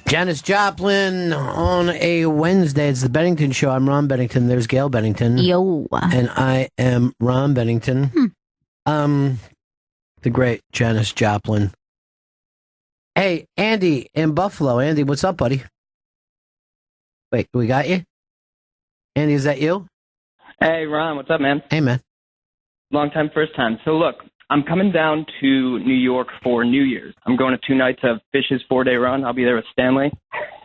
Janis Joplin on a Wednesday. It's the Bennington Show. I'm Ron Bennington. There's Gail Bennington. Yo. And I am Ron Bennington. The great Janis Joplin. Hey, Andy in Buffalo. Andy, what's up, buddy? Wait, we got you? Andy, is that you? Hey, Ron, what's up, man? Hey, man. Long time, first time. So, look, I'm coming down to New York for New Year's. I'm going to 2 nights of Fish's 4-day run. I'll be there with Stanley.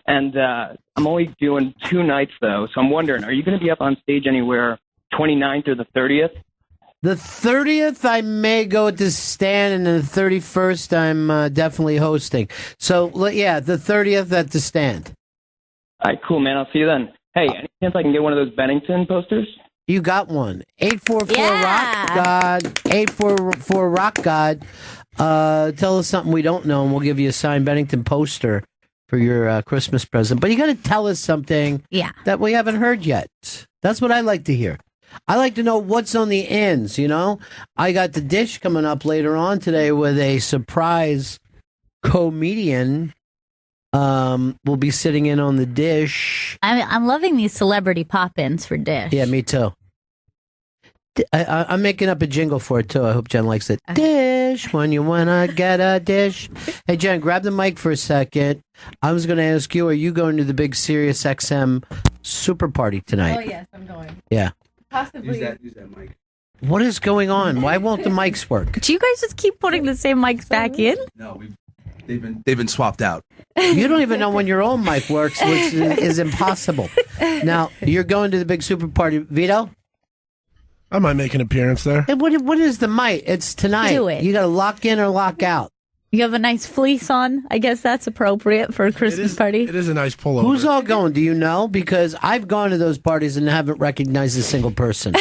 And I'm only doing 2 nights, though. So I'm wondering, are you going to be up on stage anywhere 29th or the 30th? The 30th, I may go to Stan, and the 31st, I'm definitely hosting. So, yeah, the 30th at the Stand. All right, cool, man. I'll see you then. Hey, any chance I can get one of those Bennington posters? You got one. 844 Rock God. 844 Rock God. Tell us something we don't know, and we'll give you a signed Bennington poster for your Christmas present. But you got to tell us something that we haven't heard yet. That's what I like to hear. I like to know what's on the ends, you know? I got the dish coming up later on today with a surprise comedian. We'll be sitting in on the dish. I'm loving these celebrity pop-ins for Dish. Yeah, me too. I'm making up a jingle for it too. I hope Jen likes it. Dish, when you wanna get a dish. Hey, Jen, grab the mic for a second. I was going to ask you, are you going to the big Sirius XM super party tonight? Oh, yes, I'm going. Yeah. Possibly. Use that mic. What is going on? Why won't the mics work? Do you guys just keep putting the same mics back in? No, they've been swapped out. You don't even know when your own mic works, which is impossible. Now, you're going to the big super party. Vito? I might make an appearance there. Hey, what is the mic? It's tonight. Do it. You got to lock in or lock out. You have a nice fleece on. I guess that's appropriate for a Christmas party. It is a nice pullover. Who's all going? Do you know? Because I've gone to those parties and haven't recognized a single person.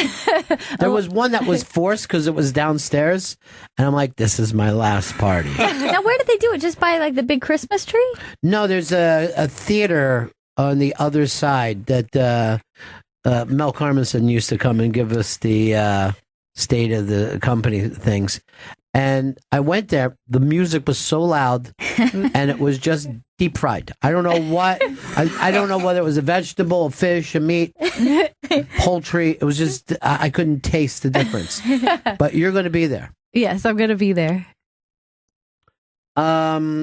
There was one that was forced because it was downstairs, and I'm like, this is my last party. Now, where did they do it? Just by like the big Christmas tree? No, there's a theater on the other side that Mel Carmenson used to come and give us the state of the company things. And I went there. The music was so loud, and it was just deep fried. I don't know what. I don't know whether it was a vegetable, a fish, a meat, poultry. It was just I couldn't taste the difference. But you're going to be there. Yes, I'm going to be there. I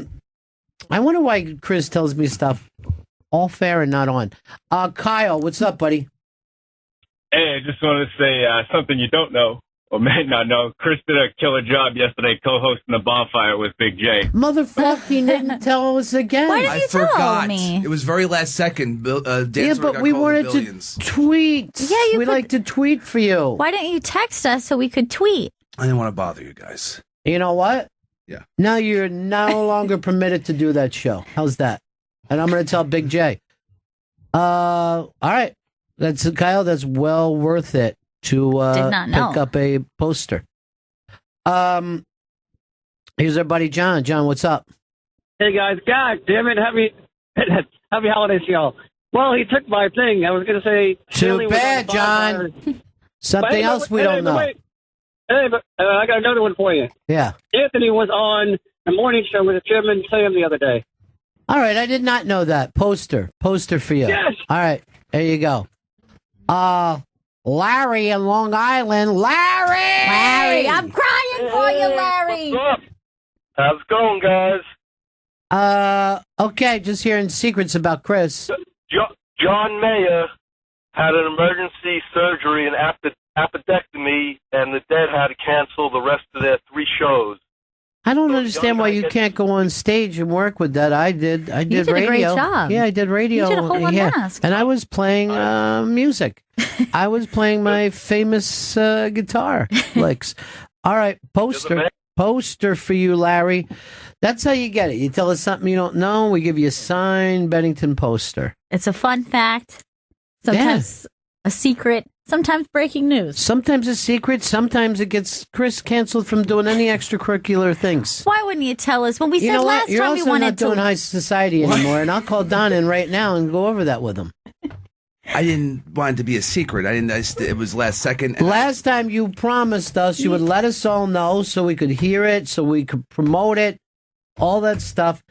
wonder why Chris tells me stuff all fair and not on. Kyle, what's up, buddy? Hey, I just wanted to say something you don't know. Or may not know. Chris did a killer job yesterday co-hosting the bonfire with Big J. Motherfucker, he didn't tell us again. Why didn't you tell me? It was very last second. Yeah, but we wanted to tweet. Yeah, we like to tweet for you. Why didn't you text us so we could tweet? I didn't want to bother you guys. You know what? Yeah. Now you're no longer permitted to do that show. How's that? And I'm going to tell Big J. All right. That's Kyle. That's well worth it to pick up a poster. Here's our buddy John. John, what's up? Hey guys, God damn it, happy holidays to y'all. Well, he took my thing. I was going to say too bad, John. Something else we don't know. Hey, but I got another one for you. Yeah. Anthony was on the morning show with Jim and Sam the other day. All right, I did not know that. Poster for you. Yes. All right, there you go. Larry in Long Island. Larry, I'm crying for you, Larry. What's up? How's it going, guys? Okay, just hearing secrets about Chris. John Mayer had an emergency surgery and appendectomy, and the Dead had to cancel the rest of their 3 shows. I don't understand why you can't go on stage and work with that. I did You did radio. a great job. Yeah, I did radio. You did a whole mask. And I was playing music. I was playing my famous guitar licks. All right, poster for you, Larry. That's how you get it. You tell us something you don't know, we give you a signed Bennington poster. It's a fun fact. Sometimes a secret. Sometimes breaking news. Sometimes a secret. Sometimes it gets Chris canceled from doing any extracurricular things. Why wouldn't you tell us? When we You said know last what? You're time we also wanted not doing to. high society anymore, and I'll call Don in right now and go over that with him. I didn't want it to be a secret. It was last second. Last time you promised us you would let us all know so we could hear it, so we could promote it, all that stuff.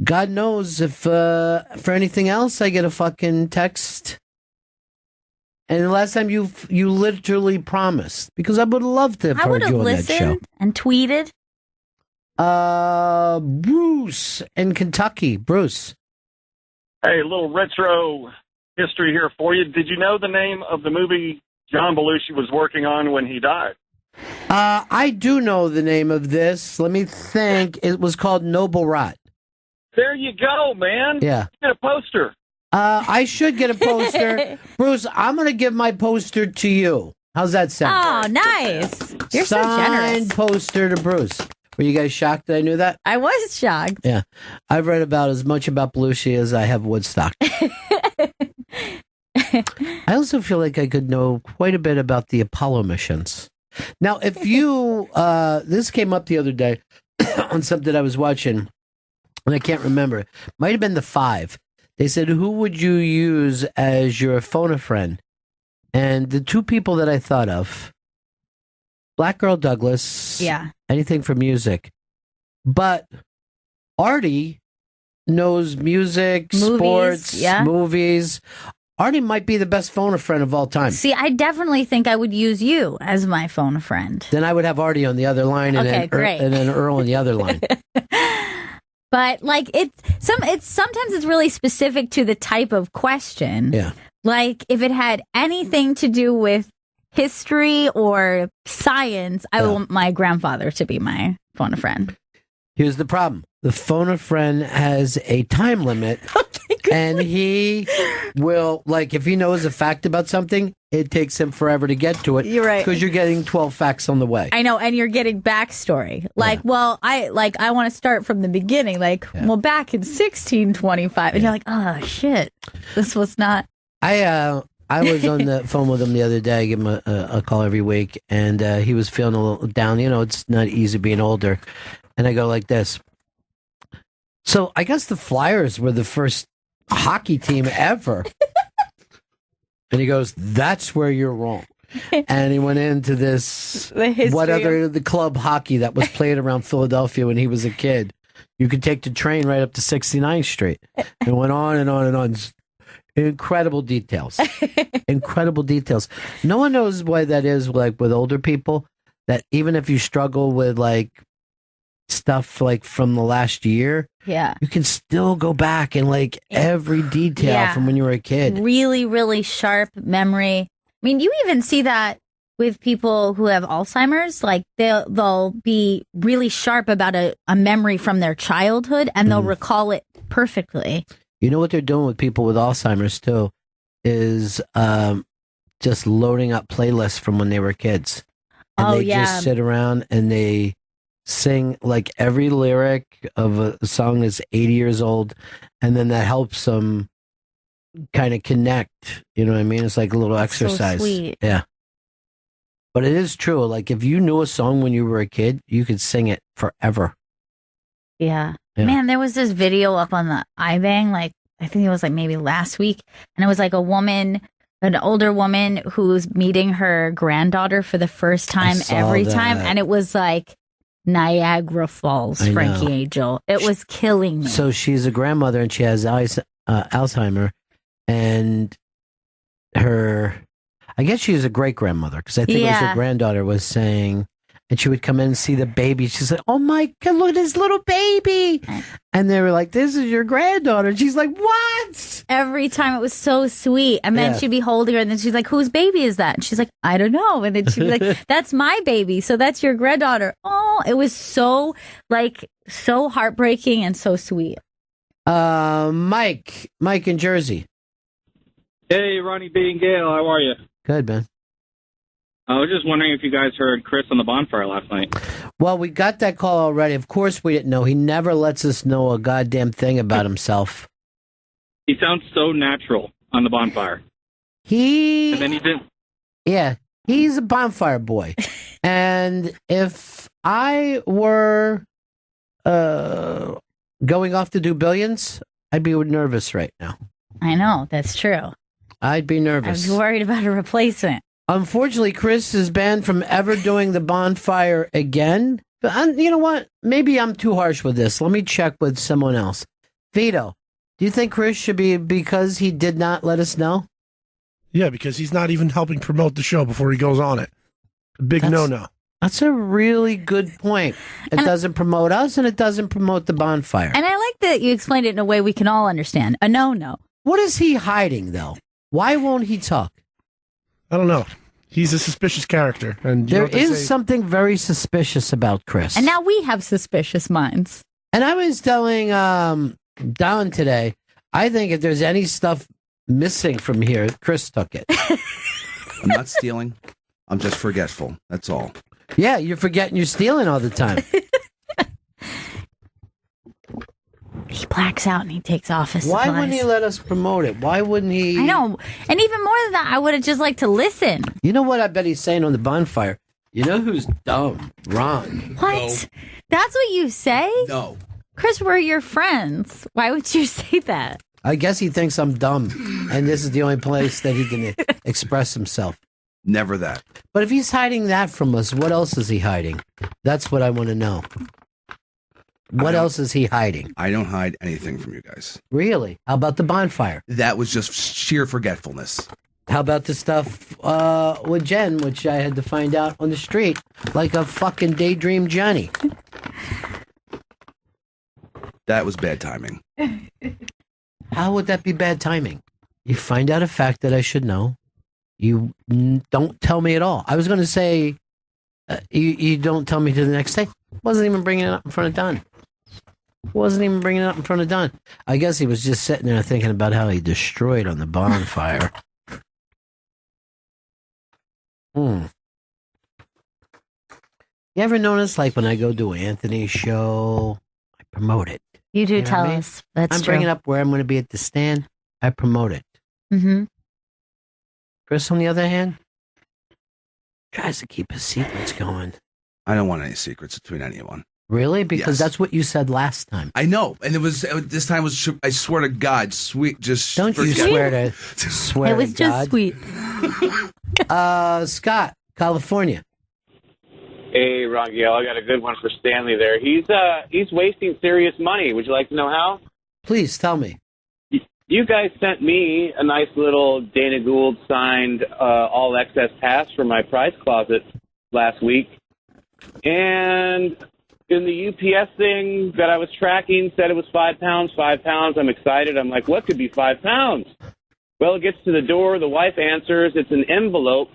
God knows if for anything else I get a fucking text. And the last time you literally promised, because I would love to have I would heard have you on that show. listened and tweeted. Bruce in Kentucky. Bruce. Hey, a little retro history here for you. Did you know the name of the movie John Belushi was working on when he died? I do know the name of this. Let me think. It was called Noble Rot. There you go, man. Yeah. Get a poster. I should get a poster. Bruce, I'm going to give my poster to you. How's that sound? Oh, nice. You're so generous. Signed poster to Bruce. Were you guys shocked that I knew that? I was shocked. Yeah. I've read about as much about Belushi as I have Woodstock. I also feel like I could know quite a bit about the Apollo missions. Now, if you, this came up the other day on something I was watching, and I can't remember. Might have been The Five. They said, who would you use as your phone a friend? And the two people that I thought of, Black Girl Douglas, Yeah. anything for music. But Artie knows music, Movies, sports, yeah. movies. Artie might be the best phone a friend of all time. See, I definitely think I would use you as my phone a friend. Then I would have Artie on the other line, and, Okay, then, great. and then Earl on the other line. But like sometimes it's really specific to the type of question. Yeah. Like if it had anything to do with history or science, I want my grandfather to be my phone a friend. Here's the problem. The phone a friend has a time limit, and he will, like, if he knows a fact about something, it takes him forever to get to it. You're right. Because you're getting 12 facts on the way. I know, and you're getting backstory. Like, well, I want to start from the beginning. Like, well, back in 1625, and you're like, oh shit, this was not. I was on the phone with him the other day. I give him a call every week, and he was feeling a little down. You know, it's not easy being older. And I go like this. So I guess the Flyers were the first hockey team ever. And he goes, that's where you're wrong. And he went into this, the club hockey that was played around Philadelphia when he was a kid. You could take the train right up to 69th Street. And went on and on and on. Incredible details. Incredible details. No one knows why that is, like with older people, that even if you struggle with like stuff like from the last year, Yeah. you can still go back and like every detail from when you were a kid. Really, really sharp memory. I mean, you even see that with people who have Alzheimer's. Like they'll be really sharp about a memory from their childhood, and they'll recall it perfectly. You know what they're doing with people with Alzheimer's too is just loading up playlists from when they were kids. And they just sit around and they sing like every lyric of a song that's 80 years old, and then that helps them kind of connect. You know what I mean? It's like a little exercise. So sweet. Yeah. But it is true. Like if you knew a song when you were a kid, you could sing it forever. Yeah. Yeah. Man, there was this video up on the iBang, like I think it was like maybe last week, and it was like a woman, an older woman who's meeting her granddaughter for the first time every time, and it was like Niagara Falls, I Frankie know. Angel. It was killing me. So she's a grandmother and she has Alzheimer, and I guess she was a great grandmother because I think it was her granddaughter was saying, and she would come in and see the baby. She's like, "Oh my God, look at this little baby!" And they were like, "This is your granddaughter." And she's like, "What?" Every time it was so sweet. And then she'd be holding her, and then she's like, "Whose baby is that?" And she's like, "I don't know." And then she'd be like, "That's my baby. So that's your granddaughter." Oh, it was so heartbreaking and so sweet. Mike in Jersey. Hey, Ronnie B. and Gail, how are you? Good, man. I was just wondering if you guys heard Chris on the bonfire last night. Well, we got that call already. Of course we didn't know. He never lets us know a goddamn thing about himself. He sounds so natural on the bonfire. And then he didn't. Yeah, he's a bonfire boy. And if I were going off to do billions, I'd be nervous right now. I know, that's true. I'd be I nervous. was worried about a replacement. Unfortunately, Chris is banned from ever doing the bonfire again. But you know what? Maybe I'm too harsh with this. Let me check with someone else. Vito, do you think Chris should be because he did not let us know? Yeah, because he's not even helping promote the show before he goes on it. Big no-no. That's a really good point. It doesn't promote us, and it doesn't promote the bonfire. And I like that you explained it in a way we can all understand. A no-no. What is he hiding, though? Why won't he talk? I don't know. He's a suspicious character. And there is something very suspicious about Chris. And now we have suspicious minds. And I was telling Don today, I think if there's any stuff missing from here, Chris took it. I'm not stealing. I'm just forgetful. That's all. Yeah, you're forgetting you're stealing all the time. He blacks out and he takes off his supplies. Why wouldn't he let us promote it? Why wouldn't he? I know. And even more than that, I would have just liked to listen. You know what I bet he's saying on the bonfire? You know who's dumb? Ron. What? No. That's what you say? No. Chris, we're your friends. Why would you say that? I guess he thinks I'm dumb, and this is the only place that he can express himself. Never that. But if he's hiding that from us, what else is he hiding? That's what I want to know. What else is he hiding? I don't hide anything from you guys. Really? How about the bonfire? That was just sheer forgetfulness. How about the stuff with Jen, which I had to find out on the street, like a fucking daydream Johnny? That was bad timing. How would that be bad timing? You find out a fact that I should know. You don't tell me at all. I was going to say, you don't tell me to the next day. Wasn't even bringing it up in front of Don. I guess he was just sitting there thinking about how he destroyed on the bonfire. You ever notice, like, when I go to Anthony's show, I promote it. You do You know tell what I mean? us. That's I'm true. bringing up where I'm going to be at the stand. I promote it. Mm-hmm. Chris, on the other hand, tries to keep his secrets going. I don't want any secrets between anyone. Really? Because Yes. that's what you said last time. I know, and this time was. I swear to God, sweet. Just Don't you forget- swear to swear It was to just God. sweet. Scott, California. Hey, Rangel, I got a good one for Stanley there. He's wasting serious money. Would you like to know how? Please tell me. You guys sent me a nice little Dana Gould signed all access pass for my prize closet last week. And in the UPS thing that I was tracking said it was 5 pounds, 5 pounds. I'm excited. I'm like, what could be 5 pounds? Well, it gets to the door. The wife answers. It's an envelope.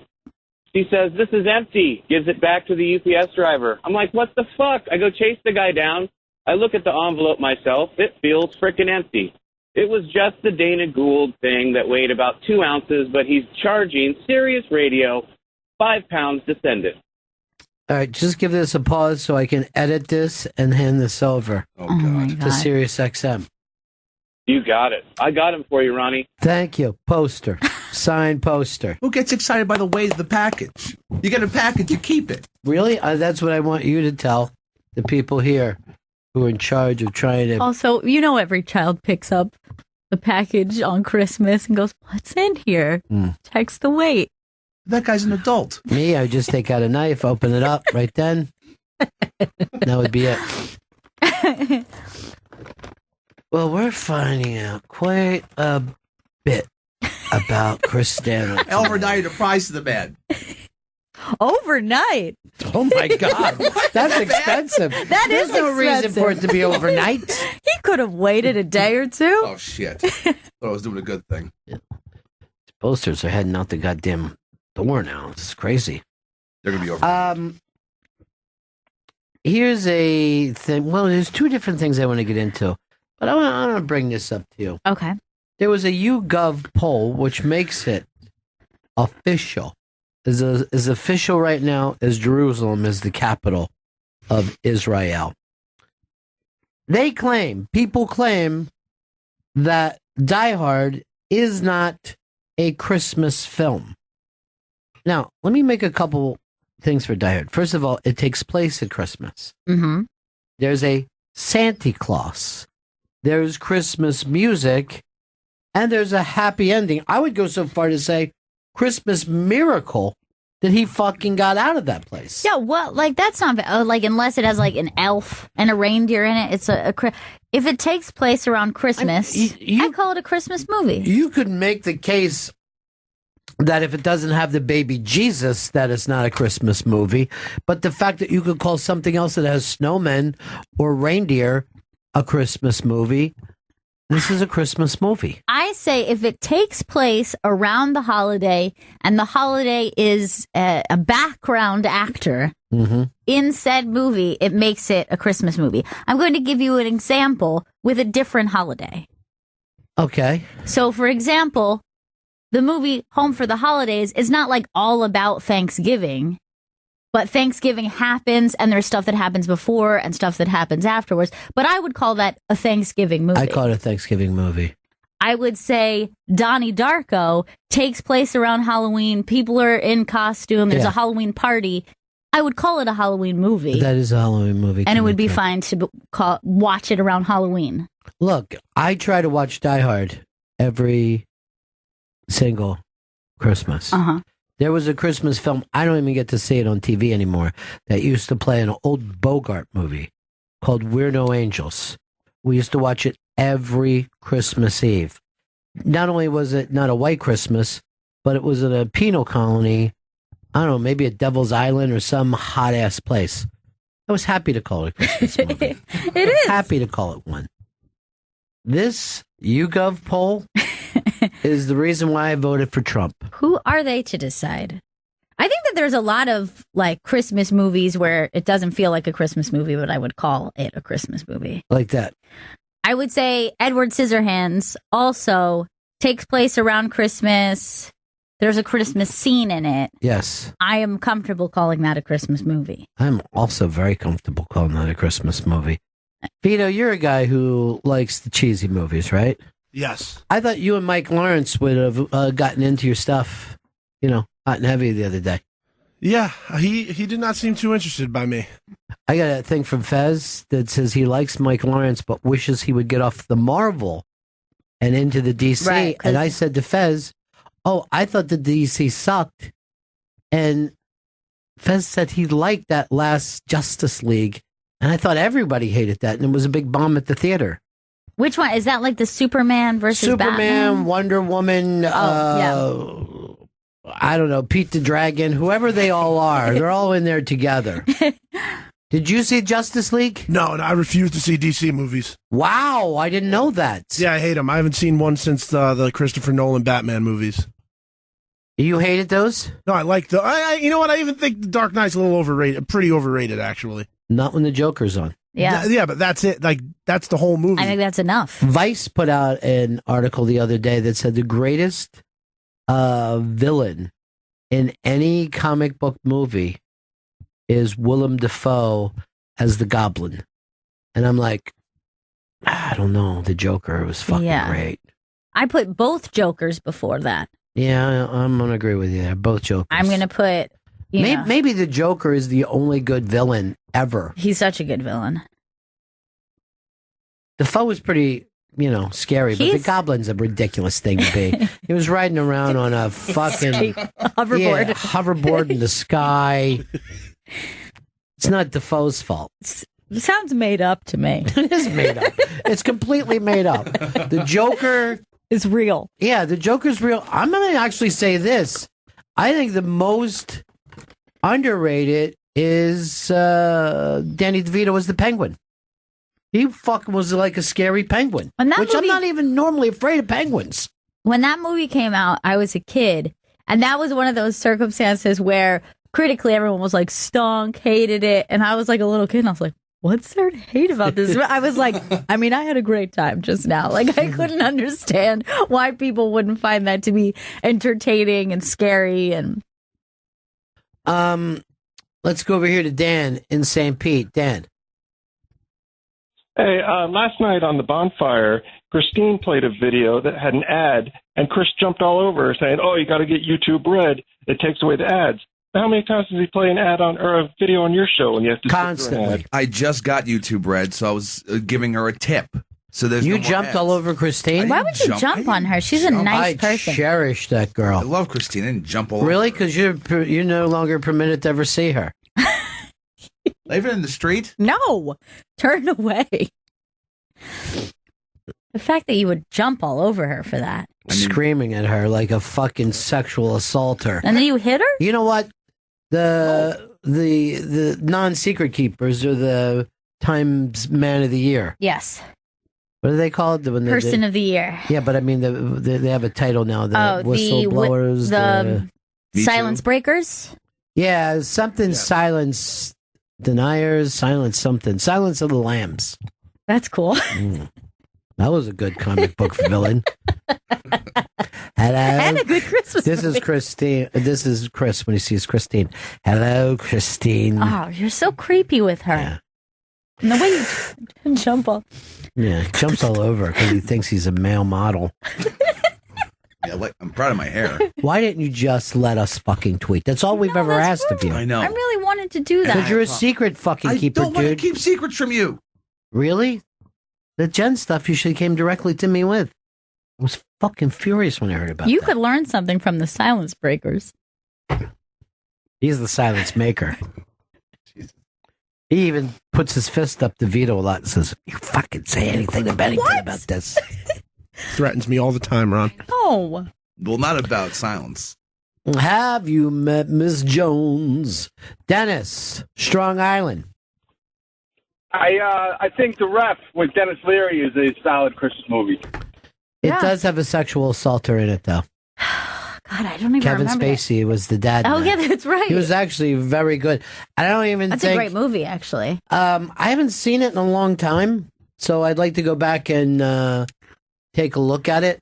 She says, this is empty. Gives it back to the UPS driver. I'm like, what the fuck? I go chase the guy down. I look at the envelope myself. It feels frickin' empty. It was just the Dana Gould thing that weighed about 2 ounces, but he's charging Sirius Radio 5 pounds to send it. All right, just give this a pause so I can edit this and hand this over Oh my God. to Sirius XM. You got it. I got him for you, Ronnie. Thank you. Poster. Signed poster. Who gets excited by the weight of the package? You get a package, you keep it. Really? That's what I want you to tell the people here who are in charge of trying to... Also, you know, every child picks up the package on Christmas and goes, what's in here? Checks the weight. That guy's an adult. Me, I would just take out a knife, open it up right then. That would be it. Well, we're finding out quite a bit about Chris Stanley. Overnight, a prize to the man. Overnight. Oh my God, that's expensive. That There's is no reason for it expensive. to be overnight. He could have waited a day or two. Oh shit! Thought I was doing a good thing. Posters are heading out the goddamn door now. It's crazy. They're gonna be over. Here's a thing. Well, there's two different things I want to get into, but I want to bring this up to you. Okay. There was a YouGov poll which makes it official. Is official right now as Jerusalem is the capital of Israel. People claim that Die Hard is not a Christmas film. Now, let me make a couple things for Die Hard. First of all, it takes place at Christmas. Mm-hmm. There's a Santa Claus. There's Christmas music. And there's a happy ending. I would go so far to say Christmas Miracle that he fucking got out of that place. Yeah, well, like that's not like unless it has like an elf and a reindeer in it. It's if it takes place around Christmas, I call it a Christmas movie. You could make the case that if it doesn't have the baby Jesus, that it's not a Christmas movie. But the fact that you could call something else that has snowmen or reindeer a Christmas movie, this is a Christmas movie. I say if it takes place around the holiday and the holiday is a background actor in said movie, it makes it a Christmas movie. I'm going to give you an example with a different holiday. Okay. So, for example, the movie Home for the Holidays is not like all about Thanksgiving, but Thanksgiving happens and there's stuff that happens before and stuff that happens afterwards. But I would call that a Thanksgiving movie. I call it a Thanksgiving movie. I would say Donnie Darko takes place around Halloween. People are in costume. There's a Halloween party. I would call it a Halloween movie. That is a Halloween movie. And it would be fine to watch it around Halloween. Look, I try to watch Die Hard every single Christmas. There was a Christmas film, I don't even get to see it on TV anymore, that used to play an old Bogart movie called We're No Angels. We used to watch it every Christmas Eve. Not only was it not a white Christmas, but it was in a penal colony, I don't know, maybe at Devil's Island or some hot-ass place. I was happy to call it a Christmas movie. It is. Happy to call it one. This YouGov poll is the reason why I voted for Trump. Who are they to decide? I think that there's a lot of like Christmas movies where it doesn't feel like a Christmas movie, but I would call it a Christmas movie. Like that. I would say Edward Scissorhands also takes place around Christmas. There's a Christmas scene in it. Yes. I am comfortable calling that a Christmas movie. I'm also very comfortable calling that a Christmas movie. Vito, you're a guy who likes the cheesy movies, right? Yes. I thought you and Mike Lawrence would have gotten into your stuff, hot and heavy the other day. Yeah, he did not seem too interested by me. I got a thing from Fez that says he likes Mike Lawrence but wishes he would get off the Marvel and into the DC. Right, and I said to Fez, I thought the DC sucked. And Fez said he liked that last Justice League. And I thought everybody hated that. And it was a big bomb at the theater. Which one? Is that like the Superman versus Batman? Wonder Woman, I don't know, Pete the Dragon, whoever they all are. They're all in there together. Did you see Justice League? No, and I refuse to see DC movies. Wow, I didn't know that. Yeah, I hate them. I haven't seen one since the Christopher Nolan Batman movies. You hated those? No, I like you know what? I even think The Dark Knight's a little overrated. Pretty overrated, actually. Not when the Joker's on. Yeah. Yeah, but that's it. Like, that's the whole movie. I think that's enough. Vice put out an article the other day that said the greatest villain in any comic book movie is Willem Dafoe as the Goblin. And I'm like, I don't know. The Joker was fucking great. I put both Jokers before that. Yeah, I'm going to agree with you there. Both Jokers. I'm going to put... Maybe the Joker is the only good villain ever. He's such a good villain. Defoe was pretty, scary, but the Goblin's a ridiculous thing to be. He was riding around on a fucking hoverboard. Hoverboard in the sky. It's not Defoe's fault. It sounds made up to me. It is made up. It's completely made up. The Joker is real. Yeah, the Joker's real. I'm going to actually say this. I think the most underrated is Danny DeVito as the Penguin. He fucking was like a scary penguin, I'm not even normally afraid of penguins. When that movie came out, I was a kid, and that was one of those circumstances where critically everyone was like stunk, hated it, and I was like a little kid, and I was like, what's there to hate about this? I was like, I had a great time just now. Like, I couldn't understand why people wouldn't find that to be entertaining and scary. And let's go over here to Dan in St. Pete. Dan. Hey, last night on the bonfire, Christine played a video that had an ad, and Chris jumped all over her saying, you got to get YouTube Red. It takes away the ads. How many times does he play an ad or a video on your show when you have to constantly? I just got YouTube Red, so I was giving her a tip. So there's You no more jumped ads. all over Christine? Why would you jump on her? She's a nice I person. cherish that girl. I love Christine. I didn't jump all over. Really? Because you're no longer permitted to ever see her. Even in the street? No, turn away. The fact that you would jump all over her for that. Screaming at her like a fucking sexual assaulter. And then you hit her? You know what? The non-secret keepers are the Times Man of the Year. Yes. What are they called? When Person of the Year. Yeah, but I mean, they have a title now. The whistleblowers. The silence breakers? Yeah, something silence deniers, silence something. Silence of the Lambs. That's cool. That was a good comic book villain. Hello. And a good Christmas This is movie. Christine. This is Chris when he sees Christine. Hello, Christine. Oh, you're so creepy with her. Yeah. And the way you jump all. Yeah, he jumps all over because he thinks he's a male model. Yeah, I'm proud of my hair. Why didn't you just let us fucking tweet? That's all we've ever asked of you. I know. I really wanted to do that. Because you're a secret fucking keeper, I don't want to dude. keep secrets from you. Really? The Jen stuff you should have came directly to me with. I was fucking furious when I heard about You that. could learn something from the silence breakers. He's the silence maker. He even puts his fist up to veto a lot and says, "You fucking say anything to Bennington about this." Threatens me all the time, Ron. Oh. Well, not about silence. Have you met Miss Jones? Dennis, Strong Island. I think The Ref with Dennis Leary is a solid Christmas movie. It does have a sexual assaulter in it, though. God, I don't even Kevin remember that. Spacey was the dad. Oh, in yeah, that. that's right. He was actually very good. I don't even That's think... a great movie, actually. I haven't seen it in a long time, so I'd like to go back and take a look at it.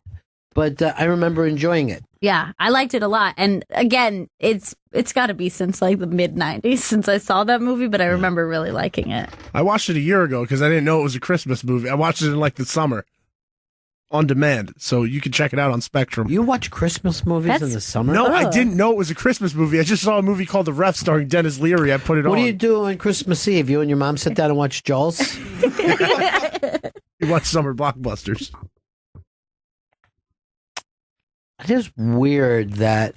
But I remember enjoying it. Yeah, I liked it a lot. And again, it's got to be since like the mid 90s since I saw that movie, but I remember really liking it. I watched it a year ago because I didn't know it was a Christmas movie. I watched it in like the summer on demand, so you can check it out on Spectrum. You watch Christmas movies in the summer? No, I didn't know it was a Christmas movie. I just saw a movie called The Ref starring Dennis Leary. I put it What on. do you do on Christmas Eve? You and your mom sit down and watch Jaws? You watch summer blockbusters. It is weird that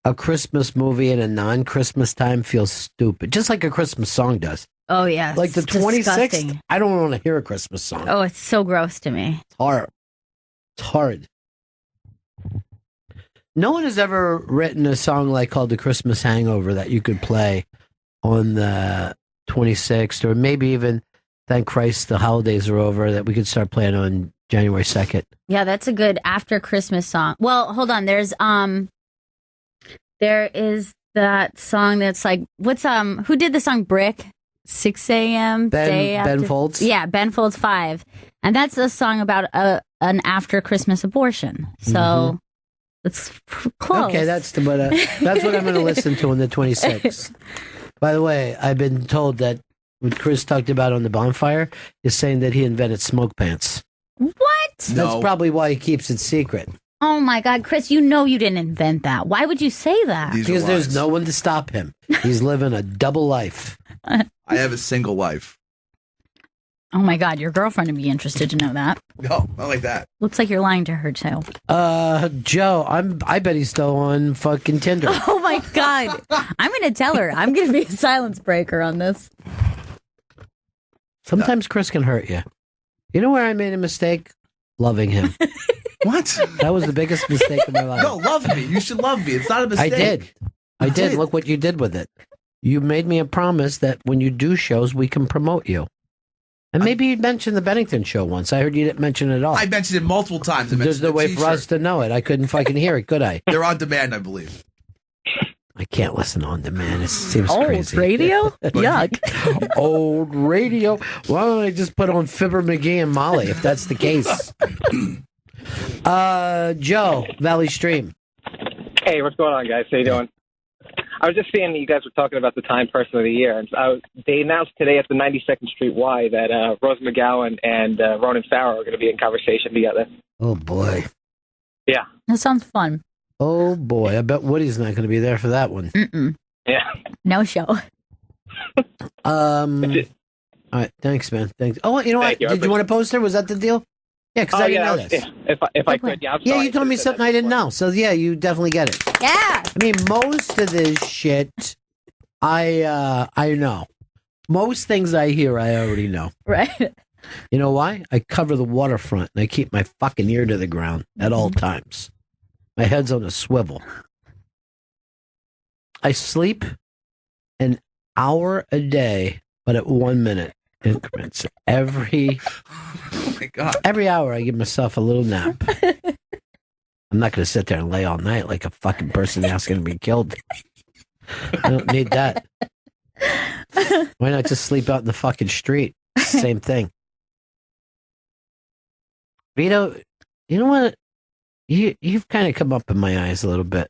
a Christmas movie in a non-Christmas time feels stupid, just like a Christmas song does. Oh, yeah. Like the it's 26th, disgusting. I don't want to hear a Christmas song. Oh, it's so gross to me. It's hard. It's hard. No one has ever written a song like called The Christmas Hangover that you could play on the 26th, or maybe even, thank Christ, the holidays are over, that we could start playing on January 2nd. Yeah, that's a good after Christmas song. Well, hold on. There is that song that's like, who did the song Brick? 6 a.m. day after. Ben Folds? Yeah, Ben Folds 5. And that's a song about an after Christmas abortion. So it's close. Okay, that's what I'm going to listen to on the 26th. By the way, I've been told that what Chris talked about on the bonfire is saying that he invented smoke pants. What? That's probably why he keeps it secret. Oh my God, Chris, you know you didn't invent that. Why would you say that? Because there's no one to stop him. He's living a double life. I have a single life. Oh my God, your girlfriend would be interested to know that. No, not like that. Looks like you're lying to her too. Joe, I bet he's still on fucking Tinder. Oh my God. I'm going to tell her. I'm going to be a silence breaker on this. Sometimes Chris can hurt you. You know where I made a mistake? Loving him. What? That was the biggest mistake of my life. No, love me. You should love me. It's not a mistake. I did. Look what you did with it. You made me a promise that when you do shows, we can promote you. And maybe you mentioned the Bennington show once. I heard you didn't mention it at all. I mentioned it multiple times. There's no way for us to know it. I couldn't fucking hear it, could I? They're on demand, I believe. I can't listen on demand. It seems Old crazy. radio? Yuck. Old radio. Why don't I just put on Fibber McGee and Molly if that's the case? Joe, Valley Stream. Hey, what's going on, guys? How you doing? I was just seeing that you guys were talking about the Time Person of the Year. And they announced today at the 92nd Street Y that Rose McGowan and Ronan Farrow are going to be in conversation together. Oh, boy. Yeah. That sounds fun. Oh, boy. I bet Woody's not going to be there for that one. Mm-mm. Yeah. No show. All right, thanks, man. Thanks. Oh, you know Thank what? you. I Did you want a poster? Was that the deal? Yeah, because I didn't know this. If I could, yeah. I'm Yeah, sorry. you told me something I didn't know. So yeah, you definitely get it. Yeah. I mean, most of this shit, I know. Most things I hear, I already know. Right. You know why? I cover the waterfront and I keep my fucking ear to the ground at all times. My head's on a swivel. I sleep an hour a day, but at 1 minute increments. Oh my God. Every hour I give myself a little nap. I'm not going to sit there and lay all night like a fucking person asking to be killed. I don't need that. Why not just sleep out in the fucking street? Same thing. Vito, you know what? You've kind of come up in my eyes a little bit.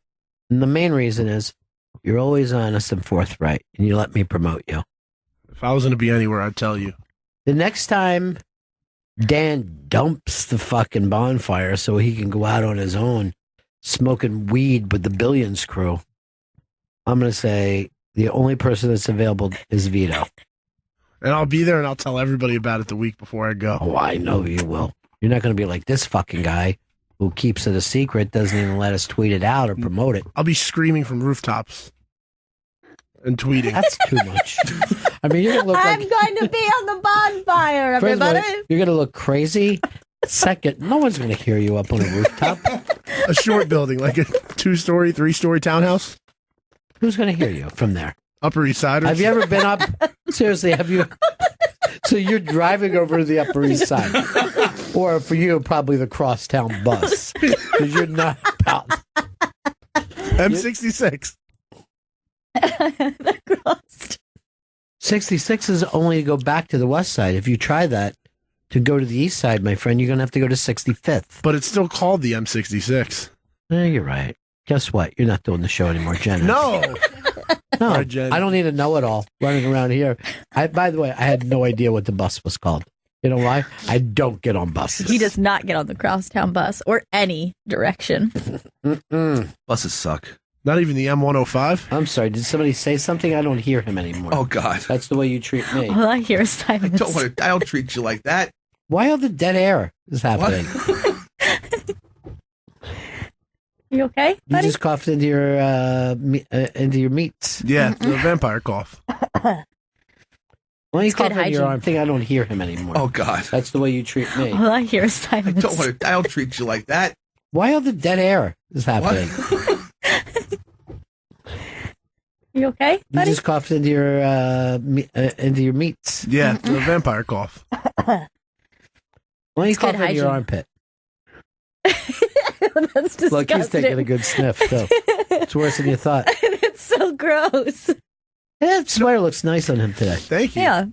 And the main reason is you're always honest and forthright, and you let me promote you. If I was going to be anywhere, I'd tell you. The next time Dan dumps the fucking bonfire so he can go out on his own smoking weed with the Billions crew, I'm going to say the only person that's available is Vito. And I'll be there and I'll tell everybody about it the week before I go. Oh, I know you will. You're not going to be like this fucking guy who keeps it a secret, doesn't even let us tweet it out or promote it. I'll be screaming from rooftops and tweeting. That's too much. I mean, you're going to look I'm like... going to be on the bonfire, First of all, everybody. you're going to look crazy. Second, no one's going to hear you up on a rooftop. A short building, like a 2-story, 3-story townhouse. Who's going to hear you from there? Upper East Side. Have you ever been up? Seriously, have you? So you're driving over to the Upper East Side, or for you, probably the crosstown bus, because you're not about M66. 66 is only to go back to the West Side. If you try that to go to the East Side, my friend, you're going to have to go to 65th. But it's still called the M66. You're right. Guess what? You're not doing the show anymore, Jen. No. No, All right, Jen. I don't need to know it all running around here. By the way, I had no idea what the bus was called. You know why? I don't get on buses. He does not get on the crosstown bus or any direction. Buses suck. Not even the M105? I'm sorry. Did somebody say something? I don't hear him anymore. Oh, God. That's the way you treat me. All I hear is silence. I don't treat you like that. Why all the dead air is happening? You okay, You buddy? just coughed into your meats. Yeah, the vampire cough. Why don't you It's cough good into your hygiene. arm? I think I don't hear him anymore. Oh, God. That's the way you treat me. All I hear is silence. I don't treat you like that. Why all the dead air is happening? You okay, You buddy? just coughed into your meats. Yeah, the vampire cough. Why don't you It's good cough into your hygiene. armpit? That's disgusting. Look, he's taking a good sniff, too. It's worse than you thought. It's so gross. That sweater looks nice on him today. Thank you. Yeah.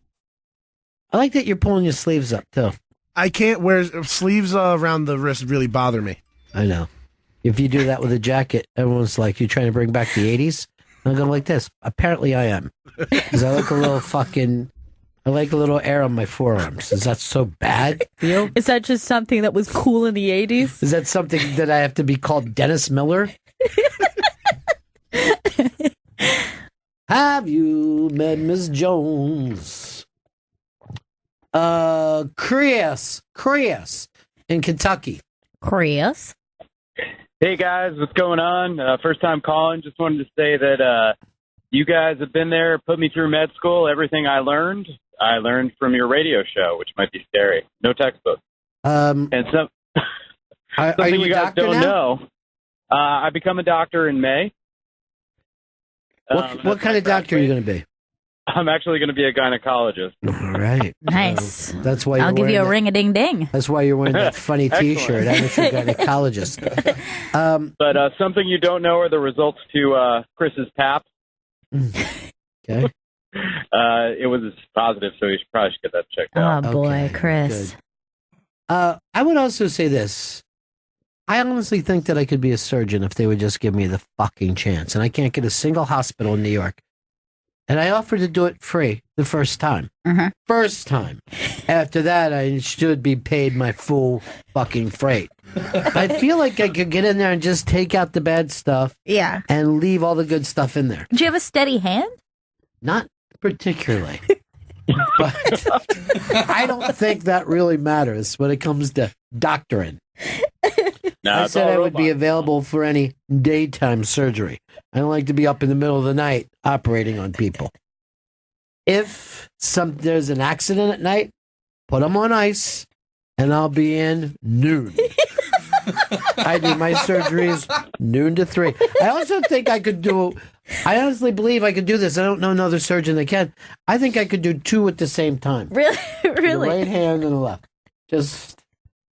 I like that you're pulling your sleeves up, too. I can't wear sleeves around the wrist really bother me. I know. If you do that with a jacket, everyone's like, you're trying to bring back the 80s? I'm going like this. Apparently I am. Because I like a little air on my forearms. Is that so bad for you? Is that just something that was cool in the 80s? Is that something that I have to be called Dennis Miller? Have you met Miss Jones? Chris in Kentucky. Chris? Hey guys, what's going on? First time calling. Just wanted to say that you guys have been there, put me through med school. Everything I learned from your radio show, which might be scary. No textbook. And some are something you a you guys doctor don't now? know. I become a doctor in May. What kind of doctor are you going to be? I'm actually going to be a gynecologist. All right. Nice. That's why I'll give you a wearing ring a ding ding. that- That's why you're wearing that funny Excellent. T-shirt. Amateur gynecologist. But something you don't know are the results to Chris's PAP. Okay. It was positive, so you probably should get that checked out. Oh, boy, Okay, Chris. good. I would also say this. I honestly think that I could be a surgeon if they would just give me the fucking chance. And I can't get a single hospital in New York. And I offered to do it free the first time. Mhm. First time. After that, I should be paid my full fucking freight. I feel like I could get in there and just take out the bad stuff Yeah. and leave all the good stuff in there. Do you have a steady hand? Not particularly. But I don't think that really matters when it comes to doctoring. Nah, I it's said all I would be robots. available for any daytime surgery. I don't like to be up in the middle of the night operating on people. If there's an accident at night, put them on ice, and I'll be in noon. I do my surgeries noon to 3. I also think I honestly believe I could do this. I don't know another surgeon that can. I think I could do 2 at the same time. Really? The Really? right hand and the left. Just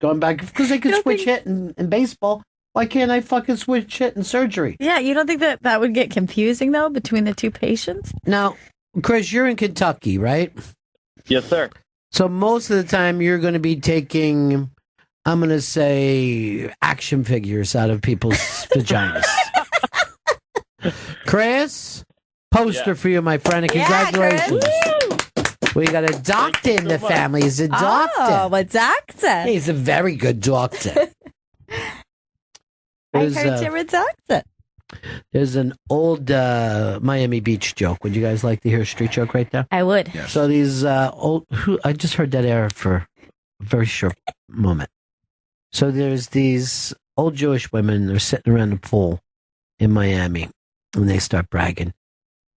going back. Because they could switch hit in baseball. Why can't I fucking switch hit in surgery? Yeah, you don't think that would get confusing, though, between the two patients? Now, Chris, you're in Kentucky, right? Yes, sir. So most of the time you're going to be taking, I'm going to say, action figures out of people's vaginas. Chris, poster for you, my friend, and congratulations. We got a doctor in the family. He's a doctor. Oh, a doctor. He's a very good doctor. I heard you're a doctor. There's an old Miami Beach joke. Would you guys like to hear a street joke right there? I would. So these I just heard that air for a very short moment. So there's these old Jewish women. They're sitting around the pool in Miami, and they start bragging.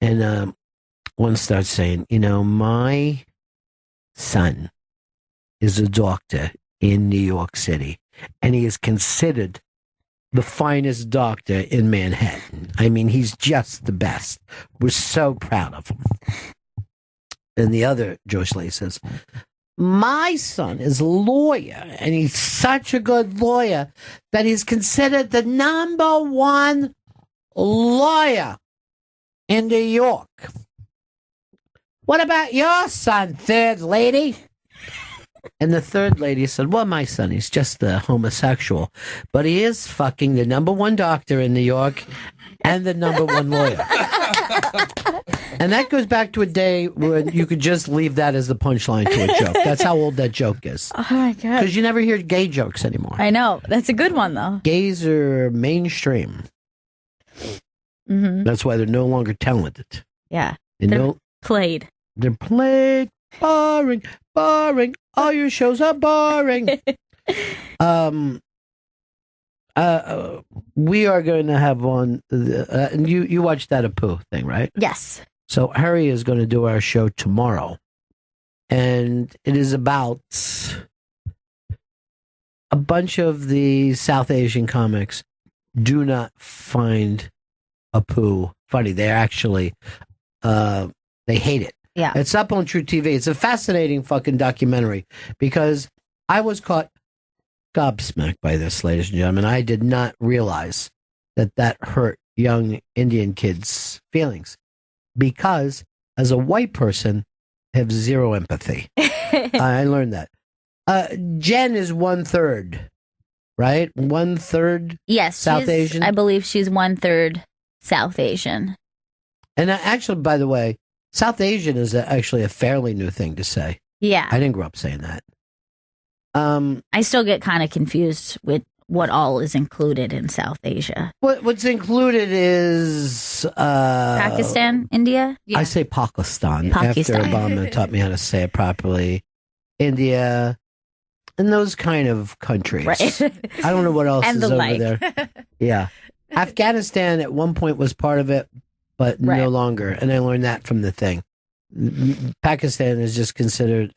And one starts saying, my son is a doctor in New York City, and he is considered the finest doctor in Manhattan. I mean, he's just the best. We're so proud of him. And the other Jewish lady says, my son is a lawyer, and he's such a good lawyer that he's considered the number 1 lawyer in New York. What about your son, third lady? And the third lady said, well, my son, he's just a homosexual, but he is fucking the number 1 doctor in New York and the number 1 lawyer. And that goes back to a day when you could just leave that as the punchline to a joke. That's how old that joke is. Oh, my God. Because you never hear gay jokes anymore. I know. That's a good one, though. Gays are mainstream. Mm-hmm. That's why they're no longer talented. Yeah. They're played. They're played. Boring. All your shows are boring. We are going to have one. And you watched that Apu thing, right? Yes. So Harry is going to do our show tomorrow, and it is about a bunch of the South Asian comics do not find Apu funny. They actually they hate it. Yeah. It's up on True TV. It's a fascinating fucking documentary because I was caught gobsmacked by this, ladies and gentlemen. I did not realize that hurt young Indian kids' feelings because as a white person, I have zero empathy. I learned that. Jen is 1/3, right? 1/3 Yes. South Asian? I believe she's 1/3 South Asian. And actually, by the way, South Asian is actually a fairly new thing to say. Yeah. I didn't grow up saying that. I still get kind of confused with what all is included in South Asia. What's included is Pakistan, India? I say Pakistan, Pakistan. after Obama taught me how to say it properly. India, and those kind of countries. Right. I don't know what else And is the over like. there. Yeah. Afghanistan at one point was part of it, but Right. no longer. And I learned that from the thing. Pakistan is just considered,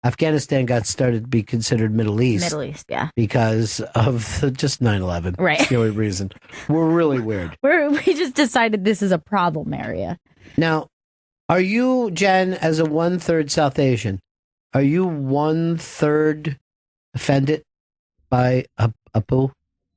Afghanistan got started to be considered Middle East. Middle East, yeah. Because of just 9/11. Right. That's the only reason. We're really weird. We just decided this is a problem area. Now, are you, Jen, as a 1/3 South Asian, are you 1/3 offended by Apu?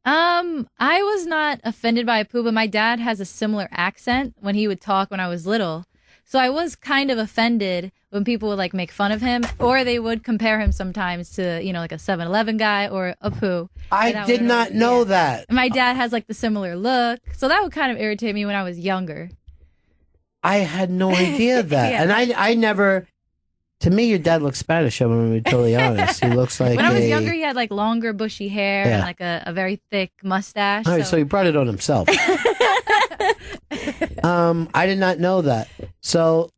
I was not offended by Apu, but my dad has a similar accent when he would talk when I was little. So I was kind of offended when people would make fun of him, or they would compare him sometimes to, like a 7-Eleven guy or Apu. I did not know that. And my dad has the similar look. So that would kind of irritate me when I was younger. I had no idea that. Yeah. And I never, to me, your dad looks Spanish, I'm going to be totally honest. He looks like When I was younger, he had longer bushy hair Yeah. and a very thick mustache. All right, so he brought it on himself. I did not know that. So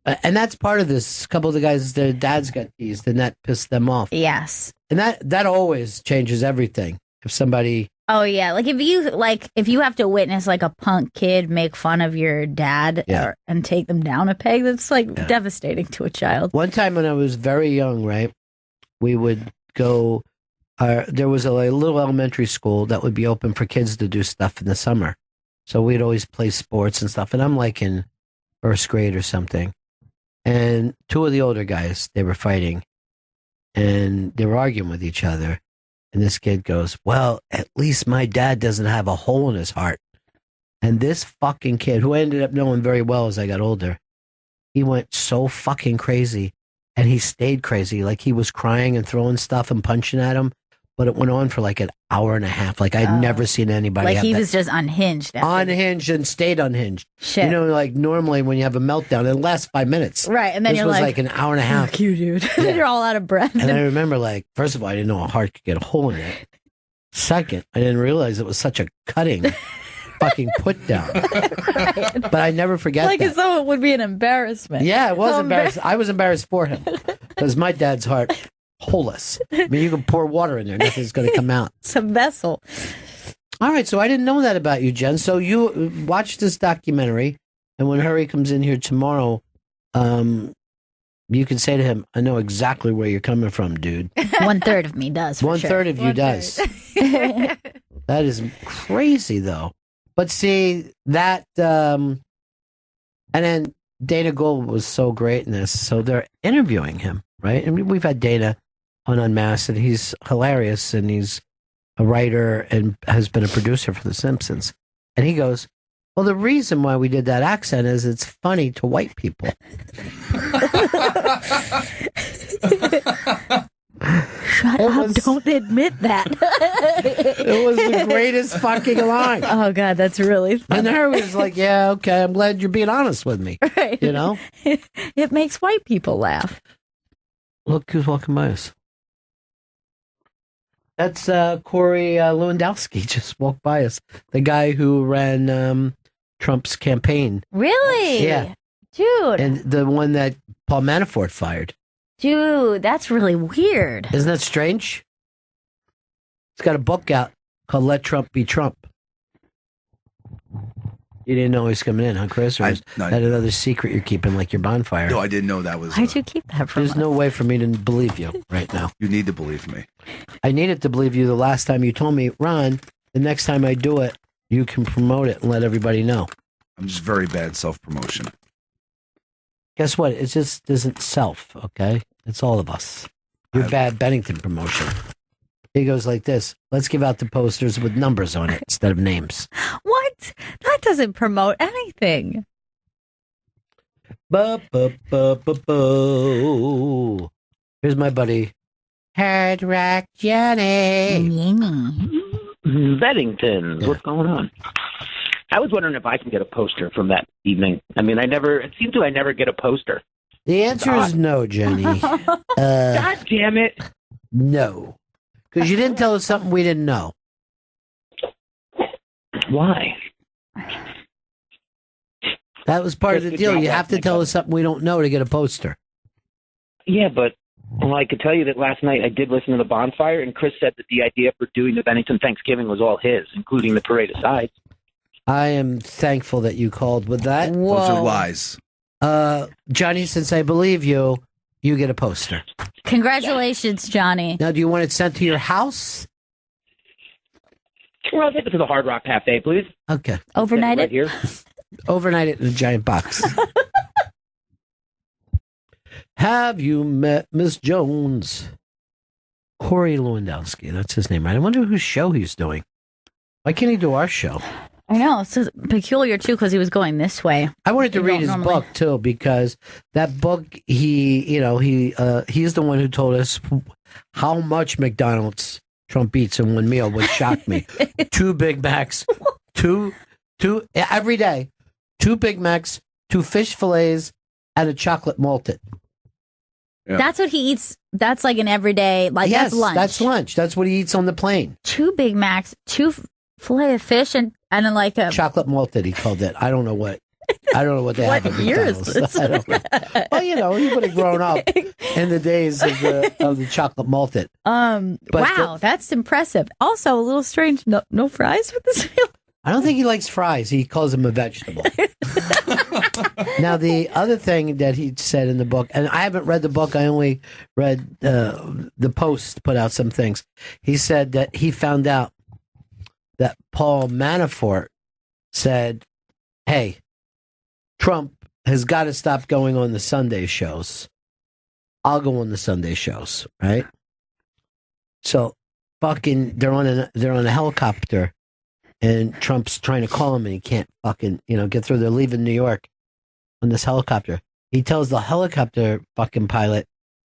And that's part of this. A couple of the guys, their dads got teased, and that pissed them off. Yes. And that always changes everything. If somebody, Oh yeah, like if you have to witness like a punk kid make fun of your dad and take them down a peg, that's like devastating to a child. one time when I was very young, right, we would go. There was a little elementary school that would be open for kids to do stuff in the summer, so we'd always play sports and stuff. And I'm like in first grade or something, and two of the older guys, they were fighting, and they were arguing with each other. And this kid goes, well, at least my dad doesn't have a hole in his heart. And this fucking kid, who I ended up knowing very well as I got older, he went so fucking crazy. And he stayed crazy. Like he was crying and throwing stuff and punching at him. But it went on for like an hour and a half. Like I'd never seen anybody Like have he that. was just unhinged. Unhinged and stayed unhinged. Shit. You know, like normally when you have a meltdown, it lasts 5 minutes. Right, and then this you're was like, an hour and a half. Fuck you, dude. You're all out of breath. And I remember, like, first of all, I didn't know a heart could get a hole in it. Second, I didn't realize it was such a cutting fucking put down. But I never forget Like that. as though it would be an embarrassment. Yeah, it was So embarrassing. I was embarrassed for him because my dad's heart, holeless. I mean, you can pour water in there, nothing's going to come out. It's a vessel. All right, so I didn't know that about you, Jen. So you watch this documentary, and when Hurry comes in here tomorrow, you can say to him, I know exactly where you're coming from, dude. 1/3 of me does. For One sure. third of you does. That is crazy, though. But see, that, and then Dana Gould was so great in this. So they're interviewing him, right? I mean, we've had Dana on Unmasked, and he's hilarious, and he's a writer and has been a producer for The Simpsons. And he goes, well, the reason why we did that accent is it's funny to white people. Shut up. Don't admit that. It was the greatest fucking line. Oh, God, that's really funny. And Harry was like, yeah, okay, I'm glad you're being honest with me. Right. You know? It makes white people laugh. Look who's walking by us. That's Corey Lewandowski just walked by us. The guy who ran Trump's campaign. Really? Yeah. Dude. And the one that Paul Manafort fired. Dude, that's really weird. Isn't that strange? He's got a book out called Let Trump Be Trump. You didn't know he was coming in, huh, Chris? Or is that another secret you're keeping, like your bonfire? No, I didn't know that was. Why'd you keep that from There's us? no way for me to believe you right now. You need to believe me. I needed to believe you the last time you told me, Ron, the next time I do it, you can promote it and let everybody know. I'm just very bad self-promotion. Guess what? It just isn't self, okay? It's all of us. You're bad Bennington promotion. He goes like this. Let's give out the posters with numbers on it instead of names. What? That doesn't promote anything. Ba-ba-ba-ba-bo. Here's my buddy, Hard Rock Johnny. Bennington, what's going on? I was wondering if I can get a poster from that evening. I mean, it seems to I never get a poster. The answer is no, Jenny. God damn it. No. Because you didn't tell us something we didn't know. Why? That was part of the deal. You have to tell us something we don't know to get a poster. Yeah, but I could tell you that last night I did listen to the bonfire, and Chris said that the idea for doing the Bennington Thanksgiving was all his, including the parade of sides. I am thankful that you called with that. Those are lies. Johnny, since I believe you, you get a poster. Congratulations, Johnny. Now, do you want it sent to your house? Well, I'll take it to the Hard Rock Cafe, please. Okay. Overnight right here. Overnight it in a giant box. Have you met Miss Jones? Corey Lewandowski, that's his name, right? I wonder whose show he's doing. Why can't he do our show? I know. It's so peculiar, too, because he was going this way. I wanted to You read don't his normally- book too, because that book, he's the one who told us how much McDonald's Trump eats in one meal, which shocked me. 2 Big Macs, two every day, 2 Big Macs, 2 fish fillets, and a chocolate malted. Yeah. That's what he eats. That's like an everyday, Yes, that's lunch. that's lunch. That's what he eats on the plane. 2 Big Macs, 2 fillet of fish, and then like a Chocolate malted, he called it. I don't know what. I don't know what they have at What year is McDonald's. this? I don't know. Well, he would have grown up in the days of the chocolate malted. But Wow, that's impressive. Also, a little strange. No fries with this meal. I don't think he likes fries. He calls them a vegetable. Now, the other thing that he said in the book, and I haven't read the book, I only read the Post put out some things. He said that he found out that Paul Manafort said, hey, Trump has got to stop going on the Sunday shows. I'll go on the Sunday shows, right? So fucking they're on a helicopter and Trump's trying to call him and he can't fucking, get through. They're leaving New York on this helicopter. He tells the helicopter fucking pilot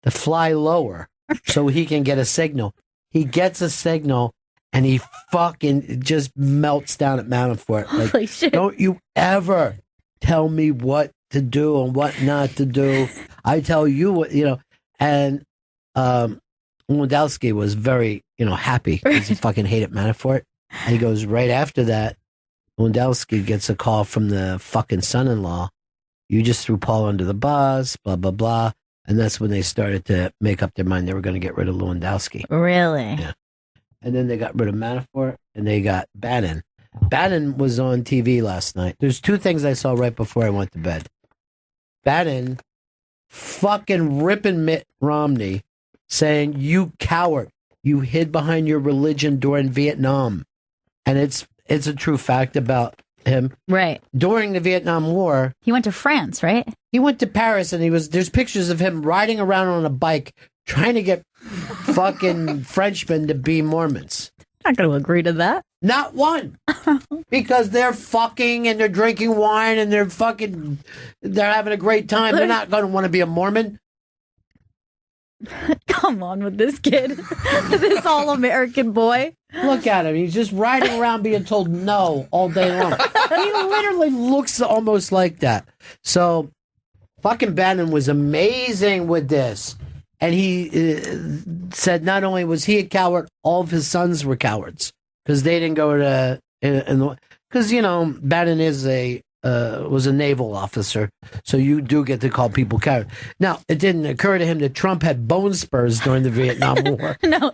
to fly lower so he can get a signal. He gets a signal and he fucking just melts down at Manafort. Like, Holy shit. Don't you ever tell me what to do and what not to do. I tell you what, and Lewandowski was very, happy because he fucking hated Manafort. And he goes, right after that, Lewandowski gets a call from the fucking son-in-law. You just threw Paul under the bus, blah, blah, blah. And that's when they started to make up their mind they were going to get rid of Lewandowski. Really? Yeah. And then they got rid of Manafort and they got Bannon. Bannon was on TV last night. There's two things I saw right before I went to bed. Bannon fucking ripping Mitt Romney saying, you coward, you hid behind your religion during Vietnam. And it's a true fact about him. Right. During the Vietnam War. He went to France, right? He went to Paris and there's pictures of him riding around on a bike trying to get fucking Frenchmen to be Mormons. Not going to agree to that. Not one. Because they're fucking and they're drinking wine and they're having a great time. They're not going to want to be a Mormon. Come on with this kid. This all-American boy. Look at him. He's just riding around being told no all day long. He literally looks almost like that. So, fucking Bannon was amazing with this. And he said not only was he a coward, all of his sons were cowards. Because they didn't go to... Because, Bannon was a naval officer. So you do get to call people coward. Now, it didn't occur to him that Trump had bone spurs during the Vietnam War. No.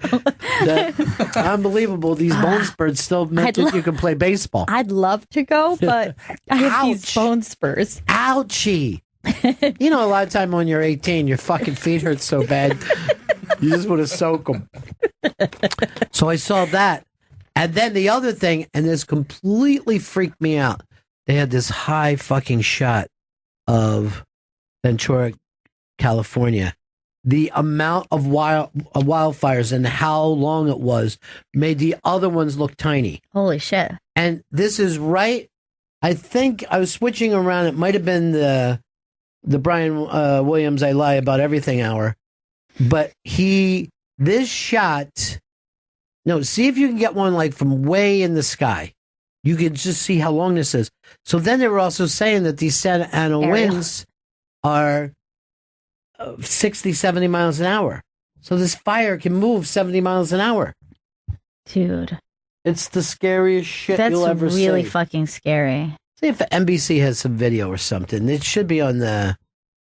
Unbelievable. These bone spurs still meant that you can play baseball. I'd love to go, but I have these bone spurs. Ouchie. A lot of time when you're 18, your fucking feet hurt so bad, you just want to soak them. So I saw that. And then the other thing, and this completely freaked me out, they had this high fucking shot of Ventura, California. The amount of wildfires and how long it was made the other ones look tiny. Holy shit. And this is right, I think I was switching around. It might have been the Brian Williams I Lie About Everything hour. But this shot, see if you can get one like from way in the sky. You can just see how long this is. So then they were also saying that these Santa Ana winds are 60, 70 miles an hour. So this fire can move 70 miles an hour. Dude. It's the scariest shit you'll ever see. That's really fucking scary. See if NBC has some video or something. It should be on the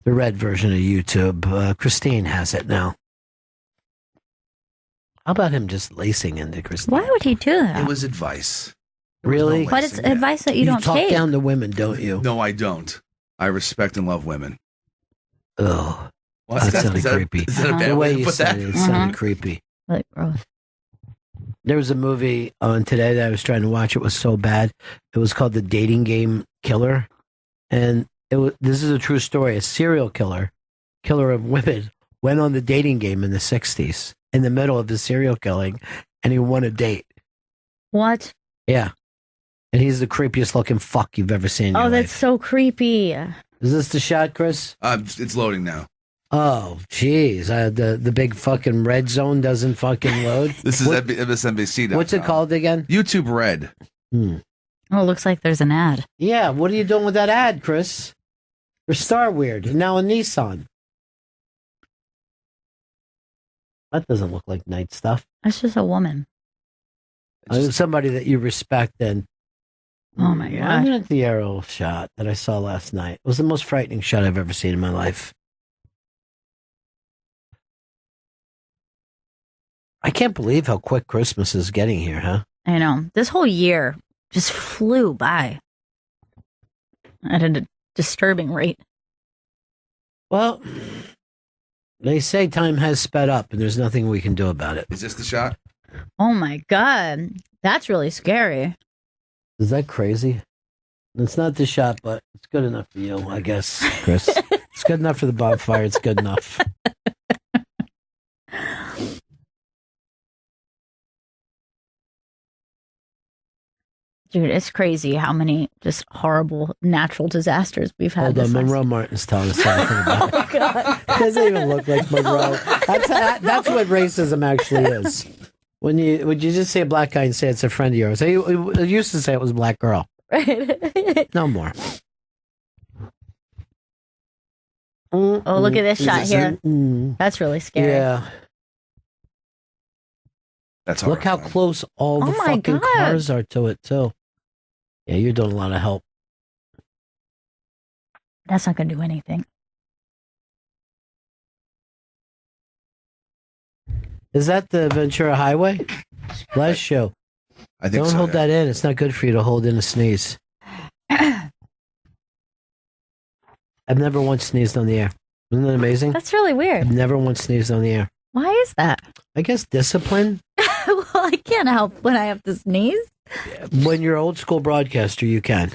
red version of YouTube. Christine has it now. How about him just lacing into Christine? Why would he do that? It was advice. Really? But it's advice that you don't talk take. down to women, don't you? No, I don't. I respect and love women. Oh, What? that sounded creepy. Is that a bad the way way to you put said that? it sounded creepy. Like gross. There was a movie on today that I was trying to watch. It was so bad. It was called The Dating Game Killer, and this is a true story. A serial killer of women, went on the dating game in the 60s in the middle of the serial killing, and he won a date. What? Yeah. And he's the creepiest looking fuck you've ever seen in your that's life. so creepy. Is this the shot, Chris? It's loading now. Oh, jeez. The big fucking red zone doesn't fucking load. This is MSNBC. What's it called again? YouTube Red. Oh, it looks like there's an ad. Yeah, what are you doing with that ad, Chris? For Star Weird, and now a Nissan. That doesn't look like night stuff. That's just a woman. Somebody that you respect and Oh my I'm god. at the arrow shot that I saw last night. It was the most frightening shot I've ever seen in my life. I can't believe how quick Christmas is getting here, huh? I know. This whole year just flew by at a disturbing rate. Well, they say time has sped up and there's nothing we can do about it. Is this the shot? Oh my god. That's really scary. Is that crazy? It's not the shot, but it's good enough for you, I guess, Chris. It's good enough for the bonfire. It's good enough. Dude, it's crazy how many just horrible natural disasters we've had. Hold on, this last- Monroe Martin's telling us something about it. Oh god. Doesn't even look like Monroe. That's what racism actually is. When you just say a black guy and say it's a friend of yours. I used to say it was a black girl. Right. No more. Oh, look at this shot here. Mm. That's really scary. Yeah. That's Look how close all the Oh my fucking God. cars are to it too. Yeah, you're doing a lot of help. That's not going to do anything. Is that the Ventura Highway? Last show. I think Don't so, hold yeah. that in. It's not good for you to hold in a sneeze. I've never once sneezed on the air. Isn't that amazing? That's really weird. I've never once sneezed on the air. Why is that? I guess discipline. Well, I can't help when I have to sneeze. When you're an old school broadcaster, you can.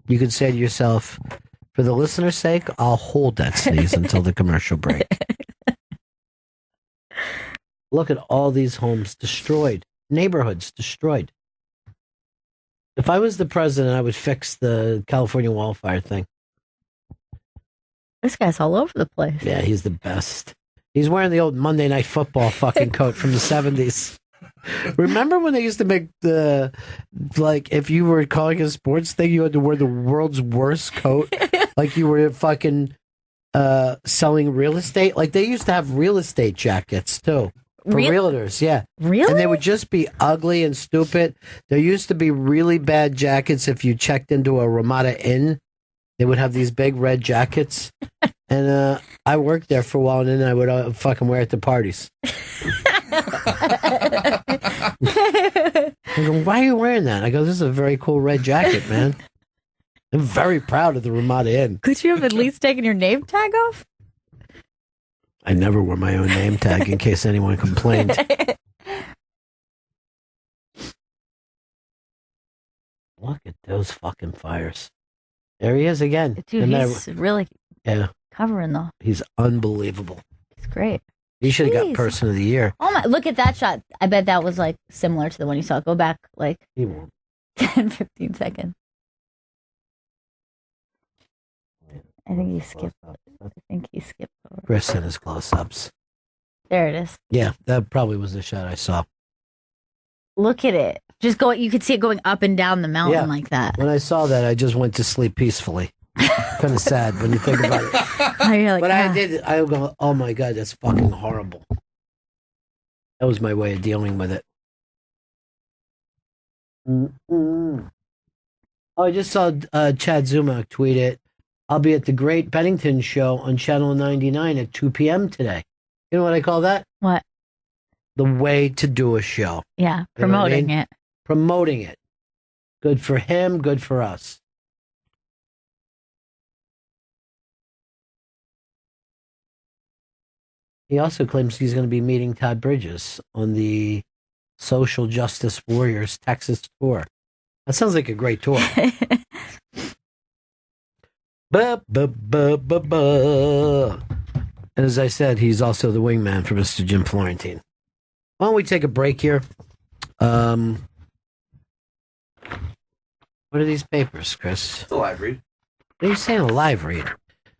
You can say to yourself, for the listener's sake, I'll hold that sneeze until the commercial break. Look at all these homes destroyed, neighborhoods destroyed. If I was the president, I would fix the California wildfire thing. This guy's all over the place. Yeah, he's the best. He's wearing the old Monday Night Football fucking coat from the 70s. Remember when they used to make the, like, if you were calling a sports thing, you had to wear the world's worst coat? Like you were fucking selling real estate? Like they used to have real estate jackets, too. For realtors, yeah. Really? And they would just be ugly and stupid. There used to be really bad jackets if you checked into a Ramada Inn. They would have these big red jackets. And I worked there for a while, and then I would fucking wear it to parties. I go, why are you wearing that? I go, this is a very cool red jacket, man. I'm very proud of the Ramada Inn. Could you have at least taken your name tag off? I never wore my own name tag in case anyone complained. Look at those fucking fires. There he is again. Dude, No he's matter- really yeah, covering though. he's unbelievable. It's great. He should have got Jeez. Person of the Year. Oh my, look at that shot. I bet that was like similar to the one you saw. Go back like He won't. 10, 15 seconds. I think he skipped. Over. Chris and his close-ups. There it is. Yeah, that probably was the shot I saw. Look at it. Just go. You could see it going up and down the mountain Yeah. like that. When I saw that, I just went to sleep peacefully. Kind of sad when you think about it. Oh, you're like, But ah. I did. I go, oh my god, that's fucking horrible. That was my way of dealing with it. Mm-mm. Oh, I just saw Chad Zumock tweet it. I'll be at the Great Bennington Show on Channel 99 at 2 p.m. today. You know what I call that? What? The way to do a show. Yeah, You know what I promoting mean? it. Promoting it. Good for him, good for us. He also claims he's going to be meeting Todd Bridges on the Social Justice Warriors Texas tour. That sounds like a great tour. Ba-ba-ba-ba-ba. And as I said, he's also the wingman for Mr. Jim Florentine. Why don't we take a break here? What are these papers, Chris? It's a live read. What are you saying, a live read?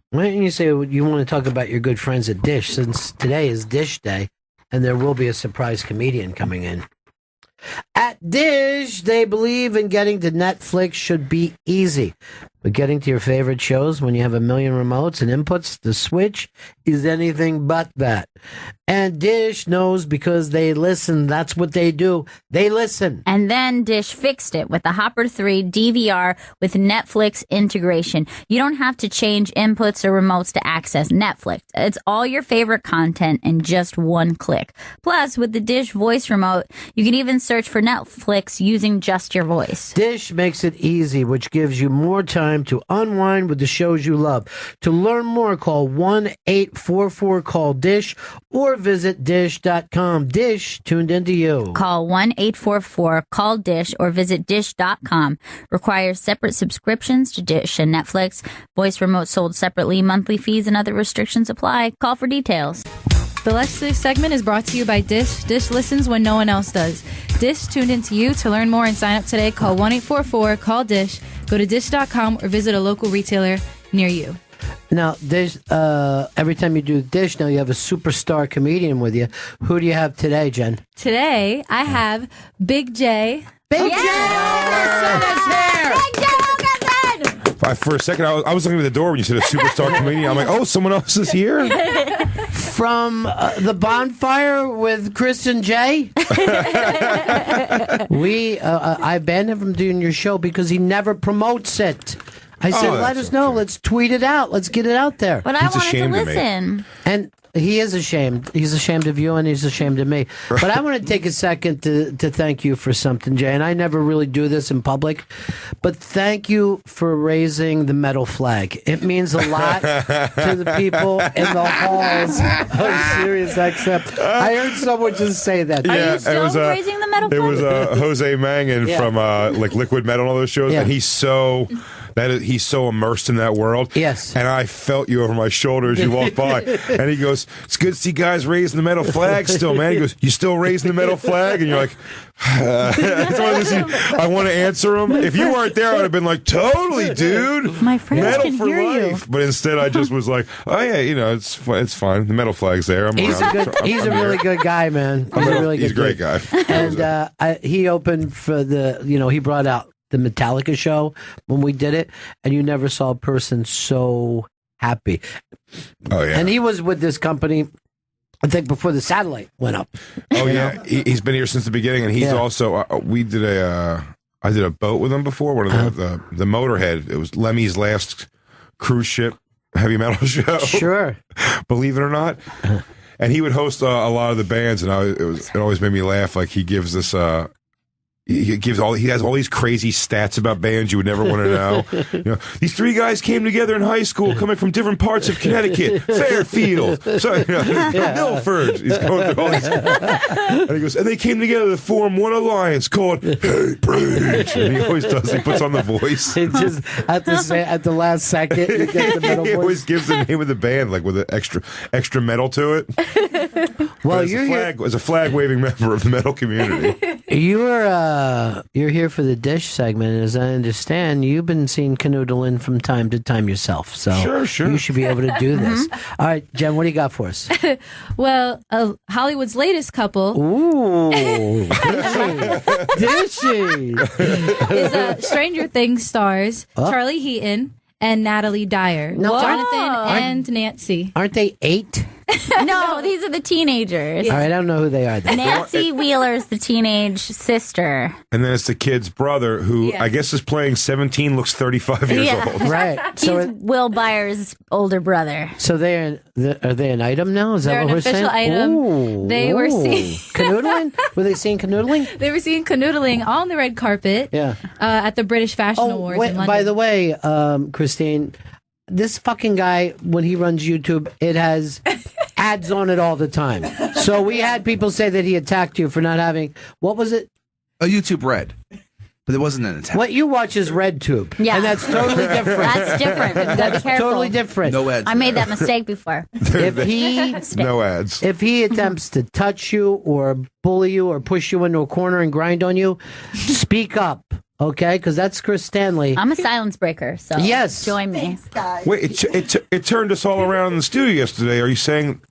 Why don't you say you want to talk about your good friends at Dish, since today is Dish Day, and there will be a surprise comedian coming in. At Dish, they believe in getting to Netflix should be easy. But getting to your favorite shows when you have a million remotes and inputs, the Switch is anything but that. And Dish knows because they listen. That's what they do. They listen. And then Dish fixed it with the Hopper 3 DVR with Netflix integration. You don't have to change inputs or remotes to access Netflix. It's all your favorite content in just one click. Plus, with the Dish voice remote, you can even search for Netflix using just your voice. Dish makes it easy, which gives you more time to unwind with the shows you love. To learn more, call 1-844-CALL-DISH or visit dish.com. Dish tuned into you. Call 1-844-CALL-DISH or visit dish.com. Requires separate subscriptions to Dish and Netflix. Voice remote sold separately. Monthly fees and other restrictions apply. Call for details. The Leslie segment is brought to you by Dish. Dish listens when no one else does. Dish tuned into you. To learn more and sign up today, call 1-844-CALL-DISH. Go to dish.com or visit a local retailer near you. Now, Dish, every time you do Dish, now you have a superstar comedian with you. Who do you have today, Jen? Today, I have Big J. Big J! For a second, I was looking at the door when you said a superstar comedian. I'm like, oh, someone else is here? From the bonfire with Chris and Jay. I banned him from doing your show because he never promotes it. I said, let us know. Let's tweet it out. Let's get it out there. But I wanted to listen. And he is ashamed. He's ashamed of you and he's ashamed of me. Right. But I want to take a second to thank you for something, Jay. And I never really do this in public. But thank you for raising the metal flag. It means a lot to the people in the halls of Sirius XM. I heard someone just say that. Are you still raising the metal flag? It was Jose Mangan from like Liquid Metal and all those shows. And he's so immersed in that world. Yes. And I felt you over my shoulder as you walked by. And he goes, it's good to see guys raising the metal flag still, man. He goes, you still raising the metal flag? And you're like, I want to answer him. If you weren't there, I would have been like, totally, dude. My friends metal can for hear life. you. But instead, I just was like, oh, yeah, it's fine. The metal flag's there. He's a really good guy, man. He's a great guy. And he opened for he brought out the Metallica show when we did it, and you never saw a person so happy. Oh yeah, and he was with this company, I think, before the satellite went up. Oh yeah, he's been here since the beginning, and he's also. I did a boat with him before. One of the Motorhead. It was Lemmy's last cruise ship heavy metal show. Sure, believe it or not. And he would host a lot of the bands, and it always made me laugh. Like he gives this. He has all these crazy stats about bands you would never want to know. These three guys came together in high school, coming from different parts of Connecticut, Fairfield, Milford. He's going through all these, and he goes, and they came together to form one alliance called Hey Preach. And he always does. He puts on the voice. It just at the last second, you get the metal voice. He always gives the name of the band like with an extra metal to it. Well, as a flag waving member of the metal community. You're here for the Dish segment, and as I understand, you've been seeing canoodling from time to time yourself. So sure. You should be able to do this. All right, Jen, what do you got for us? Well, Hollywood's latest couple. Ooh, Dishy. is Stranger Things stars Charlie Heaton and Natalie Dyer. Jonathan and Nancy. Aren't they 8? No, these are the teenagers. All right, I don't know who they are. Nancy Wheeler's the teenage sister. And then it's the kid's brother, who I guess is playing 17, looks 35 years old. Right. He's Will Byers' older brother. So are they an item now? Is that what we're saying? They're an official item. Ooh, they were seeing canoodling. Were they seeing canoodling? They were seeing canoodling on the red carpet. Yeah. At the British Fashion Awards in London. By the way, Christine, this fucking guy, when he runs YouTube, it has ads on it all the time. So we had people say that he attacked you for not having, what was it? A YouTube Red. But it wasn't an attack. What you watch is RedTube. Yeah. And that's totally different. That's different. That's totally different. No ads. I made that mistake before. No ads. If he attempts to touch you or bully you or push you into a corner and grind on you, speak up. Okay, because that's Chris Stanley. I'm a silence breaker, so join me. Wait, it turned us all around in the studio yesterday. Are you saying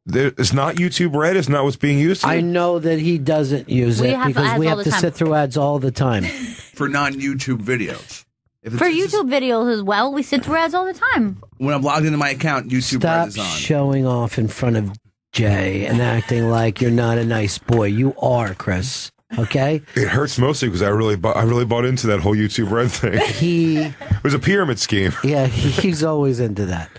it's not YouTube Red? It's not what's being used? I know that he doesn't use it because we have to sit through ads all the time. For non-YouTube videos. For YouTube videos as well, we sit through ads all the time. When I'm logged into my account, YouTube Stop Red is on. showing off in front of Jay and acting like you're not a nice boy. You are, Chris. Okay? It hurts mostly because I really bought into that whole YouTube Red thing. It was a pyramid scheme. Yeah, he's always into that.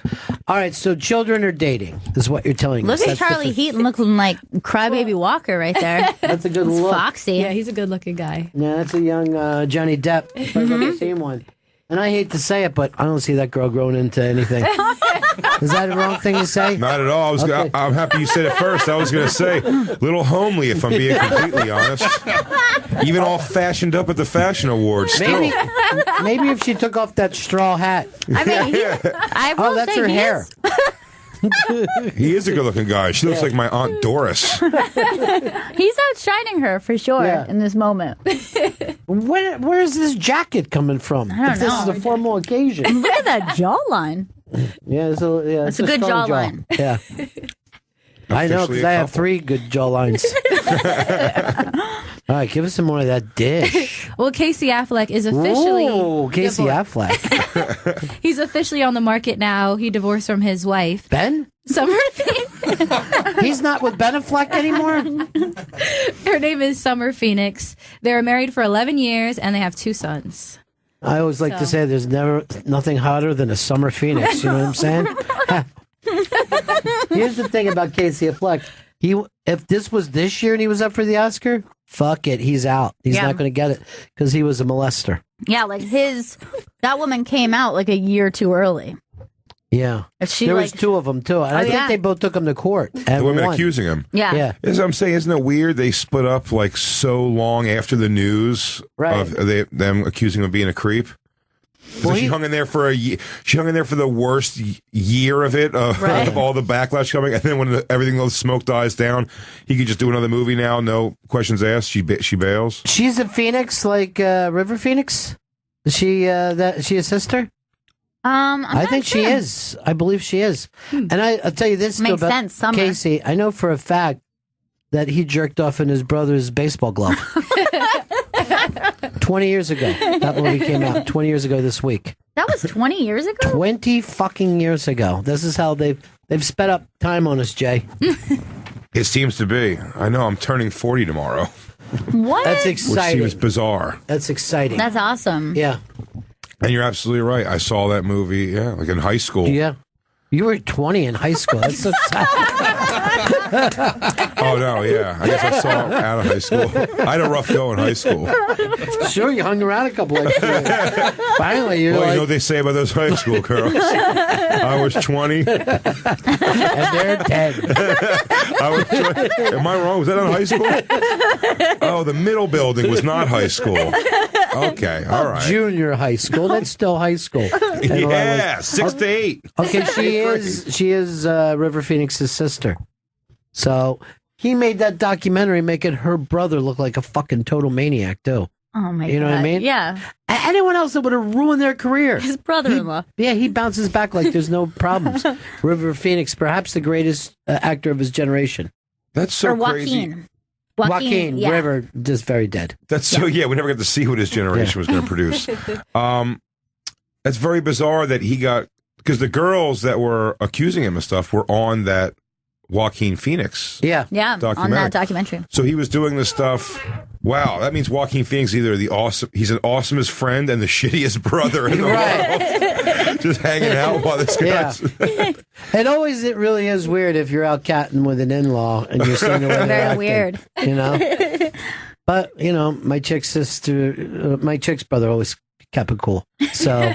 All right, so children are dating, is what you're telling us. Look at Charlie Heaton looking like Crybaby Walker right there. That's a good look. Foxy. Yeah, he's a good-looking guy. Yeah, that's a young Johnny Depp. I've never seen one. And I hate to say it, but I don't see that girl growing into anything. Is that the wrong thing to say? Not at all. I'm happy you said it first. I was going to say, little homely, if I'm being completely honest. Even all fashioned up at the fashion awards. Still. Maybe if she took off that straw hat. I mean, I will that's say her he hair. He is a good-looking guy. She looks like my Aunt Doris. He's outshining her for sure in this moment. Where's this jacket coming from? I don't if this know. is a formal occasion. And look at that jawline. Yeah, That's a good strong jaw. jawline. Yeah. I know, because I have 3 good jawlines. All right, give us some more of that dish. Well, Casey Affleck is officially... Ooh, Casey Affleck. He's officially on the market now. He divorced from his wife. Ben? Summer. He's not with Ben Affleck anymore? Her name is Summer Phoenix. They were married for 11 years, and they have 2 sons. I always like to say there's nothing hotter than a summer phoenix. You know what I'm saying? Here's the thing about Casey Affleck. If this was this year and he was up for the Oscar, fuck it, he's out. He's not going to get it because he was a molester. Yeah, like that woman came out like a year too early. Yeah. There was 2 of them, too. And I think they both took him to court. And The women won. accusing him. Yeah. As I'm saying, isn't it weird they split up like so long after the news of them accusing him of being a creep? So she hung in there for a year. She hung in there for the worst year of it, of all the backlash coming. And then when everything, the smoke dies down, he could just do another movie now, no questions asked. She bails. She's a phoenix like River Phoenix? Is she she a sister? I think she is. I believe she is. And I'll tell you this Makes about sense, Summer. Casey. I know for a fact that he jerked off in his brother's baseball glove. 20 years ago. That movie came out 20 years ago this week. That was 20 years ago? 20 fucking years ago. This is how they've sped up time on us, Jay. It seems to be. I know. I'm turning 40 tomorrow. What? That's Which exciting. seems bizarre. That's exciting. That's awesome. Yeah. And you're absolutely right. I saw that movie, like in high school. Yeah. You were 20 in high school. That's so Oh, no, yeah. I guess I saw it out of high school. I had a rough go in high school. Sure, you hung around a couple of years. Finally, you're Well, like... you know what they say about those high school girls? I was 20. And they're dead. I was 20. Am I wrong? Was that in high school? Oh, the middle building was not high school. Okay, all right. Junior high school. That's still high school. Yeah, 6 to 8. Okay, she is River Phoenix's sister. So he made that documentary making her brother look like a fucking total maniac, too. Oh, my God. You know what I mean? Yeah. Anyone else that would have ruined their career. His brother-in-law. He bounces back like there's no problems. River Phoenix, perhaps the greatest actor of his generation. That's so Or crazy. Joaquin. Joaquin, yeah. River, just very dead. That's so, we never got to see what his generation was going to produce. That's very bizarre that he got, because the girls that were accusing him of stuff were on that Joaquin Phoenix Yeah, on documentary. that documentary. So he was doing this stuff. Wow, that means Joaquin Phoenix either he's an awesomest friend and the shittiest brother in the world. Just hanging out while this guy's... It really is weird if you're out catting with an in-law and you're seeing the way they're Very acting, weird. You know? But, my chick's brother always kept it cool. So,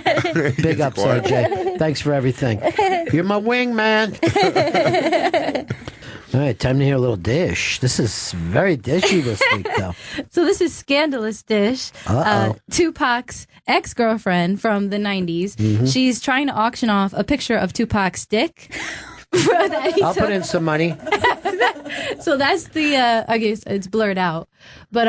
big ups, quiet. RJ. Thanks for everything. You're my wingman. All right, time to hear a little dish. This is very dishy this week, though. So this is Scandalous Dish. Tupac's ex-girlfriend from the 90s. Mhm. She's trying to auction off a picture of Tupac's dick. that he I'll took. put in some money. So that's the I guess it's blurred out, but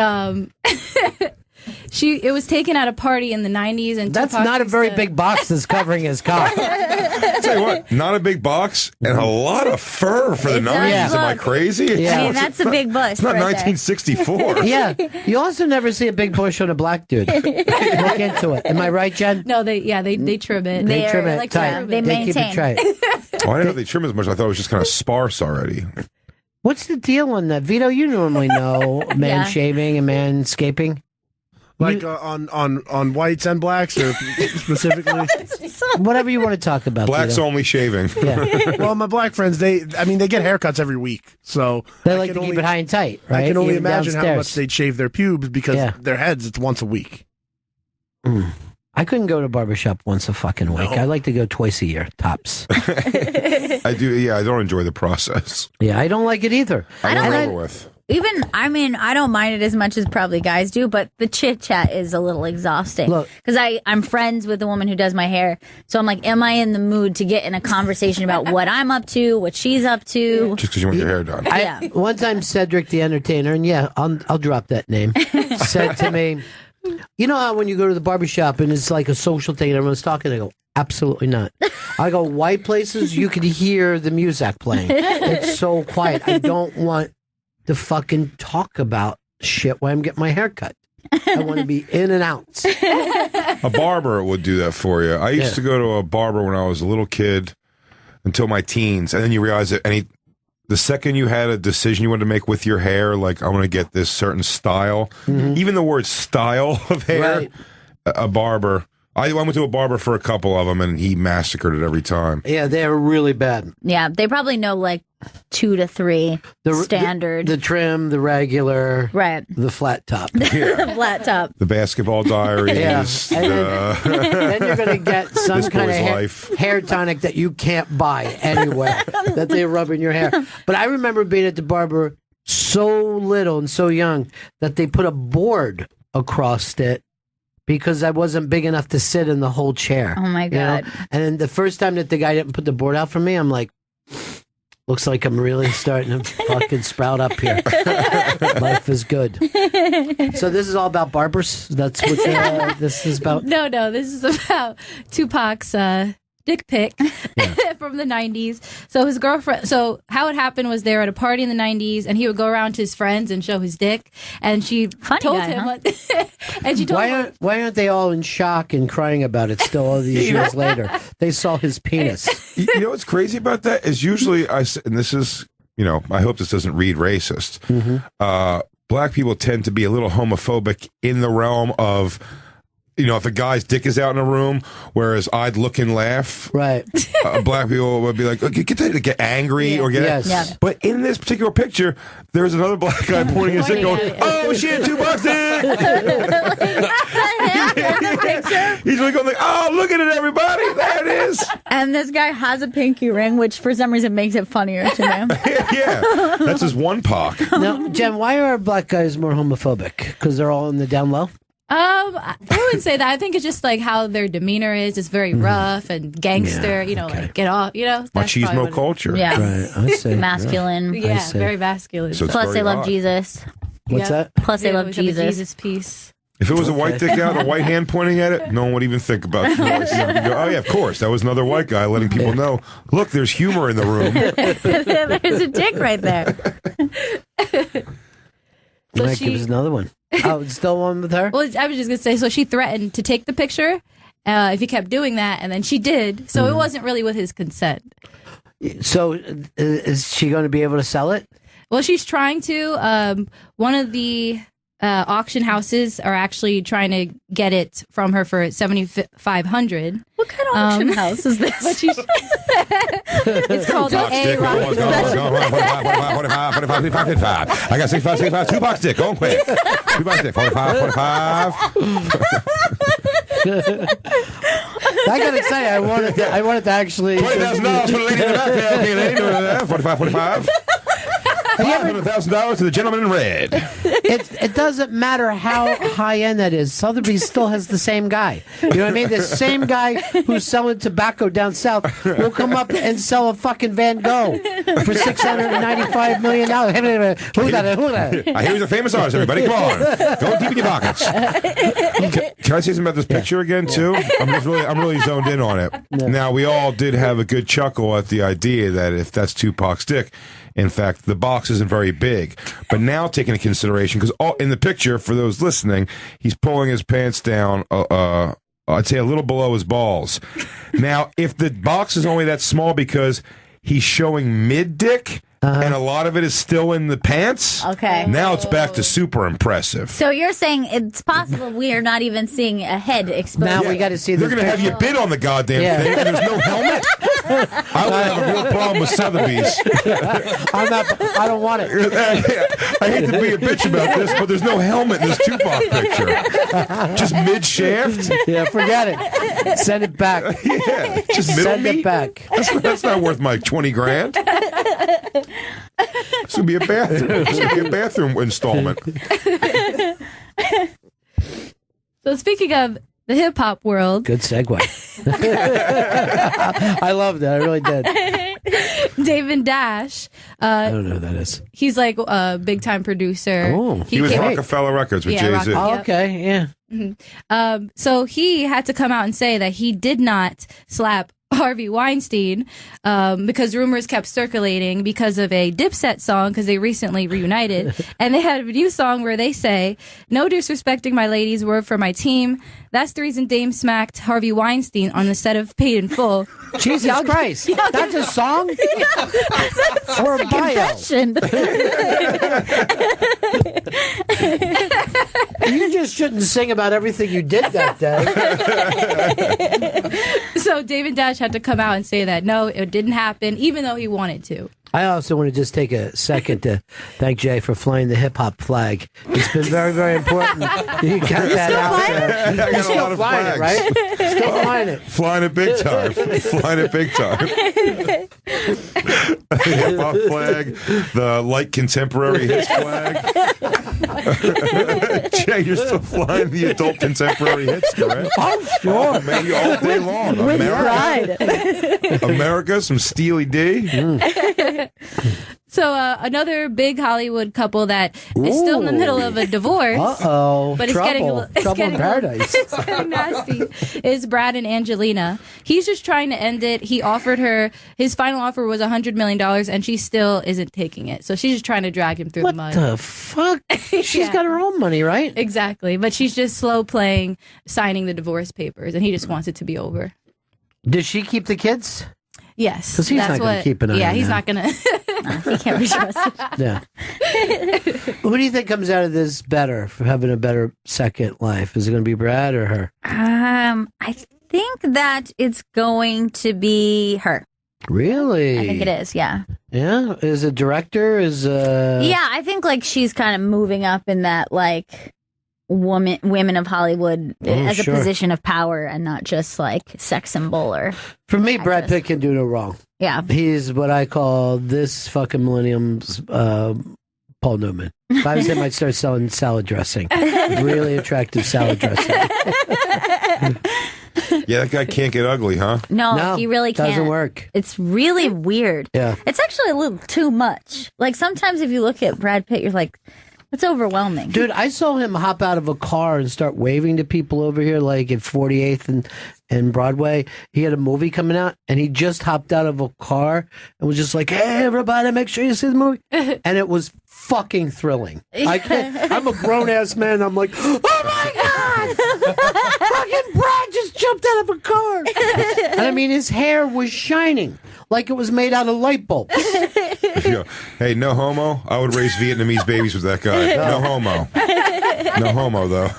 It was taken at a party in the 90s, and That's Tupac not a used very to- big box that's covering his cock. I'll tell you what, not a big box and a lot of fur for the It does 90s. Am I look- crazy? I mean, that's a big bush. It's not right there. 1964. Yeah. You also never see a big bush on a black dude. Look into it. Am I right, Jen? No, they trim it. They trim it like tight. they keep it maintain. tight. Oh, I didn't know they trim as much. I thought it was just kind of sparse already. What's the deal on that? Vito, you normally know man Yeah. shaving and manscaping. Like on whites and blacks, or specifically? Whatever you want to talk about. Blacks Vito. only shaving. Yeah. Well, my black friends, they get haircuts every week, so They I like can to keep it high and tight, right? I can only Even imagine how downstairs. much they'd shave their pubes because Yeah. their heads, it's once a week. I couldn't go to a barbershop once a fucking week. I like to go twice a year, tops. I do. Yeah, I don't enjoy the process. Yeah, I don't like it either. I don't want it like- over with. Even, I mean, I don't mind it as much as probably guys do, but the chit chat is a little exhausting. Look. Because I'm friends with the woman who does my hair. So I'm like, am I in the mood to get in a conversation about what I'm up to, what she's up to? Just because you want your hair done. One time, Cedric the Entertainer, and yeah, I'll drop that name, said to me, you know how when you go to the barbershop and it's like a social thing and everyone's talking, I go, absolutely not. I go, white places, you can hear the music playing. It's so quiet. I don't want to fucking talk about shit while I'm getting my hair cut. I want to be in and out. A barber would do that for you. I used Yeah. to go to a barber when I was a little kid until my teens, and then you realize that the second you had a decision you wanted to make with your hair, like I want to get this certain style, even the word style of hair, Right. a barber. I went to a barber for a couple of them, and he massacred it every time. Yeah, they're really bad. Yeah, they probably know like 2 to 3 standard. The trim, the regular, right. the flat top. Flat top. The Basketball Diaries. Yeah. And then you're going to get some This kind of Boy's hair, Life. hair tonic that you can't buy anywhere that they rub in your hair. But I remember being at the barber so little and so young that they put a board across it because I wasn't big enough to sit in the whole chair. Oh my you know? God. And then the first time that the guy didn't put the board out for me, I'm like, looks like I'm really starting to fucking sprout up here. Life is good. So this is all about barbers? That's what this is about? No, this is about Tupac's dick pic from the 90s. So his girlfriend, so how it happened was they were at a party in the 90s and he would go around to his friends and show his dick. And she told guy, him, huh? and she told him, Why aren't they all in shock and crying about it still all these years later? They saw his penis. You know what's crazy about that is usually and this is, I hope this doesn't read racist. Black people tend to be a little homophobic in the realm of, if a guy's dick is out in a room, whereas I'd look and laugh. Right. Black people would be like, get angry or get. Yes. Yeah. But in this particular picture, there's another black guy pointing his dick, going, "Oh shit, $2 dick!" He's really going like, "Oh, look at it, everybody! There it is." And this guy has a pinky ring, which for some reason makes it funnier to me. Yeah, that's his one pock. Now, Jen, why are black guys more homophobic? Because they're all in the down low? I wouldn't say that. I think it's just like how their demeanor is. It's very rough and gangster, like get off, that's probably Machismo what it is. culture. Yeah. Right, I see. Masculine. Yeah, I see. very masculine. So it's Plus, very they love odd. Jesus. What's that? Plus, they Yeah, love we have a Jesus. Jesus piece. If it was a white dick out, a white hand pointing at it, no one would even think about it. You'd go, oh yeah, of course, that was another white guy letting people know. Look, there's humor in the room. There's a dick right there. So Might give us another one. Oh, it's still one with her? Well, I was just going to say, so she threatened to take the picture if he kept doing that, and then she did. So it wasn't really with his consent. So is she going to be able to sell it? Well, she's trying to. One of the auction houses are actually trying to get it from her for $7,500. What kind of auction house is this? But she's, it's called Box A dick, Rock. go, 45. I got 65, $2 dick, go quick. $2 dick, 45. I got excited. I wanted to actually. $20,000 for the lady in the back there. Okay, lady, 45. $500,000 to the gentleman in red. It doesn't matter how high end that is. Sotheby's still has the same guy. You know what I mean? The same guy who's selling tobacco down south will come up and sell a fucking Van Gogh for $695 million. Who that? Here's a famous artist, everybody. Come on. Go deep in your pockets. Can I say something about this picture again, too? I'm really zoned in on it. Now, we all did have a good chuckle at the idea that if that's Tupac's dick, in fact, the box isn't very big. But now taking into consideration, because in the picture, for those listening, he's pulling his pants down, I'd say a little below his balls. Now, if the box is only that small because he's showing mid-dick, and a lot of it is still in the pants. Okay. Now it's back to super impressive. So you're saying it's possible we are not even seeing a head exposed. Now we got to see. They're going to have you bid on the goddamn thing, and there's no helmet. I would have a real problem with Sotheby's. I don't want it. I hate to be a bitch about this, but there's no helmet in this Tupac picture. Just mid shaft. Yeah, forget it. Send it back. Yeah, just middle Send meat. it back. That's not worth my $20,000. It's gonna be a bathroom. It's gonna be a bathroom installment. So speaking of the hip hop world, Good segue. I loved it. I really did. David Dash. I don't know who that is. He's like a big time producer. Oh, he was Rockefeller Records with Jay-Z. Oh, okay, yeah. Mm-hmm. So he had to come out and say that he did not slap Harvey Weinstein because rumors kept circulating because of a Dipset song, because they recently reunited, and they had a new song where they say, "No disrespecting my ladies, word for my team. That's the reason Dame smacked Harvey Weinstein on the set of Paid in Full." Jesus Christ. That's a song? Or a bio? You just shouldn't sing about everything you did that day. So David Dash had to come out and say that no, it didn't happen, even though he wanted to. I also want to just take a second to thank Jay for flying the hip-hop flag. It's been very, very important. You got that out there. I You're got a still lot of flying it, flags. right? Still flying it. Flying it big time. Flying it big time. The hip-hop flag, the light contemporary hits flag. Jay, you're still flying the adult contemporary hits, correct? I'm sure. Oh, maybe all day long. With America, some Steely D. So another big Hollywood couple that is still in the middle of a divorce. Uh-oh. But it's getting Trouble in paradise. It's getting nasty. Is Brad and Angelina. He's just trying to end it. He offered her, his final offer was $100 million, and she still isn't taking it. So she's just trying to drag him through the mud. What the fuck? She's got her own money, right? Exactly. But she's just slow playing, signing the divorce papers, and he just wants it to be over. Does she keep the kids? Yes. Because he's not going to keep an eye on Yeah, he's that. not going to. He can't be trusted. Yeah. Who do you think comes out of this better for having a better second life? Is it going to be Brad or her? I think that it's going to be her. Really? I think it is, yeah. Yeah? Is a director? Yeah, I think like she's kind of moving up in that like women of Hollywood as a sure. position of power and not just like sex symbol or. For me, Brad Pitt can do no wrong. Yeah. He's what I call this fucking millennium's Paul Newman. If I was him, I'd start selling salad dressing. Really attractive salad dressing. Yeah, that guy can't get ugly, huh? No, he really can't. Doesn't work. It's really weird. Yeah. It's actually a little too much. Like sometimes if you look at Brad Pitt, you're like, it's overwhelming. Dude, I saw him hop out of a car and start waving to people over here, like at 48th and Broadway. He had a movie coming out, and he just hopped out of a car and was just like, "Hey, everybody, make sure you see the movie." And it was fucking thrilling. I'm a grown-ass man. I'm like, oh, my God! Fucking Brad just jumped out of a car. And I mean, his hair was shining like it was made out of light bulbs. Yeah. Hey, no homo. I would raise Vietnamese babies with that guy. No homo. No homo, though.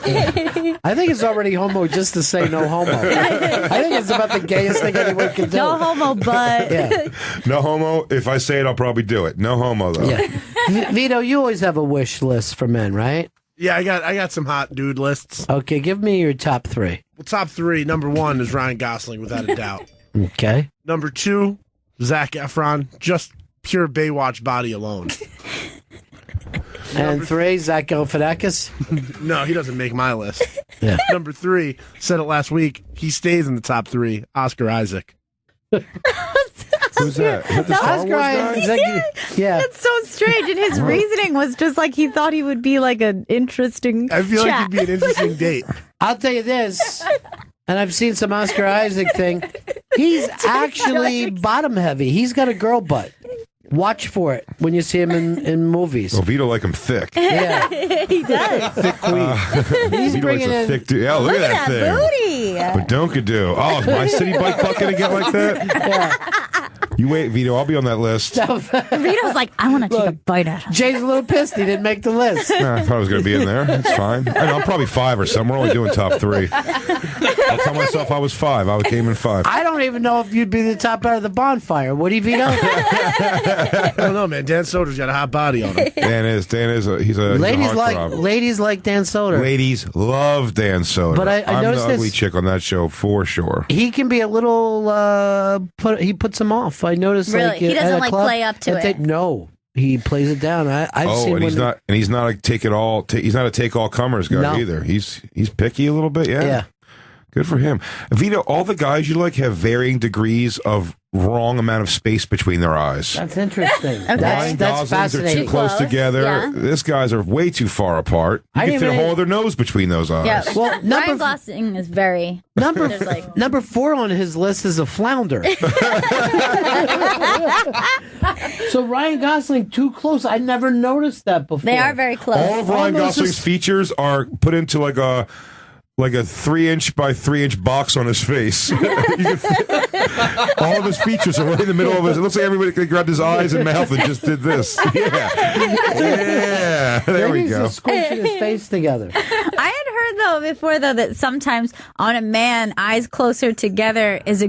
I think it's already homo just to say no homo. I think it's about the gayest thing anyone can do. No homo, but. Yeah. No homo. If I say it, I'll probably do it. No homo, though. Yeah. Vito, you always have a wish list for men, right? Yeah, I got some hot dude lists. Okay, give me your top three. Well, top three. Number one is Ryan Gosling, without a doubt. Okay. Number two, Zac Efron. Just pure Baywatch body alone. And 3, Zach Galifianakis. No, he doesn't make my list. Yeah. Number 3, said it last week. He stays in the top 3. Oscar Isaac. Who's that? Is that the Star Oscar Wars guy? Isaac. Yeah. That's so strange. And his reasoning was just like he thought he would be like an interesting I feel like chat. he'd be an interesting date. I'll tell you this, and I've seen some Oscar Isaac thing. He's actually bottom heavy. He's got a girl butt. Watch for it when you see him in movies. Well, Vito like him thick. Yeah. He does. Thick queen. He's Vito bringing likes a in. thick dude. Yeah, look at that thing. Booty. But Donkadoo. Oh, is my city bike butt going to get like that? You wait, Vito. I'll be on that list. Rito's like, I want to take a bite out of it. Jay's a little pissed he didn't make the list. Nah, I thought I was going to be in there. That's fine. I know, I'm probably 5 or something. We're only doing top 3. I'll tell myself I was 5. I came in 5. I don't even know if you'd be the top out of the bonfire. Would he, Vito? I don't know, man. Dan Soder's got a hot body on him. Dan is. He's a Ladies heartthrob. like Dan Soder. Ladies love Dan Soder. But I I'm noticed the ugly this- chick on that show for sure. He can be a little. He puts them off. I noticed. Really? Like, He doesn't, at a like, club, play up to that it. no, he plays it down. I've seen. And he's when- not. And he's not a take it all. He's not a take all comers guy No. either. He's picky a little bit. Yeah. Yeah. Good for him. Vito, all the guys you like have varying degrees of wrong amount of space between their eyes. That's interesting. Okay. Ryan That's Goslings are fascinating. too close Close, together. yeah. This guys are way too far apart. You I can didn't fit a even- hole of their nose between those eyes. Yeah. Well, Ryan Gosling is very. There's like. Number 4 on his list is a flounder. So Ryan Gosling too close. I never noticed that before. They are very close. All of Ryan Almost Gosling's as- features are put into like a 3-inch by 3-inch box on his face. You can fit- all of his features are right in the middle of his. It looks like everybody grabbed his eyes and mouth and just did this. Yeah, there we Maybe go. he's just squishing his face together. I had heard though before though that sometimes on a man eyes closer together is a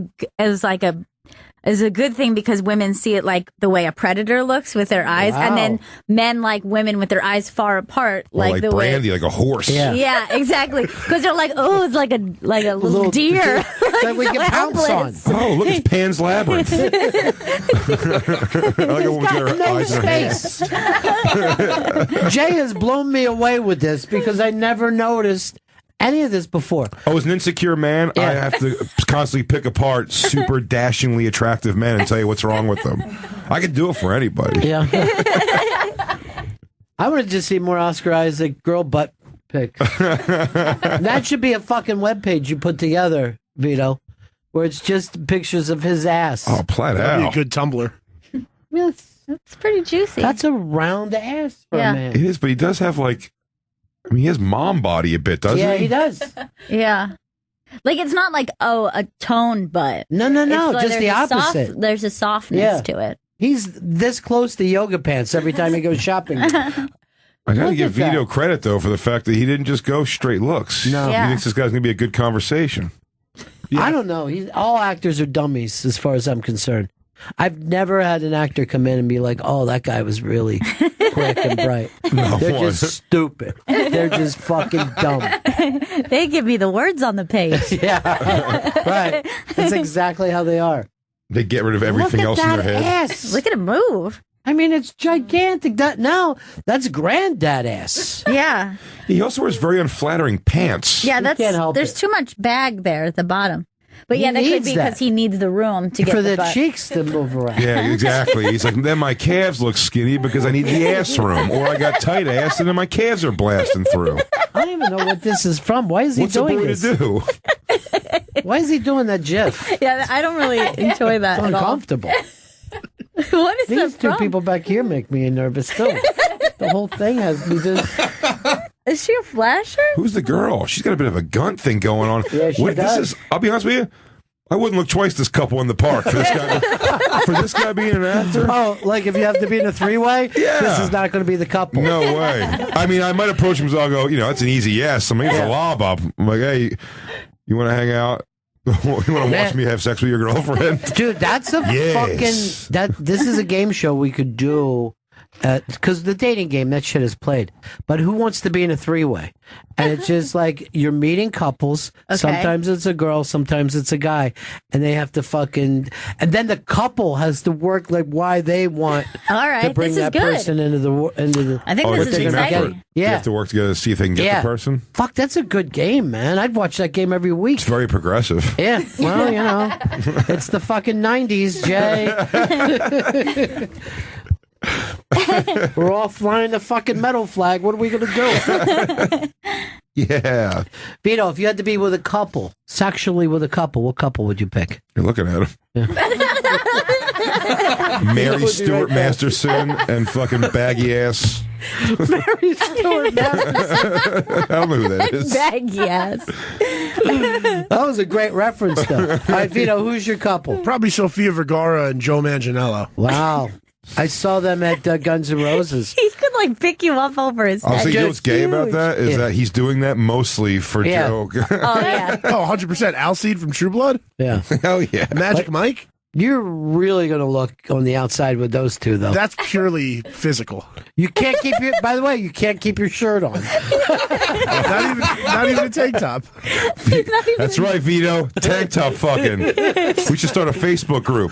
good thing because women see it like the way a predator looks with their eyes, and then men like women with their eyes far apart, Or like the Brandy, way. like a horse. Yeah, exactly. Because they're like, oh, it's like a little deer that we so can pounce on. helpless. Oh, look, it's Pan's Labyrinth. I like a woman with her No eyes in her hands. space. Jay has blown me away with this because I never noticed any of this before. Oh, as an insecure man, I have to constantly pick apart super dashingly attractive men and tell you what's wrong with them. I could do it for anybody. Yeah. I want to just see more Oscar Isaac girl butt pics. That should be a fucking webpage you put together, Vito, where it's just pictures of his ass. Oh, plat That'd be a out. good Tumblr. Yes. It's pretty juicy. That's a round ass for Yeah. a man. It is, but he does have like, I mean, he has mom body a bit, doesn't Yeah, he? he does. Yeah. Like it's not like a tone butt. No, It's like just the there's a opposite. there's a softness Yeah. to it. He's this close to yoga pants every time he goes shopping. I got to Look give at Vito that. credit though for the fact that he didn't just go straight looks. No. Yeah. He thinks this guy's gonna be a good conversation. I don't know. All actors are dummies, as far as I'm concerned. I've never had an actor come in and be like, "Oh, that guy was really quick and bright." No They're one. just stupid. They're just fucking dumb. They give me the words on the page. Yeah, right. That's exactly how they are. They get rid of everything Look else at in that their head. ass. Look at him move. I mean, it's gigantic. That's granddad ass. Yeah. He also wears very unflattering pants. Yeah, can't help there's it. too much bag there at the bottom. But He yeah, that could needs be that. because he needs the room to get For the the butt. cheeks to move around. Yeah, exactly. He's like, then my calves look skinny because I need the ass room, or I got tight ass and then my calves are blasting through. I don't even know what this is from. Why is he What's a doing boy this? to do? Why is he doing that GIF? Yeah, I don't really enjoy that It's at all. uncomfortable. What is These that two from? people back here make me nervous too. The whole thing has me just. Is she a flasher? Who's the girl? She's got a bit of a gun thing going on. Yeah, she does. This is. I'll be honest with you. I wouldn't look twice this couple in the park for this guy. For this guy being an actor. Oh, like if you have to be in a three-way, Yeah. this is not going to be the couple. No way. I mean, I might approach him and I'll go, that's an easy yes. I mean, it's a lob up. I'm like, hey, you want to hang out? You want to watch me have sex with your girlfirlriend? Dude, that's a Yes. fucking. This is a game show we could do because the dating game, that shit is played. But who wants to be in a three-way? And it's just like you're meeting couples. Okay. Sometimes it's a girl, sometimes it's a guy, and they have to fucking. And then the couple has to work like why they want All right, to bring this is that good. person into the. I think Oh, this it's a is team exciting. effort. You have to work together to see if they can get the person. Fuck, that's a good game, man. I'd watch that game every week. It's very progressive. Yeah, well, you know, it's the fucking 90s, Jay. We're all flying the fucking metal flag. What are we going to do? Yeah. Vito, if you had to be with a couple, sexually with a couple, what couple would you pick? You're looking at him. Mary Stuart Masterson and fucking baggy ass. Mary Stuart Masterson. I don't know who that is. Baggy ass. That was a great reference, though. All right, Vito, who's your couple? Probably Sofia Vergara and Joe Manganiello. Wow. I saw them at Guns N' Roses. He could like pick you up over his I was head. thinking, you know what's gay about that is Yeah. that he's doing that mostly for Yeah. joke. Oh yeah. Oh, 100%. Alcide from True Blood? Yeah. Hell yeah. Magic Mike? You're really going to look on the outside with those two, though. That's purely physical. You can't keep your. By the way, you can't keep your shirt on. Not even a tank top. That's right, Vito. Tank top fucking. We should start a Facebook group.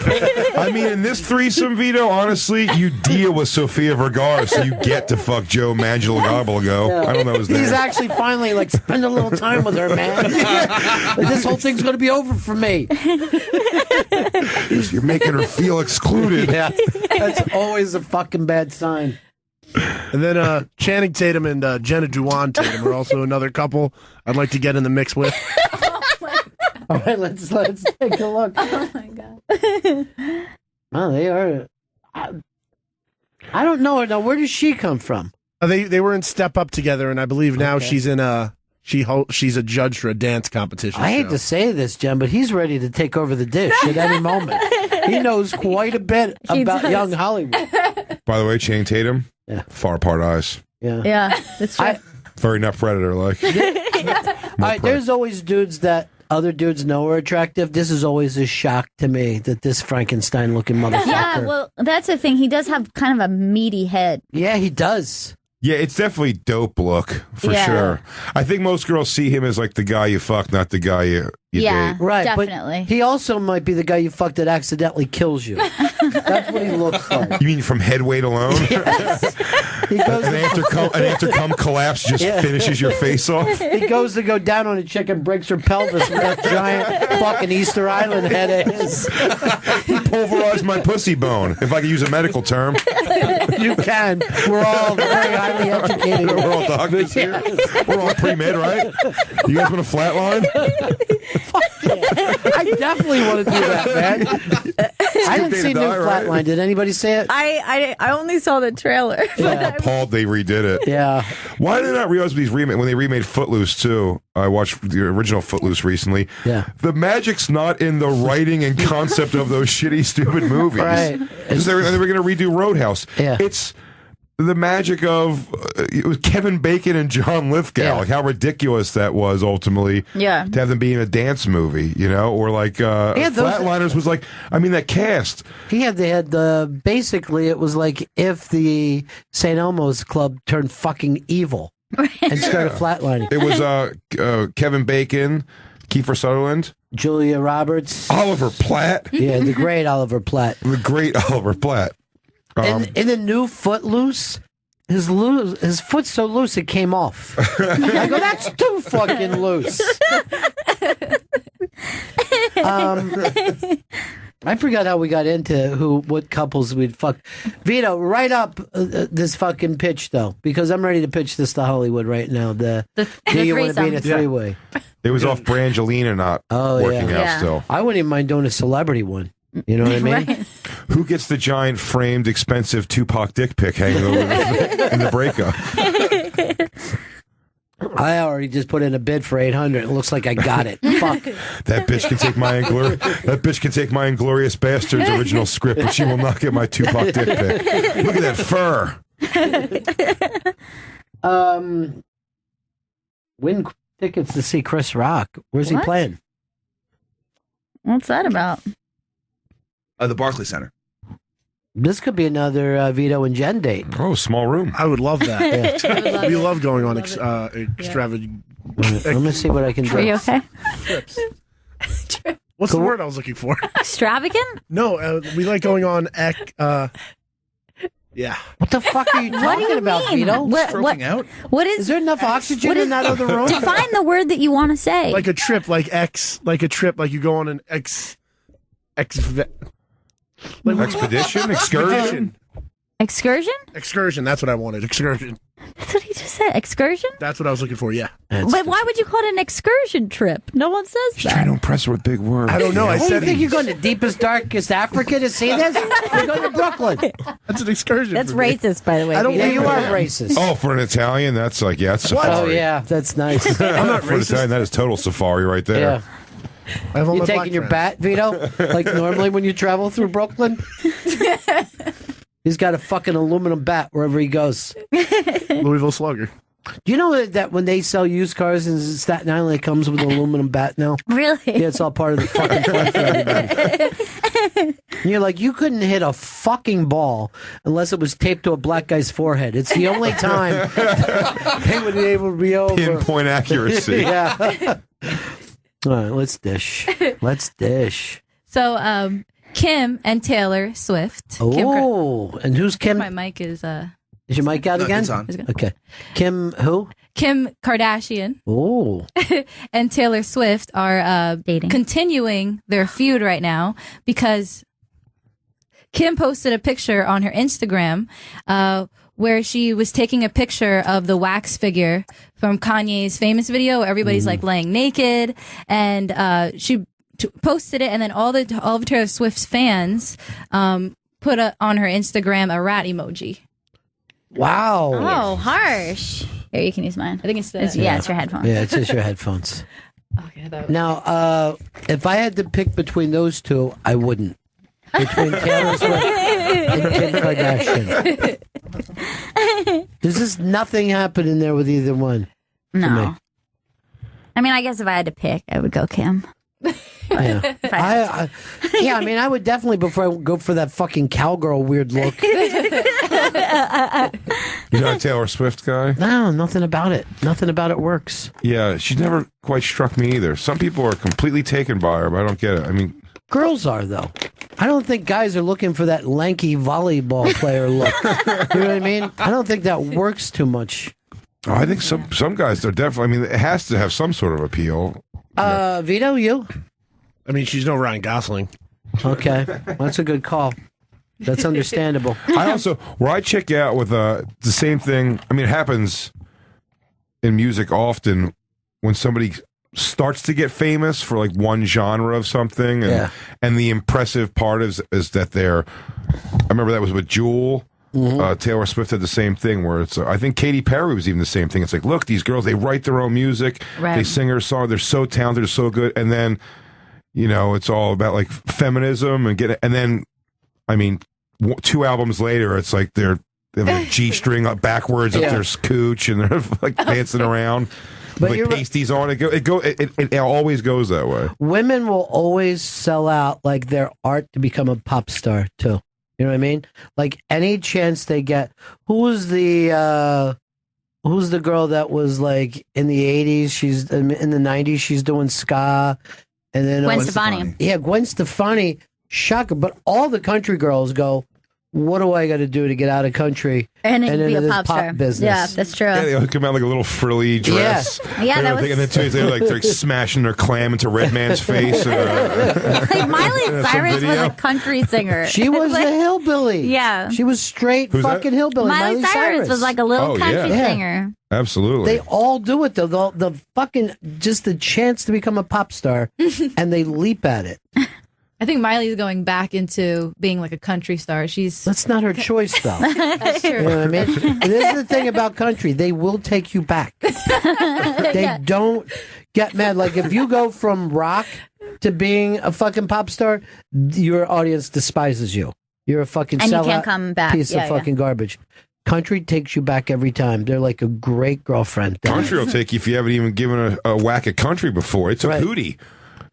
I mean, in this threesome, Vito, honestly, you deal with Sofia Vergara, so you get to fuck Joe Manganiello. I don't know his name. He's actually finally like spend a little time with her, man. This whole thing's going to be over for me. You're making her feel excluded. Yeah, that's always a fucking bad sign. And then Channing Tatum and Jenna Dewan Tatum are also another couple I'd like to get in the mix with. All right, let's take a look. Oh my god. Oh, they are. I don't know her now. Where does she come from? They were in Step Up together, and I believe now Okay. she's in she's a judge for a dance competition. I hate show. to say this, Jen, but he's ready to take over the dish at any moment. He knows quite a bit He about does. young Hollywood. By the way, Channing Tatum, Yeah. far apart eyes. Yeah. Yeah, that's true. Very nut predator like. All right, there's always dudes that other dudes know are attractive. This is always a shock to me that this Frankenstein-looking motherfucker. Yeah, well, that's the thing. He does have kind of a meaty head. Yeah, he does. Yeah, it's definitely dope look for Yeah. sure. I think most girls see him as like the guy you fuck, not the guy you Yeah. date. Right, Definitely. but he also might be the guy you fucked that accidentally kills you. That's what he looks like. You mean from head weight alone? He goes, An after cum collapse just Yeah. finishes your face off. he goes to go down on a chick and breaks her pelvis with that giant fucking Easter Island head of his. He pulverized my pussy bone, if I could use a medical term. You can. We're all very highly educated. We're all doctors here. We're all pre-med, right? You guys want a flatline? I definitely want to do that, man. I didn't day see to New die, right? Flatline. Did anybody see it? I only saw the trailer. I'm appalled they redid it. Yeah. Why did I not realize these when they remade Footloose too? I watched the original Footloose recently. Yeah. The magic's not in the writing and concept of those shitty, stupid movies. Right. Because they were going to redo Roadhouse. Yeah. It's the magic of it was Kevin Bacon and John Lithgow. Yeah. Like how ridiculous that was ultimately. Yeah. To have them be in a dance movie, you know, or like those- Flatliners was like. I mean, that cast. They had the basically it was like if the St. Elmo's Club turned fucking evil and started flatlining. It was Kevin Bacon, Kiefer Sutherland, Julia Roberts, Oliver Platt. Yeah, the great Oliver Platt. The great Oliver Platt. In the new Footloose, his foot's so loose it came off. I go, that's too fucking loose. I forgot how we got into what couples we'd fuck. Vito, write up this fucking pitch though, because I'm ready to pitch this to Hollywood right now. Do you want to be in a threesome. three-way? It was off Brangelina not working out still. I wouldn't even mind doing a celebrity one. You know what I mean? Right. Who gets the giant framed expensive Tupac dick pic hanging over in the breakup? I already just put in a bid for 800. It looks like I got it. Fuck. That bitch can take my Inglorious Bastards original script, but she will not get my Tupac dick pic. Look at that fur. Win tickets to see Chris Rock. Where's he What? playing? What's that about? The Barclays Center. This could be another Vito and Jen date. Oh, small room. I would love that. Yeah. We love going on extravagant. Let me see what I can do. Are you okay? Trips. What's the word I was looking for? Extravagant? No, we like going on yeah. What the fuck are you What do talking you about, mean? Vito? What- out? What is? Is there enough oxygen what is- in that other room? Define the word that you want to say. Like a trip, like a trip, like you go on an Expedition? Excursion? Excursion? Excursion, that's what I wanted. Excursion. That's what he just said. Excursion? That's what I was looking for, yeah. But why would you call it an excursion trip? No one says that. Trying to impress her with big words. I don't know. I You said think you're going to deepest, darkest Africa to see this? You're going to Brooklyn. That's an excursion. That's for me. racist, by the way. I don't Yeah, Peter. you are racist. Oh, for an Italian, that's like, yeah, it's safari. Oh, yeah, that's nice. I'm not For an racist. Italian, that is total safari right there. Yeah. I have all You my black taking your friends. bat, Vito? Like normally when you travel through Brooklyn? He's got a fucking aluminum bat wherever he goes. Louisville Slugger. Do you know that when they sell used cars in Staten Island, it comes with an aluminum bat now? Really? Yeah, it's all part of the fucking fun for everybody. And you're like, you couldn't hit a fucking ball unless it was taped to a black guy's forehead. It's the only time they would be able to be over. Pinpoint accuracy. Yeah. All right, let's dish. Let's dish. So, Kim and Taylor Swift. Oh, and who's Kim? My mic is Is your mic out No, again? it's on. Okay. Kim who? Kim Kardashian Oh. and Taylor Swift are Dating. continuing their feud right now because Kim posted a picture on her Instagram where she was taking a picture of the wax figure from Kanye's famous video where everybody's like laying naked, and she posted it, and then all of Taylor Swift's fans put on her Instagram a rat emoji. Wow. Oh, harsh. Here, you can use mine. I think it's the It's your headphones. Yeah, it's just your headphones. Okay, that Now, if I had to pick between those two, I wouldn't. Between Taylor Swift and Kim Kardashian. There's just nothing happening there with either one. for No. me. I mean, I guess if I had to pick, I would go Kim. Yeah. I mean, I would definitely, before I go for that fucking cowgirl weird look. You're not a Taylor Swift guy? No, nothing about it. Nothing about it works. Yeah, she's never quite struck me either. Some people are completely taken by her, but I don't get it. I mean, girls are, though. I don't think guys are looking for that lanky volleyball player look. You know what I mean? I don't think that works too much. oh, I think some guys are definitely. I mean, it has to have some sort of appeal. Vito, you? I mean, she's no Ryan Gosling. Okay, that's a good call. That's understandable. I also, where I check out with the same thing. I mean, it happens in music often when somebody starts to get famous for like one genre of something, and and the impressive part is that they're. I remember that was with Jewel. Taylor Swift had the same thing where it's. I think Katy Perry was even the same thing. It's like, look, these girls, they write their own music, Right. they sing their song, they're so talented, they're so good, and then, you know, it's all about like feminism and then, I mean, 2 albums later, it's like they have a G-string up backwards up their cooch and they're like dancing around. But With you're like pasties on it always goes that way. Women will always sell out like their art to become a pop star too. You know what I mean? Like any chance they get. Who's the girl that was like in the 80s? She's in the 90s. She's doing ska, and then Gwen Stefani. Yeah, Gwen Stefani. Shocker! But all the country girls go, "What do I got to do to get out of country And into be a this pop star. business?" Yeah, that's true. Yeah, they always come out like a little frilly dress. Yeah, and that was- everything, and then 2 days later, like they're smashing their clam into Red Man's face. Like Miley Some Cyrus was video. a country singer. She was Like, a hillbilly. Yeah. She was straight Who's that? fucking hillbilly. Miley Cyrus was like a little Oh, country yeah. singer. Absolutely. They all do it though. The fucking just the chance to become a pop star, and they leap at it. I think Miley's going back into being like a country star. That's not her choice though. That's true. You know what I mean? And this is the thing about country. They will take you back. They don't get mad. Like if you go from rock to being a fucking pop star, your audience despises you. You're a fucking And you sellout can't come back. piece Yeah, of fucking garbage. Country takes you back every time. They're like a great girlfriend. Country will take you if you haven't even given a whack at country before. It's a hootie.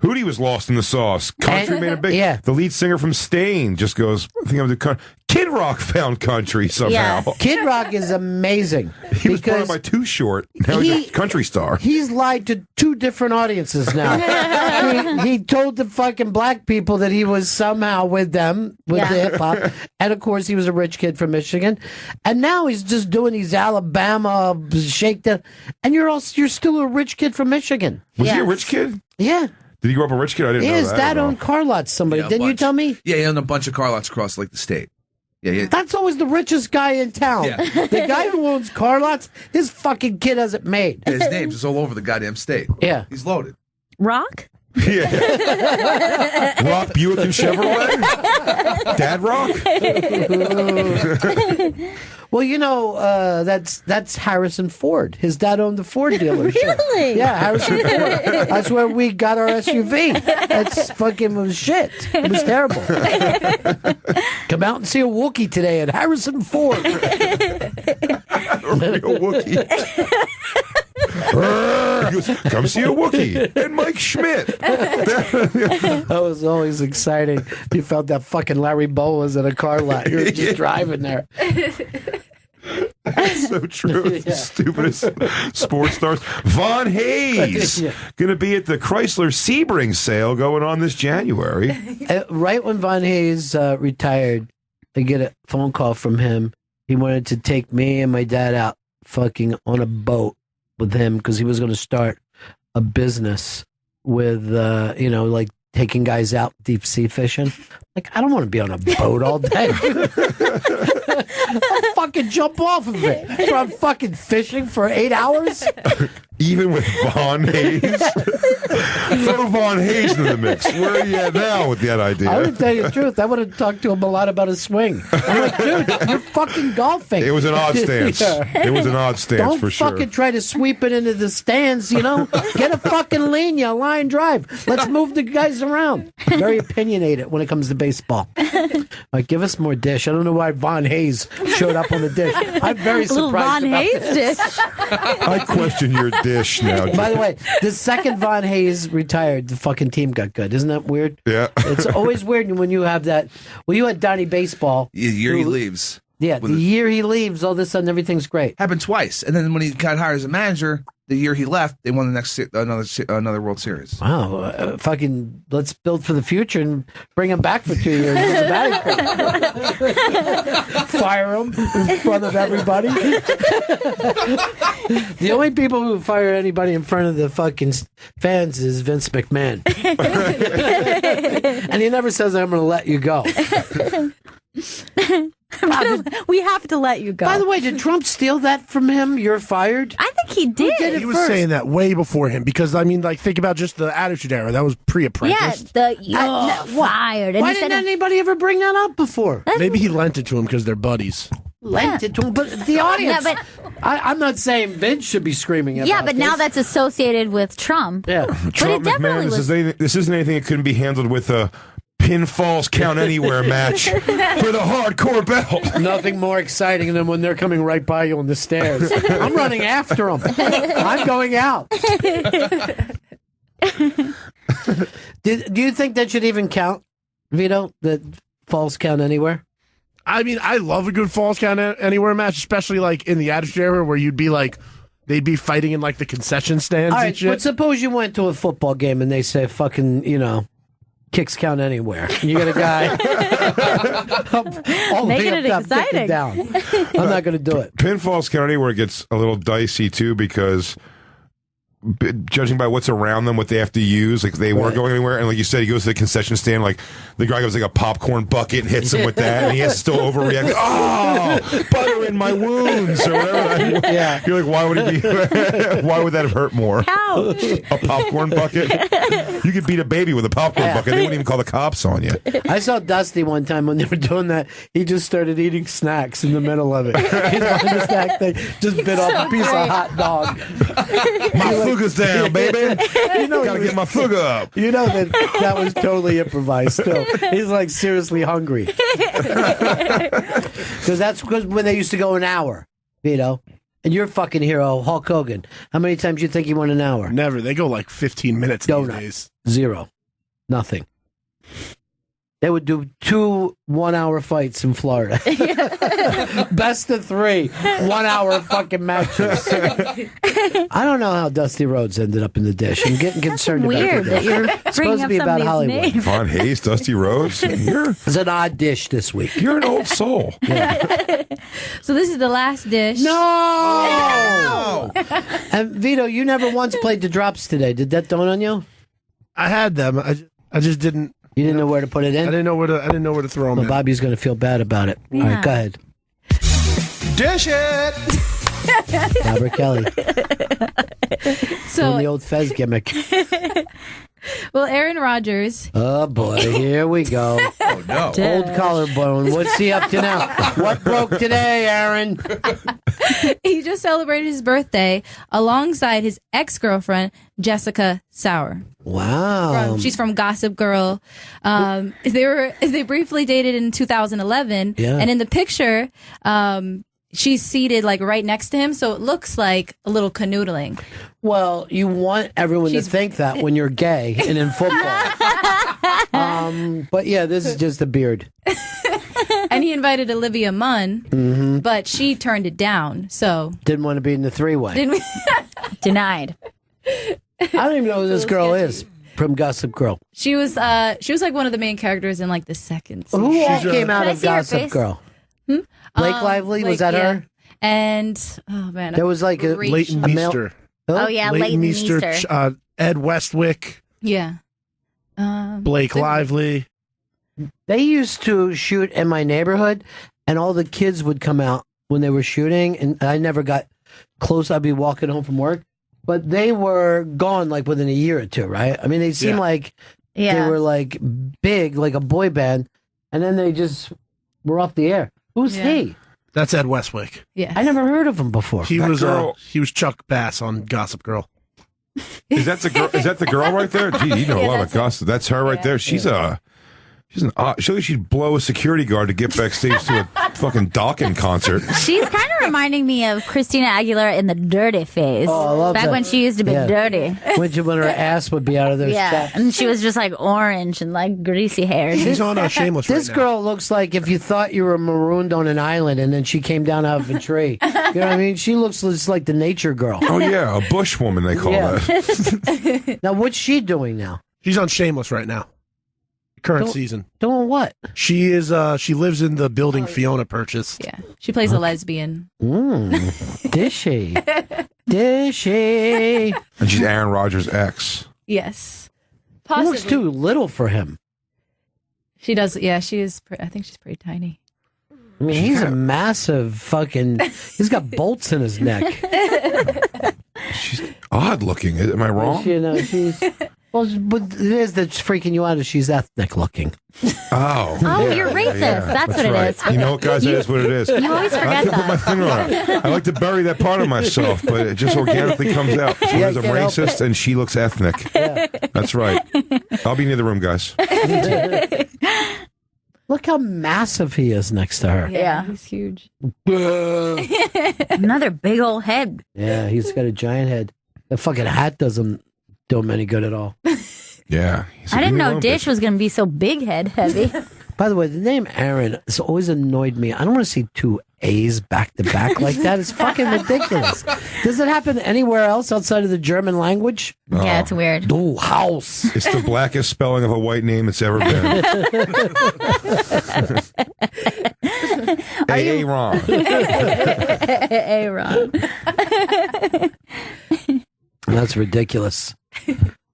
Hootie was lost in the sauce. Country made a big. Yeah. The lead singer from Stain just goes, I think I'm the Kid Rock found country somehow. Yeah. Kid Rock is amazing. He was brought up by Too Short. Now he's a country star. He's lied to 2 different audiences now. he told the fucking black people that he was somehow with them, with the hip hop. And of course, he was a rich kid from Michigan. And now he's just doing these Alabama shakedown. And you're still a rich kid from Michigan. Was he a rich kid? Yeah. Did he grow up a rich kid? I didn't know His that. dad owned car lots. Somebody Yeah, a didn't you bunch. tell me? Yeah, he owned a bunch of car lots across like the state. Yeah. That's always the richest guy in town. Yeah. The guy who owns car lots, his fucking kid has it made. His name's just all over the goddamn state. Yeah. He's loaded. Rock? Yeah. Rock, Buick, and Chevrolet? Dad Rock? Well, you know, that's Harrison Ford. His dad owned the Ford dealership. Really? Yeah, Harrison Ford. That's where we got our SUV. That's fucking was shit. It was terrible. Come out and see a Wookiee today at Harrison Ford. A real Wookiee. He goes, come see a Wookiee and Mike Schmidt. That was always exciting. You felt that fucking Larry Bowas in a car lot. You were just driving there. That's so true. It's the stupidest sports stars. Von Hayes going to be at the Chrysler Sebring sale going on this January. Right when Von Hayes retired, I get a phone call from him. He wanted to take me and my dad out fucking on a boat with him because he was going to start a business with, like taking guys out deep sea fishing. Like, I don't want to be on a boat all day. I'll fucking jump off of it. So I'm fucking fishing for 8 hours. Even with Von Hayes? Throw Von Hayes into the mix. Where are you at now with that idea? I would tell you the truth. I would have talked to him a lot about his swing. I'm like, dude, you're fucking golfing. It was an odd stance. It was an odd stance Don't for sure. fucking try to sweep it into the stands, Get a fucking lean, you line drive. Let's move the guys around. Very opinionated when it comes to baseball. Like, give us more dish. I don't know why Von Hayes showed up on the dish. I'm very Little surprised Von about Hayes this. dish. I question your dish now. By the way, the second Von Hayes retired, the fucking team got good. Isn't that weird? Yeah. It's always weird when you have that. Well, you had Donnie Baseball. The year he leaves. Yeah, the year he leaves, all of a sudden everything's great. Happened twice. And then when he got hired as a manager, the year he left, they won the next another World Series. Wow, fucking let's build for the future and bring him back for 2 years. Fire him in front of everybody. The only people who fire anybody in front of the fucking fans is Vince McMahon. And he never says, I'm going to let you go. We have to let you go. By the way, did Trump steal that from him? You're fired? I think he did. it He was first? saying that way before him because, I mean, like, think about just the Attitude Era. That was Yeah, pre-Apprentice. you're fired. And Why he said, didn't anybody ever bring that up before? Maybe he lent it to him because they're buddies. Lent it to him, but the audience. Yeah, I'm not saying Vince should be screaming about yeah, but now this. that's associated with Trump. Yeah. Trump McMahon, this isn't anything that couldn't be handled with a pinfalls count anywhere match for the hardcore belt. Nothing more exciting than when they're coming right by you on the stairs. I'm running after them. I'm going out. Do you think that should even count, Vito? The falls count anywhere? I mean, I love a good Falls Count Anywhere match, especially like in the Attitude Era where you'd be like, they'd be fighting in like the concession stands All and right, shit. but suppose you went to a football game and they say fucking, kicks count anywhere. You got a guy all Making the it way up, top, kicking exciting. down. I'm not going to do it. Pinfalls count anywhere gets a little dicey too because judging by what's around them, what they have to use, like they weren't going anywhere. And like you said, he goes to the concession stand, like the guy goes like a popcorn bucket and hits him with that, and he has to still overreact. Oh, butter in my wounds or whatever. Yeah. You're like, why would it be? Why would that have hurt more? Ouch. A popcorn bucket? You could beat a baby with a popcorn bucket. They wouldn't even call the cops on you. I saw Dusty one time when they were doing that. He just started eating snacks in the middle of it. He's on the snack thing, just bit off a piece of hot dog. My fuga's down, baby. Gotta get my fuga up. You know that was totally improvised. Still, he's like seriously hungry because when they used to go an hour, And your fucking hero, Hulk Hogan. How many times you think he won an hour? Never. They go like 15 minutes these days. 0. Nothing. They would do 2 1-hour fights in Florida. Best of 3 1-hour fucking matches. I don't know how Dusty Rhodes ended up in the dish. I'm getting concerned Weird about that you're It's bringing supposed to up be about somebody's Hollywood. name. Von Hayes, Dusty Rhodes. It's an odd dish this week. You're an old soul. So this is the last dish. No! And Vito, you never once played the drops today. Did that dawn on you? I had them. I just didn't. You didn't know where to put it in? I didn't know where to throw them Well, in. Bobby's going to feel bad about it. All Yeah. right, go ahead. Dish it! Robert Kelly. So- Doing the old Fez gimmick. Well, Aaron Rodgers. Oh, boy. Here we go. Oh, no. Old collarbone. What's he up to now? What broke today, Aaron? He just celebrated his birthday alongside his ex-girlfriend, Jessica Sauer. Wow. She's from Gossip Girl. They briefly dated in 2011, Yeah. and in the picture, she's seated like right next to him, so it looks like a little canoodling. Well, you want everyone to think that when you're gay and in football. But yeah, this is just a beard. And he invited Olivia Munn, Mm-hmm. but she turned it down. So Didn't want to be in the 3-way. didn't we? Denied. I don't even know who this girl is from Gossip Girl. She was like one of the main characters in like the second season. Who all came out of Gossip Girl? Blake Lively, was that yeah. her? And oh man, There was like a Leighton a male- Meester. Oh, yeah, Leighton Meester. Ed Westwick, yeah. Blake Lively. They used to shoot in my neighborhood, and all the kids would come out when they were shooting, and I never got close. I'd be walking home from work, but they were gone like within a year or two, right? I mean, they seemed Yeah. like Yeah. they were like big, like a boy band, and then they just were off the air. Who's Yeah. he? That's Ed Westwick. Yeah. I never heard of him before. He That was girl- he was Chuck Bass on Gossip Girl. Is that the girl? Is that the girl right there? Gee, you know a lot of gossip. That's her right there. She's she's an odd. She'd blow a security guard to get backstage to a fucking Dawkins concert. She's kind of reminding me of Christina Aguilera in the dirty phase. Oh, I love Back that. when she used to be Yeah. dirty. When her ass would be out of their Yeah. straps. And she was just like orange and like greasy hair. She's on Shameless This right now. girl looks like if you thought you were marooned on an island and then she came down out of a tree. You know what I mean? She looks just like the nature girl. Oh yeah, a bush woman they call Yeah. that. Now, what's she doing now? She's on Shameless right now. Current Don't- season. Doing what? She is. She lives in the building Fiona purchased. Yeah, she plays a lesbian. Dishy. Dishy. And she's Aaron Rodgers' ex. Yes, He possibly. looks too little for him. She does. Yeah, she is. I think she's pretty tiny. I mean, he's a massive fucking. He's got bolts in his neck. Odd looking. Am I wrong? You know, she's. Well, but it is that's freaking you out is she's ethnic looking. Oh. Oh, you're racist. That's what it right. is. You know what, guys? That is what it is. You always I forget can put my that. finger on it. I like to bury that part of myself, but it just organically comes out. So Yeah, I'm can't help racist and she looks ethnic. That's right. I'll be near the room, guys. Look how massive he is next to her. Yeah. he's huge. Another big old head. Yeah, he's got a giant head. The fucking hat doesn't do him any good at all. Yeah. I didn't know Dish was going to be so big head heavy. By the way, the name Aaron has always annoyed me. I don't want to see 2 A's back to back like that. It's fucking ridiculous. Does it happen anywhere else outside of the German language? Yeah, it's weird. Du Haus. It's the blackest spelling of a white name it's ever been. Aaron. Aaron. That's ridiculous.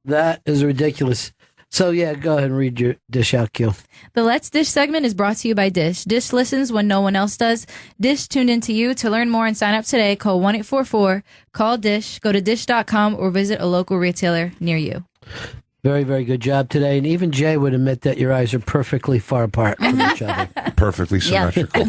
That is ridiculous. So, yeah, go ahead and read your dish out, Q. The Let's Dish segment is brought to you by Dish. Dish listens when no one else does. Dish tuned into you. To learn more and sign up today, call 1-844-CALL-DISH. Go to dish.com or visit a local retailer near you. Very, very good job today. And even Jay would admit that your eyes are perfectly far apart from each other. Perfectly symmetrical.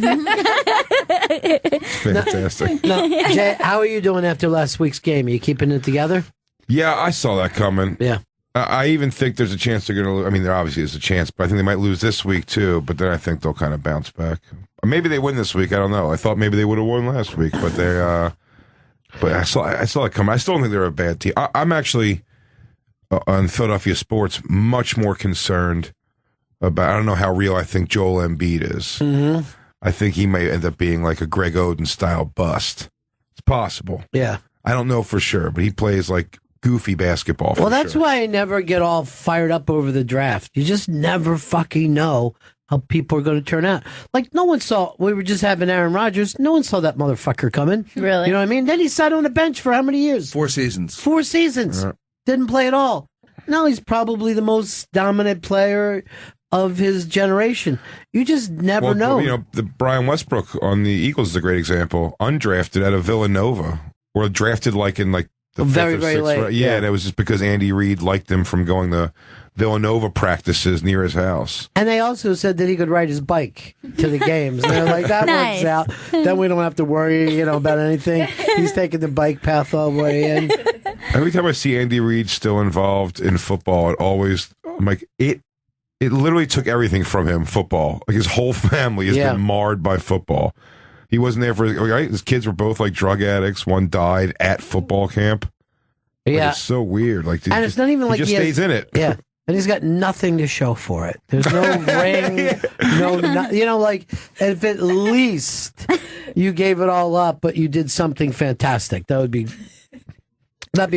Fantastic. Now, Jay, how are you doing after last week's game? Are you keeping it together? Yeah, I saw that coming. Yeah. I even think there's a chance they're going to lose. I mean, there obviously is a chance, but I think they might lose this week too. But then I think they'll kind of bounce back. Or maybe they win this week. I don't know. I thought maybe they would have won last week, but But I saw it come. I still don't think they're a bad team. I'm actually on Philadelphia sports much more concerned about. I don't know how real I think Joel Embiid is. Mm-hmm. I think he may end up being like a Greg Oden style bust. It's possible. Yeah. I don't know for sure, but he plays like goofy basketball. Well, that's why I never get all fired up over the draft. You just never fucking know how people are going to turn out. Like, no one saw, we were just having Aaron Rodgers. No one saw that motherfucker coming. Really? You know what I mean? Then he sat on the bench for how many years? 4 seasons. 4 seasons. Didn't play at all. Now he's probably the most dominant player of his generation. You just never know. You know, the Brian Westbrook on the Eagles is a great example. Undrafted out of Villanova, or drafted like in like the very, fifth or very sixth late. round. Yeah, and it was just because Andy Reid liked him from going to Villanova practices near his house. And they also said that he could ride his bike to the games. And they're like, that Nice. works out. Then we don't have to worry, about anything. He's taking the bike path all the way in. Every time I see Andy Reid still involved in football, I'm like, it literally took everything from him, football. Like his whole family has been marred by football. He wasn't there for, right? His kids were both like drug addicts. One died at football camp. Like, Yeah. it's so weird. Like, And it's not even like he just he has- stays in it. Yeah. And he's got nothing to show for it. There's no ring, like, if at least you gave it all up, but you did something fantastic, that'd be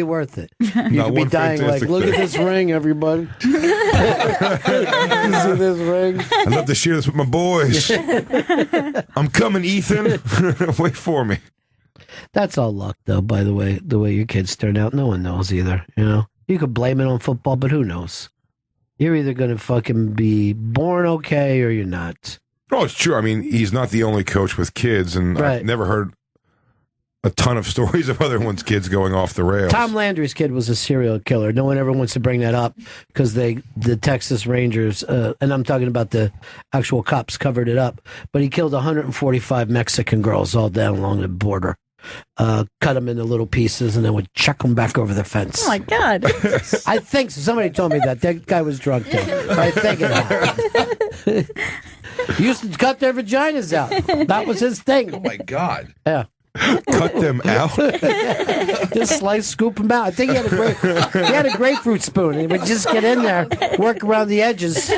worth it. You Not could be one dying like, fantastic look at thing. this ring, everybody. You see this ring? I'd love to share this with my boys. I'm coming, Ethan. Wait for me. That's all luck, though, by the way your kids turn out. No one knows either, You could blame it on football, but who knows? You're either going to fucking be born okay or you're not. Oh, it's true. I mean, he's not the only coach with kids, and Right. I've never heard a ton of stories of other ones' kids going off the rails. Tom Landry's kid was a serial killer. No one ever wants to bring that up because the Texas Rangers, and I'm talking about the actual cops, covered it up. But he killed 145 Mexican girls all down along the border. Cut them into little pieces and then would chuck them back over the fence. Oh my God. I think so. Somebody told me that. That guy was drunk too. I think it happened. He used to cut their vaginas out. That was his thing. Oh my God. Yeah. Cut them out. Just slice, scoop them out. I think he had a grapefruit spoon. And he would just get in there, work around the edges.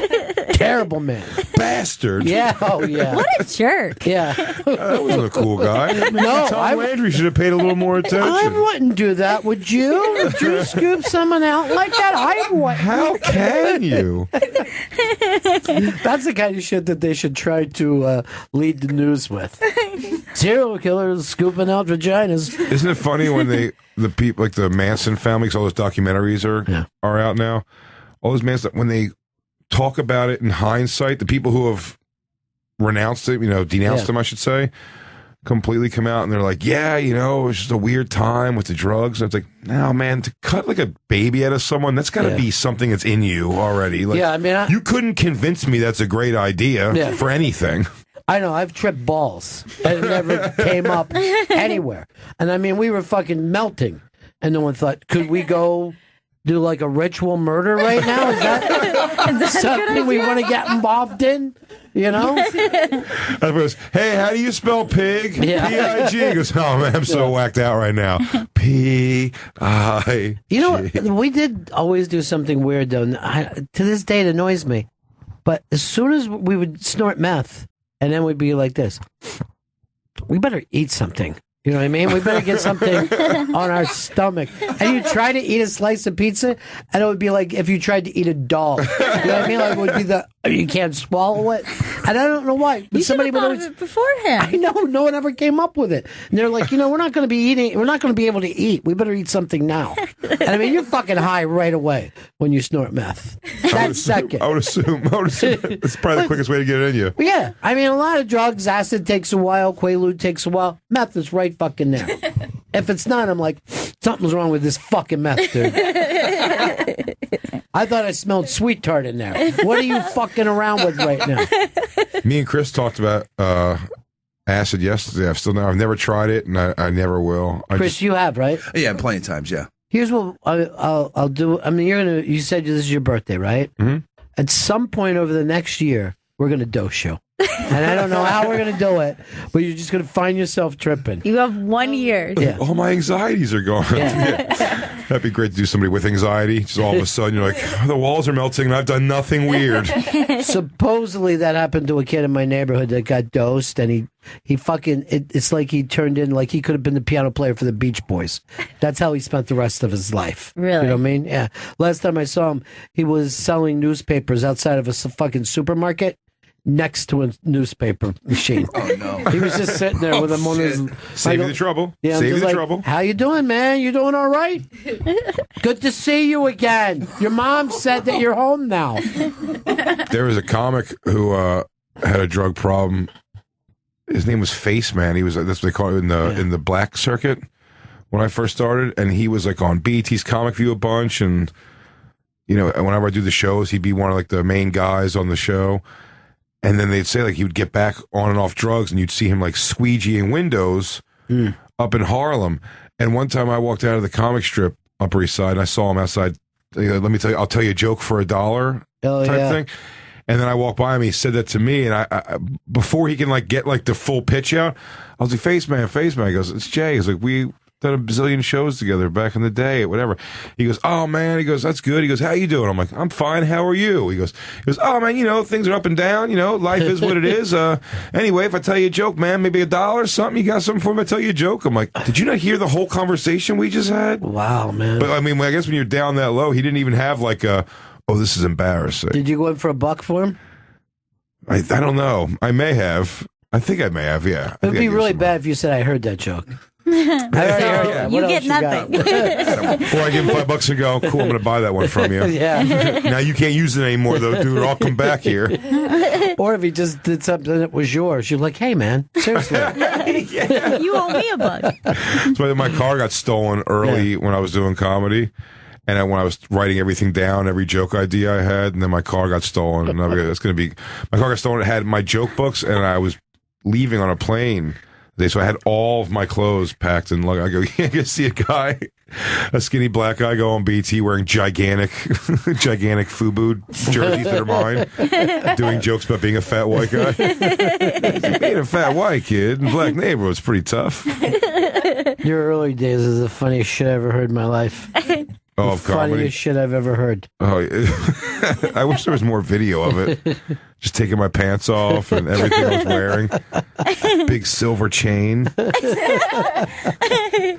Terrible man. Bastard. Yeah. Oh yeah. What a jerk. Yeah. That wasn't a cool guy. No, Tom Landry should have paid a little more attention. I wouldn't do that. Would you? Would you scoop someone out like that? I wouldn't. How can you? That's the kind of shit that they should try to lead the news with. Serial killers scooping out vaginas. Isn't it funny when the people like the Manson family, 'cause all those documentaries are out now. All those Manson, when they talk about it in hindsight, the people who have renounced it, denounced them, I should say, completely come out and they're like, yeah, it was just a weird time with the drugs. And it's like, no, man, to cut like a baby out of someone, that's got to be something that's in you already. Like, Yeah, I mean, you couldn't convince me that's a great idea for anything. I know, I've tripped balls and it never came up anywhere. And I mean, we were fucking melting. And no one thought, could we go do like a ritual murder right now? Is that something we want to get involved in? I was, hey, how do you spell pig? Yeah. P-I-G. He goes, oh, man, I'm so whacked out right now. P-I-G. We did always do something weird, though. To this day, it annoys me. But as soon as we would snort meth, and then we'd be like this, we better eat something. You know what I mean? We better get something on our stomach. And you try to eat a slice of pizza, and it would be like if you tried to eat a dog. You know what I mean? Like it would be you can't swallow it. And I don't know why. But You somebody should have would thought always, of it beforehand. I know, no one ever came up with it. And they're like, we're not going to be eating, we're not going to be able to eat. We better eat something now. And I mean, you're fucking high right away when you snort meth. That second. I would assume it's probably the quickest way to get it in you. Yeah, I mean, a lot of drugs, acid takes a while, Quaalude takes a while, meth is right fucking there. If it's not, I'm like, something's wrong with this fucking meth, dude. I thought I smelled sweet tart in there. What are you fucking around with right now? Me and Chris talked about acid yesterday. I've never tried it, and I never will. Chris, you have, right? Yeah, plenty of times, yeah. Here's what I'll do. I mean, you said this is your birthday, right? Mm-hmm. At some point over the next year, we're going to dose you. And I don't know how we're going to do it, but you're just going to find yourself tripping. You have 1 year. Yeah. All my anxieties are gone. That'd be great to do somebody with anxiety. Just all of a sudden, you're like, the walls are melting and I've done nothing weird. Supposedly that happened to a kid in my neighborhood that got dosed, and he fucking, it's like he turned in, like he could have been the piano player for the Beach Boys. That's how he spent the rest of his life. Really? You know what I mean? Yeah. Last time I saw him, he was selling newspapers outside of a fucking supermarket next to a newspaper machine. Oh, no. He was just sitting there with him on his... Save you the trouble. Yeah, I'm Save you just the like, trouble. How you doing, man? You doing all right? Good to see you again. Your mom said that you're home now. There was a comic who had a drug problem. His name was Face Man. He was that's what they call it in the black circuit when I first started, and he was like on BET's Comic View a bunch, and you know, whenever I do the shows, he'd be one of like the main guys on the show. And then they'd say like he would get back on and off drugs, and you'd see him like squeegeeing windows up in Harlem. And one time I walked out of the comic strip Upper East Side, and I saw him outside. Let me tell you, I'll tell you a joke for $1 type thing. And then I walked by him. He said that to me, and I before he can like get like the full pitch out, I was like, Face Man. He goes, it's Jay. He's like, we done a bazillion shows together back in the day, whatever. He goes, oh man. He goes, that's good. He goes, how you doing? I'm like, I'm fine. How are you? He goes, oh man, you know, things are up and down. You know, life is what it is. Anyway, if I tell you a joke, man, maybe $1 or something, you got something for me? I tell you a joke. I'm like, did you not hear the whole conversation we just had? Wow, man. But I mean, I guess when you're down that low, he didn't even have like a, oh, this is embarrassing. Did you go in for $1 for him? I don't know. I may have. I think I may have, yeah. It would be really bad if you said I heard that joke. So you get nothing. Or I give him $5 and go, cool, I'm going to buy that one from you. Yeah. Now you can't use it anymore, though, dude. I'll come back here. Or if he just did something that was yours, you're like, hey, man, seriously. You owe me $1. So my car got stolen early when I was doing comedy. And when I was writing everything down, every joke idea I had, and then my car got stolen. And that's going to be, my car got stolen. It had my joke books, and I was leaving on a plane. So I had all of my clothes packed, and I go, yeah, I see a guy, a skinny black guy go on BT wearing gigantic FUBU jerseys that are mine, doing jokes about being a fat white guy. Being a fat white kid in black neighborhood's pretty tough. Your early days is the funniest shit I ever heard in my life. Oh, of comedy. Funniest shit I've ever heard. Oh, I wish there was more video of it. Just taking my pants off and everything I was wearing. Big silver chain. Oh,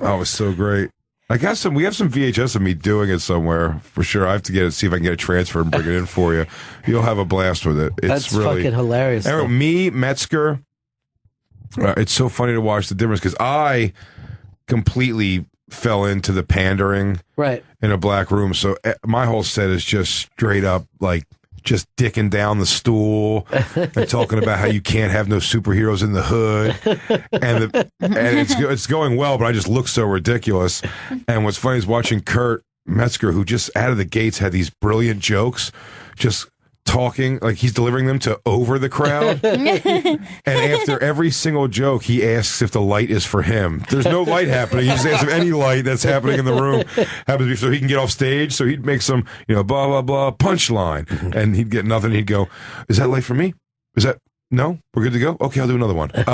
it was so great. We have some VHS of me doing it somewhere for sure. I have to see if I can get it transferred and bring it in for you. You'll have a blast with it. That's really fucking hilarious. Me, Metzger. It's so funny to watch the difference because I completely fell into the pandering in a black room. So my whole set is just straight up like just dicking down the stool and talking about how you can't have no superheroes in the hood. And it's going well, but I just look so ridiculous. And what's funny is watching Kurt Metzger, who just out of the gates had these brilliant jokes, just talking like he's delivering them to over the crowd. And after every single joke, he asks if the light is for him. There's no light happening. He just asks if any light that's happening in the room happens to be so he can get off stage. So he'd make some, blah, blah, blah, punchline. And he'd get nothing. He'd go, is that light for me? Is that... No, we're good to go. Okay, I'll do another one. From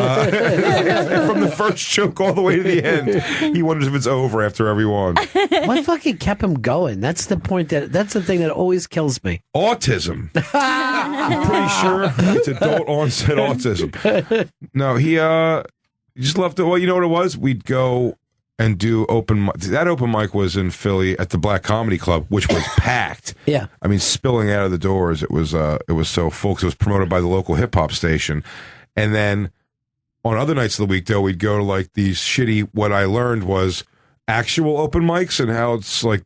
the first joke all the way to the end, he wonders if it's over after every one. What fucking kept him going? That's the point. That's the thing that always kills me. Autism. I'm pretty sure it's adult onset autism. No, he just loved it. Well, you know what it was? We'd go and do open mic. That open mic was in Philly at the Black Comedy Club, which was packed. Yeah. I mean, spilling out of the doors. It was so full because it was promoted by the local hip hop station. And then on other nights of the week, though, we'd go to like these shitty, what I learned was actual open mics and how it's like,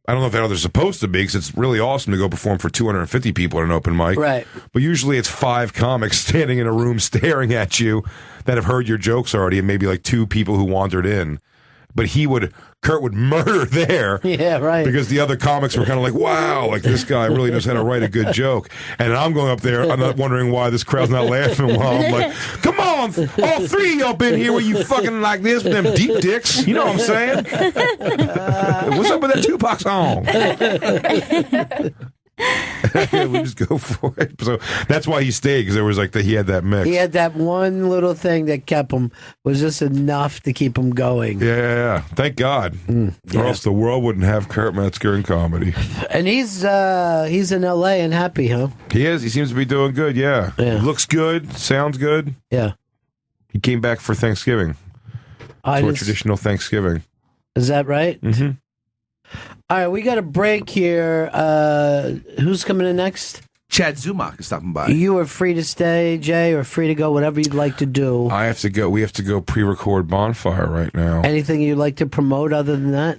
I don't know if how they're supposed to be because it's really awesome to go perform for 250 people at an open mic. Right. But usually it's 5 comics standing in a room staring at you that have heard your jokes already and maybe like 2 people who wandered in. But Kurt would murder there. Yeah, right. Because the other comics were kind of like, wow, like this guy really knows how to write a good joke. And I'm going up there, I'm not wondering why this crowd's not laughing while I'm like, come on, all 3 of y'all been here where you fucking like this with them deep dicks. You know what I'm saying? What's up with that Tupac song? We just go for it. So that's why he stayed, because there was he had that mix. He had that one little thing that kept him, was just enough to keep him going. Yeah. Thank God. Or else the world wouldn't have Kurt Metzger in comedy. And he's in L.A. and happy, huh? He is. He seems to be doing good, yeah. Looks good. Sounds good. Yeah. He came back for Thanksgiving. For a traditional Thanksgiving. Is that right? Mm-hmm. All right, we got a break here. Who's coming in next? Chad Zumach is stopping by. You are free to stay, Jay, or free to go, whatever you'd like to do. I have to go. We have to go pre-record Bonfire right now. Anything you'd like to promote other than that?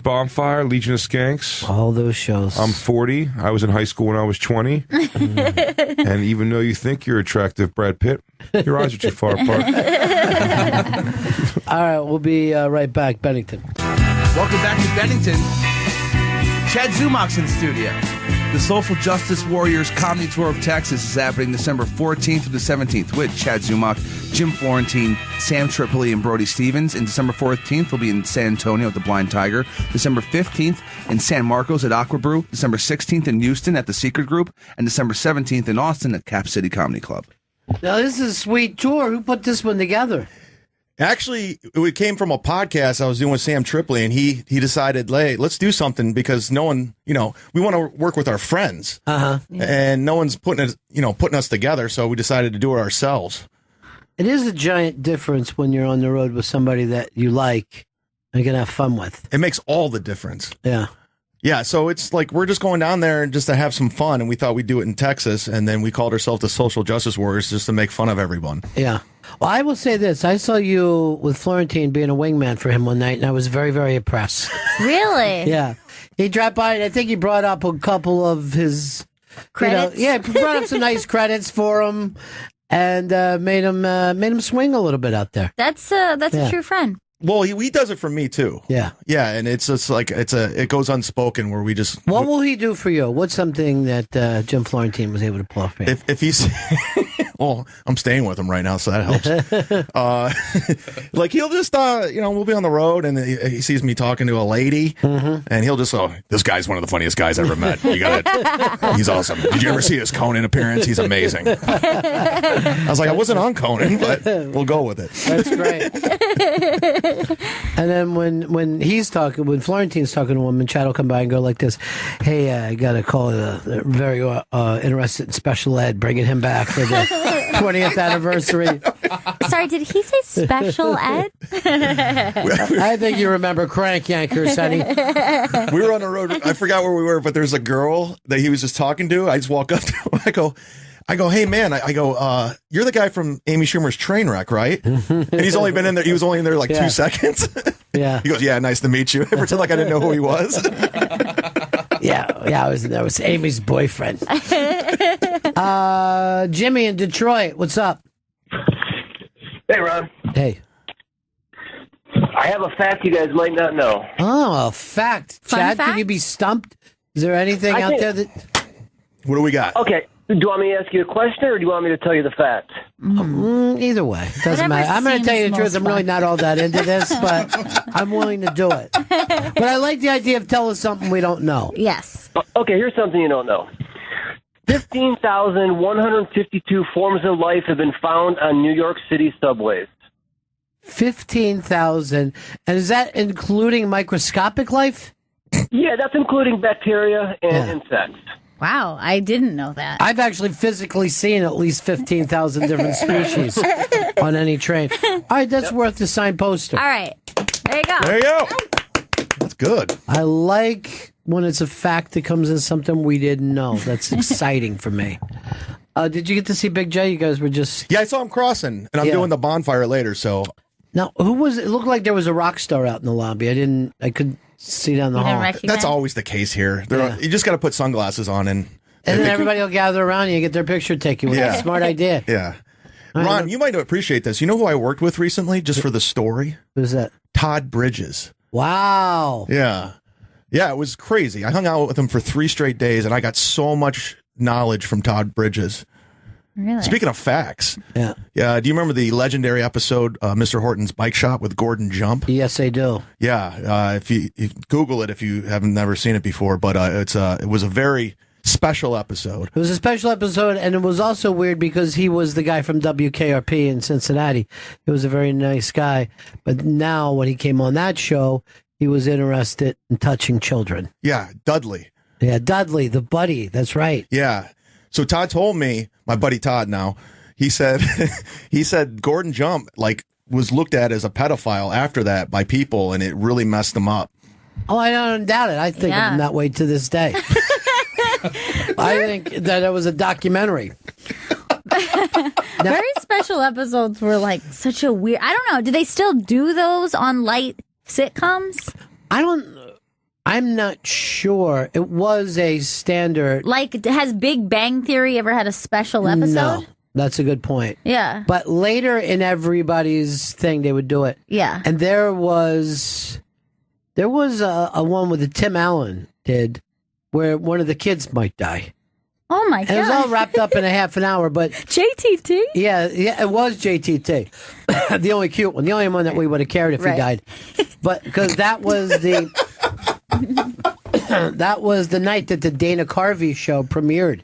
Bonfire, Legion of Skanks. All those shows. I'm 40. I was in high school when I was 20. And even though you think you're attractive, Brad Pitt, your eyes are too far apart. All right, we'll be right back. Bennington. Welcome back to Bennington. Chad Zumach's in the studio. The Social Justice Warriors Comedy Tour of Texas is happening December 14th through the 17th with Chad Zumach, Jim Florentine, Sam Tripoli, and Brody Stevens. And December 14th, we'll be in San Antonio at the Blind Tiger. December 15th in San Marcos at Aqua Brew. December 16th in Houston at the Secret Group. And December 17th in Austin at Cap City Comedy Club. Now, this is a sweet tour. Who put this one together? Actually, it came from a podcast I was doing with Sam Tripoli, and he decided, hey, let's do something, because no one, we want to work with our friends, and no one's putting us together, so we decided to do it ourselves. It is a giant difference when you're on the road with somebody that you like and can have fun with. It makes all the difference. Yeah. Yeah, so it's like we're just going down there just to have some fun, and we thought we'd do it in Texas, and then we called ourselves the Social Justice Warriors just to make fun of everyone. Yeah. Well, I will say this. I saw you with Florentine being a wingman for him one night, and I was very, very impressed. Really? Yeah. He dropped by, and I think he brought up a couple of his... Credits? He brought up some nice credits for him, and made him swing a little bit out there. That's a true friend. Well, he does it for me too. Yeah, yeah, and it's just like it goes unspoken where we just. What will he do for you? What's something that Jim Florentine was able to pull off for you? If he's, well, I'm staying with him right now, so that helps. Like he'll just, we'll be on the road and he sees me talking to a lady, and he'll just, this guy's one of the funniest guys I ever met. You got it. He's awesome. Did you ever see his Conan appearance? He's amazing. I was like, I wasn't on Conan, but we'll go with it. That's great. And then when Florentine's talking to a woman, Chad will come by and go like this: "Hey, I got to call very interested in special ed, bringing him back for the 20th anniversary." Sorry, did he say special ed? I think you remember Crank Yankers, honey. We were on the road. I forgot where we were, but there's a girl that he was just talking to. I just walk up to him. I go, hey man, you're the guy from Amy Schumer's Trainwreck, right? And he's only been in there. He was only in there like 2 seconds. Yeah. He goes, yeah, nice to meet you. I pretend like I didn't know who he was. Yeah, that was Amy's boyfriend. Jimmy in Detroit, what's up? Hey, Ron. Hey. I have a fact you guys might not know. Oh, a fact. Chad, could you be stumped? Is there anything out there that... What do we got? Okay. Do you want me to ask you a question, or do you want me to tell you the fact? Either way. It doesn't matter. I'm going to tell you the truth. I'm really not all that into this, but I'm willing to do it. But I like the idea of telling us something we don't know. Yes. Okay, here's something you don't know. 15,152 forms of life have been found on New York City subways. 15,000. And is that including microscopic life? Yeah, that's including bacteria and insects. Wow, I didn't know that. I've actually physically seen at least 15,000 different species on any train. All right, that's worth the signed poster. All right, there you go. There you go. That's good. I like when it's a fact that comes in something we didn't know. That's exciting for me. Did you get to see Big J? You guys were just... Yeah, I saw him crossing, and I'm doing the bonfire later, so... Now, who was it? It looked like there was a rock star out in the lobby. I couldn't see down the hall. That's always the case here. You just got to put sunglasses on and then everybody will gather around you and get their picture taken. With a smart idea. Yeah. Ron, you might appreciate this. You know who I worked with recently, just for the story? Who's that? Todd Bridges. Wow. Yeah. Yeah, it was crazy. I hung out with him for 3 straight days, and I got so much knowledge from Todd Bridges. Really? Speaking of facts, Yeah. do you remember the legendary episode, Mr. Horton's Bike Shop with Gordon Jump? Yes, I do. Yeah, if you Google it if you haven't never seen it before, but it was a very special episode. It was a special episode, and it was also weird because he was the guy from WKRP in Cincinnati. He was a very nice guy, but now when he came on that show, he was interested in touching children. Yeah, Dudley. Yeah, Dudley, the buddy. That's right. Yeah. So Todd told me, my buddy Todd now, he said Gordon Jump was looked at as a pedophile after that by people, and it really messed him up. Oh, I don't doubt it. I think of him that way to this day. I think that it was a documentary. Very special episodes were like such a weird. I don't know. Do they still do those on light sitcoms? I'm not sure. It was a standard. Like, has Big Bang Theory ever had a special episode? No, that's a good point. Yeah. But later in everybody's thing, they would do it. Yeah. And there was a one with the Tim Allen did where one of the kids might die. Oh my god! And it was all wrapped up in a half an hour, but JTT. Yeah, it was JTT, the only cute one, the only one that we would have cared if he died, but because that was the night that the Dana Carvey show premiered,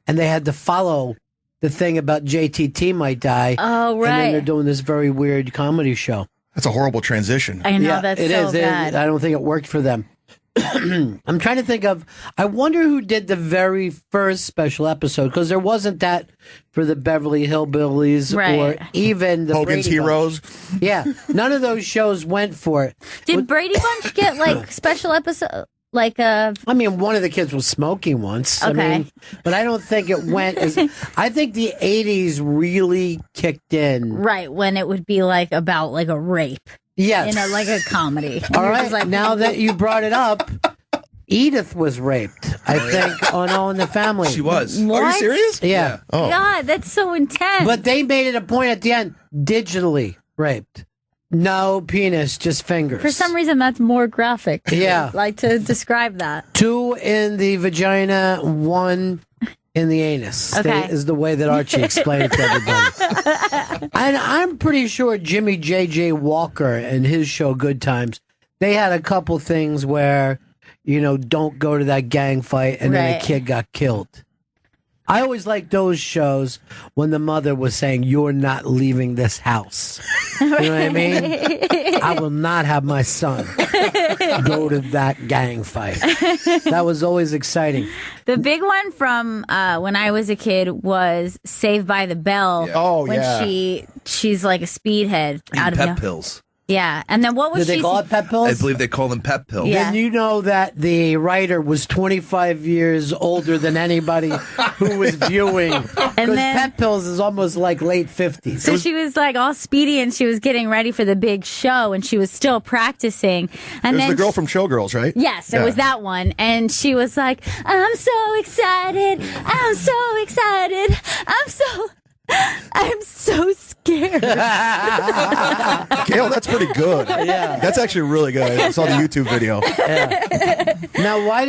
and they had to follow the thing about JTT might die. Oh right. And then they're doing this very weird comedy show. That's a horrible transition. I know, that's it so is. bad. I don't think it worked for them. I'm trying to think of. I wonder who did the very first special episode, because there wasn't that for the Beverly Hillbillies or even the Hogan's Brady Heroes. Bunch. Yeah, none of those shows went for it. Did Brady Bunch get like special episode? Like I mean, one of the kids was smoking once. Okay. I mean, but I don't think it went as. I think the '80s really kicked in. Right, when it would be like about like a rape. Yes. In a comedy. All right. Now that you brought it up, Edith was raped, I think, on All in the Family. She was. What? Are you serious? Yeah. Oh. God, that's so intense. But they made it a point at the end, digitally raped. No penis, just fingers. For some reason, that's more graphic. Yeah. Like to describe that. 2 in the vagina, 1 in the anus. Okay. Is the way that Archie explained it to everybody. And I'm pretty sure Jimmy J.J. Walker and his show Good Times, they had a couple things where, don't go to that gang fight and then a kid got killed. I always liked those shows when the mother was saying, "You're not leaving this house." You know what I mean? I will not have my son go to that gang fight. That was always exciting. The big one from when I was a kid was Saved by the Bell. Yeah. Oh, when yeah. she's like a speedhead out of pep pills. Yeah, and then what was Did they call it pep pills? I believe they call them pep pills. Then you know that the writer was 25 years older than anybody who was viewing. Because then- pep pills is almost like late 50s. So she was like all speedy and she was getting ready for the big show and she was still practicing. And It was then the girl from Showgirls, right? Yes, it was that one. And she was like, I'm so excited. I'm so excited. I'm so scared. Gail, that's pretty good. Yeah. That's actually really good. I saw the YouTube video. Now, why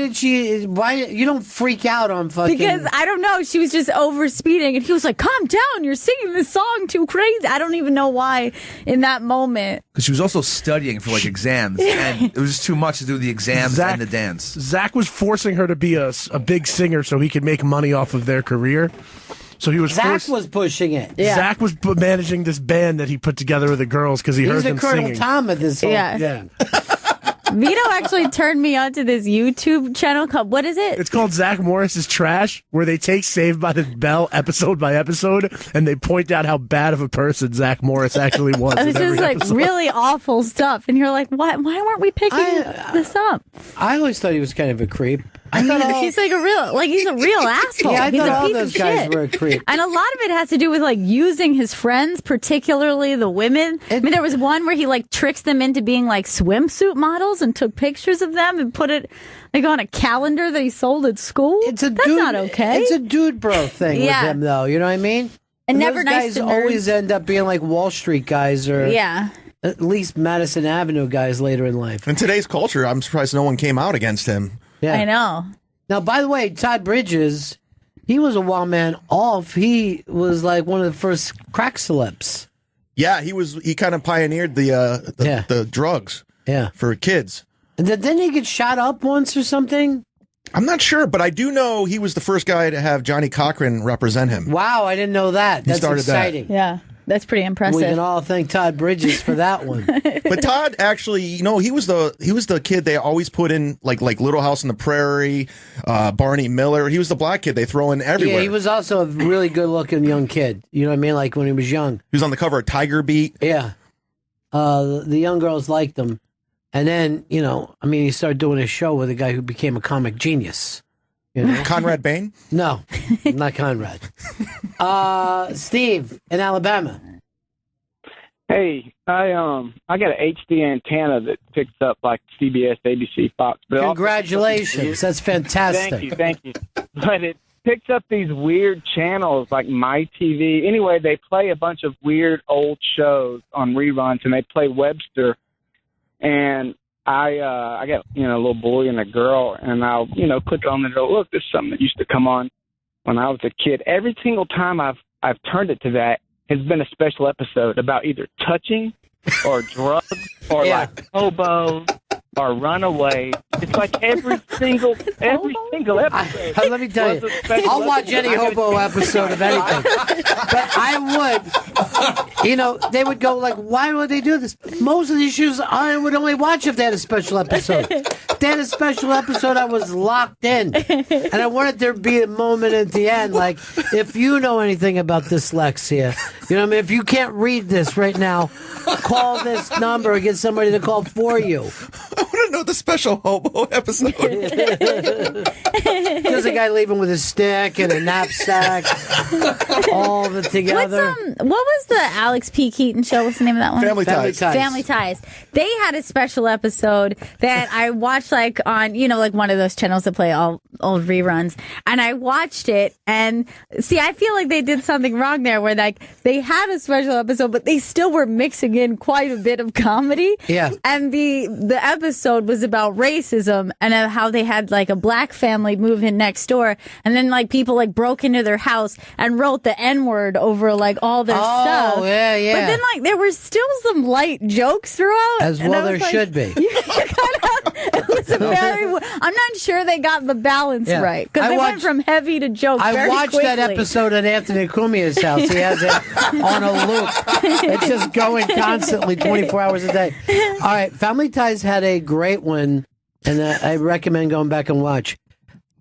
you don't freak out on fucking... Because I don't know, she was just over speeding and he was like, calm down, you're singing this song too crazy. I don't even know why in that moment. Because she was also studying for exams, and it was just too much to do the exams and the dance. Zach was forcing her to be a big singer so he could make money off of their career. So he was Zach was pushing it. Zach was managing this band that he put together with the girls because he heard He's the them Colonel singing. Tom of this whole... Yeah. Vito actually turned me onto this YouTube channel called, what is it? It's called Zach Morris's Trash, where they take Saved by the Bell episode by episode, and they point out how bad of a person Zach Morris actually was. It was in every just like episode. really awful stuff. And you're like, why weren't we picking this up? I always thought he was kind of a creep. He's like a real asshole. Yeah, I he's thought a all piece those of guys shit. were a creep. And a lot of it has to do with using his friends, particularly the women. I mean, there was one where he tricks them into being swimsuit models and took pictures of them and put it on a calendar that he sold at school. That's not okay. It's a dude bro thing with him, though. You know what I mean? And never those nice guys to always nerds. end up being like Wall Street guys or at least Madison Avenue guys later in life. In today's culture, I'm surprised no one came out against him. Yeah. I know. Now, by the way, Todd Bridges he was a wild man. Alf, he was like one of the first crack celebs. Yeah, he kind of pioneered the drugs. Yeah, for kids. And didn't he get shot up once or something? I'm not sure, but I do know he was the first guy to have Johnny Cochran represent him. Wow, I didn't know that. That's exciting. Yeah, that's pretty impressive. We can all thank Todd Bridges for that one. But Todd actually, he was the kid they always put in like Little House on the Prairie, Barney Miller. He was the black kid they throw in everywhere. Yeah, he was also a really good-looking young kid. You know what I mean? Like when he was young. He was on the cover of Tiger Beat. Yeah. The young girls liked him. And then, he started doing a show with a guy who became a comic genius. Conrad Bain? No, not Conrad. Steve in Alabama. Hey, I got an HD antenna that picks up like CBS, ABC, Fox. But Congratulations, that's fantastic. Thank you. But it picks up these weird channels like MyTV. Anyway, they play a bunch of weird old shows on reruns, and they play Webster. And I got a little boy and a girl, and I'll click on it and go, look, this is something that used to come on when I was a kid. Every single time I've turned it to that has been a special episode about either touching or drugs or like hobos or runaway. It's like every single episode. Let me tell you, I'll watch any hobo episode of anything. But I would, they would go like, why would they do this? Most of these shows I would only watch if they had a special episode. If they had a special episode, I was locked in. And I wanted there to be a moment at the end, like, if you know anything about dyslexia, if you can't read this right now, call this number or get somebody to call for you. I want to know the special hobo episode. There's a guy leaving with a stick and a knapsack, all of it together. What was the Alex P. Keaton show? What's the name of that one? Family Ties. Family Ties. They had a special episode that I watched like on, like one of those channels that play all old reruns. And I watched it and see, I feel like they did something wrong there where like they had a special episode, but they still were mixing in quite a bit of comedy. Yeah. And the episode was about racism and how they had like a black family move in next door. And then like people like broke into their house and wrote the N-word over like all their stuff. Oh, yeah. But then like there were still some light jokes throughout. As well there should be. It was a I'm not sure they got the balance right. Because they went from heavy to jokes I watched quickly. that episode at Anthony Cumia's house. He has it on a loop. It's just going constantly 24 hours a day. All right, Family Ties had a great one, and I recommend going back and watch.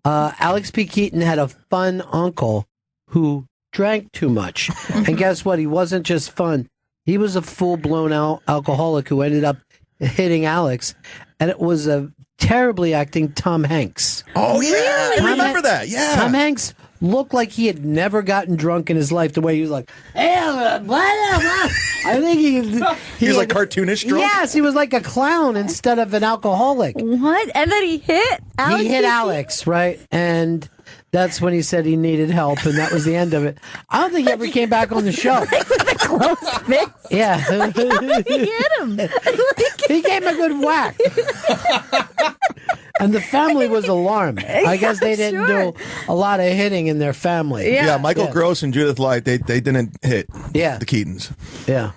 Alex P. Keaton had a fun uncle who drank too much. And guess what? He wasn't just fun. He was a full-blown alcoholic who ended up hitting Alex. And it was a terribly acting Tom Hanks. Oh, yeah. I remember that. Yeah. Tom Hanks looked like he had never gotten drunk in his life, the way he was like, hey, blah, blah, blah. I think he was like cartoonish drunk? Yes, he was like a clown instead of an alcoholic. What? And then he hit Alex? He hit Alex, right? And that's when he said he needed help, and that was the end of it. I don't think he ever came back on the show. Like with a closed fist? Yeah. He hit him. He gave him a good whack. And the family was alarmed. I guess they didn't do a lot of hitting in their family. Yeah, Michael Gross and Judith Light, they didn't hit the Keatons. Yeah.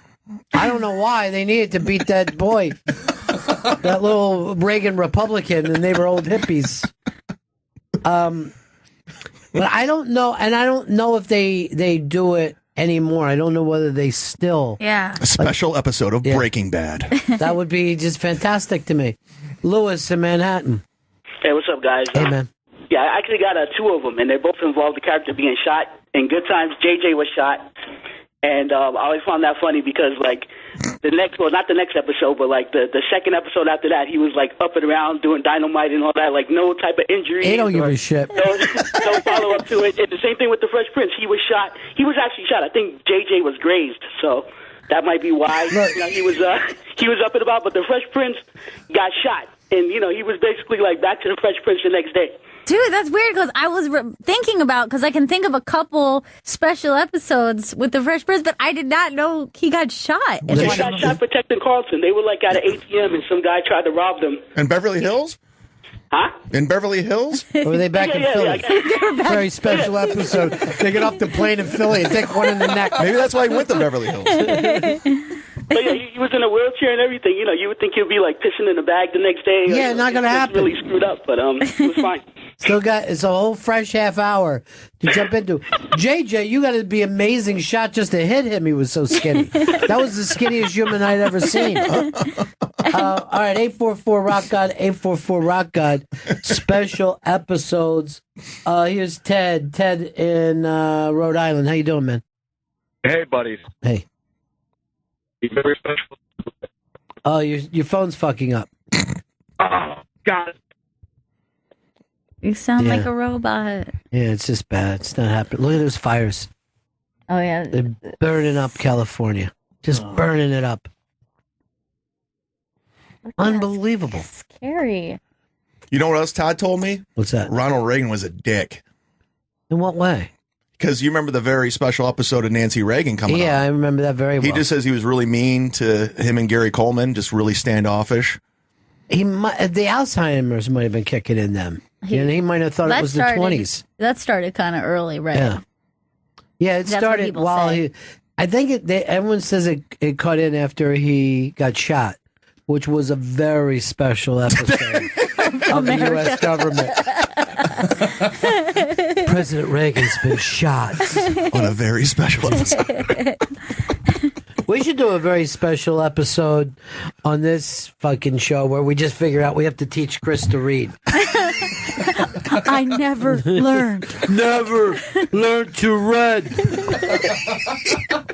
I don't know why. They needed to beat that boy, that little Reagan Republican, and they were old hippies. But I don't know, and I don't know if they do it anymore. I don't know whether they still. Yeah. A special episode of Breaking Bad. That would be just fantastic to me. Lewis in Manhattan. Hey, what's up, guys? Hey, man. Yeah, I actually got two of them, and they both involved the character being shot. In Good Times, JJ was shot, and I always found that funny because, like, not the next episode, but, like, the second episode after that, he was, like, up and around doing dynamite and all that, like, no type of injury. They don't give a shit. No follow-up to it. And the same thing with the Fresh Prince. He was shot. He was actually shot. I think JJ was grazed, so that might be why he was up and about. But the Fresh Prince got shot, and, he was basically, like, back to the Fresh Prince the next day. Dude, that's weird because I was thinking about, because I can think of a couple special episodes with the Fresh Prince, but I did not know he got shot. He got shot protecting Carlton. They were like at an ATM and some guy tried to rob them. In Beverly Hills? Huh? In Beverly Hills? Or were they back in Philly? Yeah. Very special episode. They get off the plane in Philly and take one in the neck. Maybe that's why he went to Beverly Hills. But yeah, he was in a wheelchair and everything. You know, you would think he'd be like pissing in a bag the next day. Yeah, not gonna happen. Really screwed up, but it was fine. Still got it's a whole fresh half hour to jump into. JJ, you got to be amazing shot just to hit him. He was so skinny. That was the skinniest human I'd ever seen. All right, 844 Rock God, 844 Rock God. Special episodes. Here's Ted. Ted in Rhode Island. How you doing, man? Hey, buddies. Hey. Very special. Oh, your phone's fucking up. Oh, God. You sound Yeah. like a robot. Yeah, it's just bad. It's not happening. Look at those fires. Oh, yeah. They're burning up California. Just burning it up. Unbelievable. Scary. You know what else Todd told me? What's that? Ronald Reagan was a dick. In what way? Because you remember the very special episode of Nancy Reagan coming up. Yeah, I remember that very well. He just says he was really mean to him and Gary Coleman, just really standoffish. The Alzheimer's might have been kicking in them. He might have thought it was the 20s. That started kind of early, right? Yeah. Yeah, it That's what started people while say. I think everyone says it cut in after he got shot, which was a very special episode of the U.S. government. President Reagan's been shot on a very special episode. We should do a very special episode on this fucking show where we just figure out we have to teach Chris to read. I never learned. Never learned to read.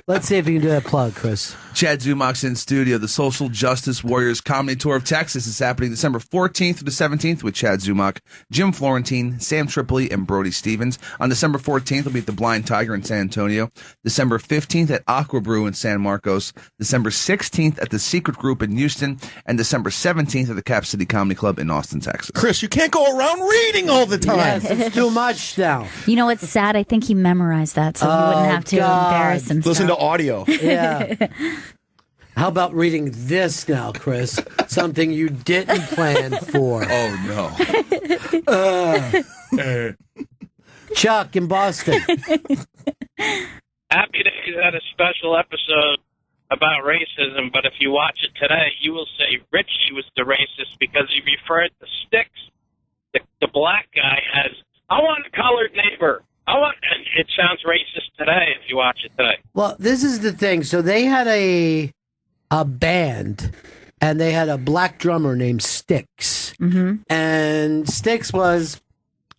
Let's see if you can do that plug, Chris. Chad Zumach's in studio. The Social Justice Warriors Comedy Tour of Texas is happening December 14th through the 17th with Chad Zumach, Jim Florentine, Sam Tripoli, and Brody Stevens. On December 14th, we'll be at the Blind Tiger in San Antonio. December 15th at Aqua Brew in San Marcos. December 16th at the Secret Group in Houston. And December 17th at the Cap City Comedy Club in Austin, Texas. Chris, you can't go around reading all the time. Yes, it's too much now. You know what's sad? I think he memorized that, so he wouldn't have to embarrass himself. Listen to audio. Yeah. How about reading this now, Chris? Something you didn't plan for. Oh, no. Chuck in Boston. Happy Days had a special episode about racism, but if you watch it today, you will say Richie was the racist because he referred to Sticks, the black guy, as, I want a colored neighbor. It sounds racist today if you watch it today. Well, this is the thing. So they had a band, and they had a black drummer named Sticks. Mm-hmm. And Sticks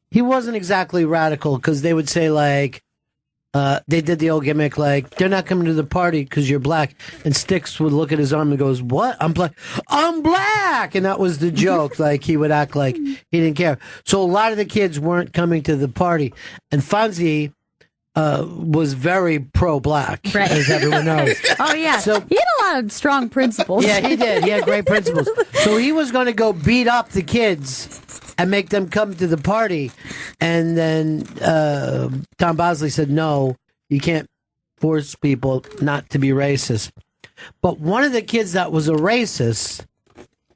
he wasn't exactly radical because they would say, like, they did the old gimmick, like, they're not coming to the party because you're black. And Sticks would look at his arm and goes, what? I'm black. I'm black! And that was the joke. Like, he would act like he didn't care. So a lot of the kids weren't coming to the party. And Fonzie was very pro-black, Right. as everyone knows. Oh, yeah. So- he had a lot of strong principles. Yeah, he did. He had great principles. So he was going to go beat up the kids and make them come to the party. And then Tom Bosley said, no, you can't force people not to be racist. But one of the kids that was a racist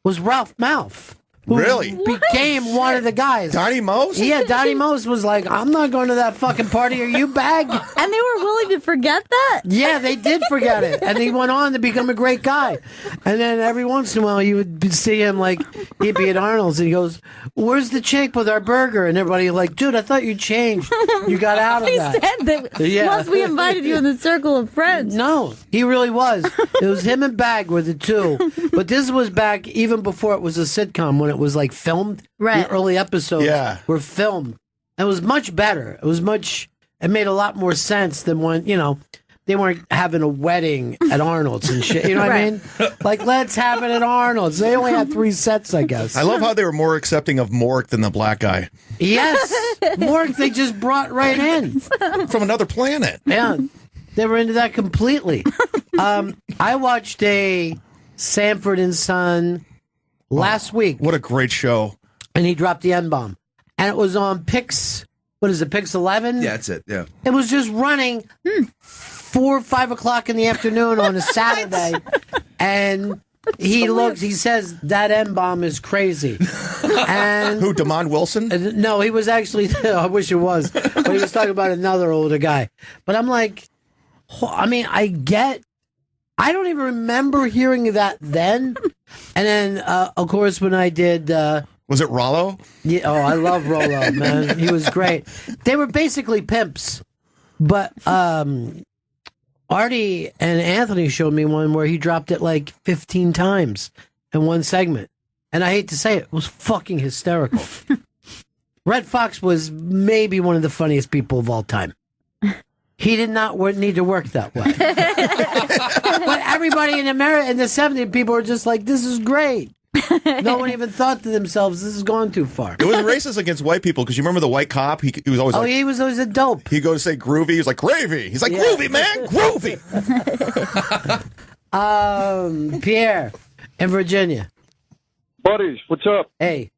was Ralph Malph. Who Really? became one of the guys. Donnie Mose? Yeah, Donnie Mose was like, I'm not going to that fucking party. Are you bag? And they were willing to forget that? Yeah, they did forget it. And he went on to become a great guy. And then every once in a while, you would see him, like, he'd be at Arnold's, and he goes, where's the chick with our burger? And everybody like, dude, I thought you changed. You got out of He that. said that Yeah. once we invited you in the circle of friends. No, he really was. It was him and Bag were the two. But this was back even before it was a sitcom, when it was, like, filmed. Right. The early episodes were filmed. It was much better. It made a lot more sense than when, they weren't having a wedding at Arnold's and shit. You know what I mean? Like, let's have it at Arnold's. They only had 3 sets, I guess. I love how they were more accepting of Mork than the black guy. Yes. Mork, they just brought right in. From another planet. Yeah. They were into that completely. I watched a Sanford and Son last week. What a great show. And he dropped the N-bomb. And it was on Pix, what is it, Pix 11? Yeah, that's it, yeah. It was just running 4 or 5 o'clock in the afternoon on a Saturday. And He says that M-bomb is crazy. And who, Damon Wilson? No, he was actually, I wish it was, but he was talking about another older guy. But I'm like, I mean, I don't even remember hearing that then. And then, of course, when I did... was it Rollo? Yeah, I love Rollo, man. He was great. They were basically pimps. But Artie and Anthony showed me one where he dropped it like 15 times in one segment. And I hate to say it was fucking hysterical. Red Fox was maybe one of the funniest people of all time. He did not need to work that way. But everybody in America in the 70s, people were just like, this is great. No one even thought to themselves, this is going too far. It was racist against white people because you remember the white cop? He was always he was always a dope. He'd go to say groovy. He was like, gravy. He's like, groovy, man, groovy. Pierre in Virginia. Buddies, what's up? Hey.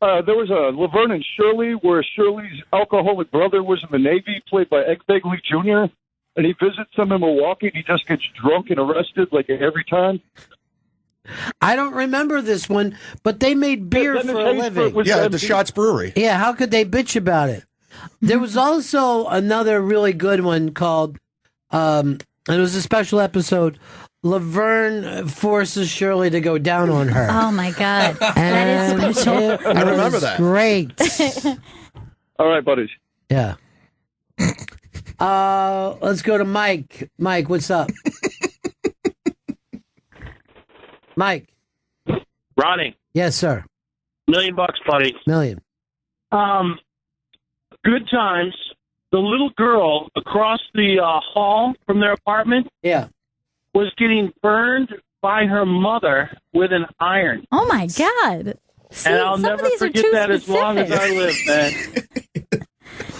There was a Laverne and Shirley where Shirley's alcoholic brother was in the Navy, played by Ed Begley Jr., and he visits them in Milwaukee, and he just gets drunk and arrested like every time. I don't remember this one, but they made beer for a living. The Schatz Brewery. Yeah, how could they bitch about it? There was also another really good one called, it was a special episode, Laverne forces Shirley to go down on her. Oh, my God. That is special. I remember that. Great. All right, buddies. Yeah. Let's go to Mike. Mike, what's up? Mike. Ronnie. Yes, sir. $1 million, buddy. Million. Good times. The little girl across the hall from their apartment. Yeah. Was getting burned by her mother with an iron. Oh, my God. See, and I'll never forget that as long as I live, man.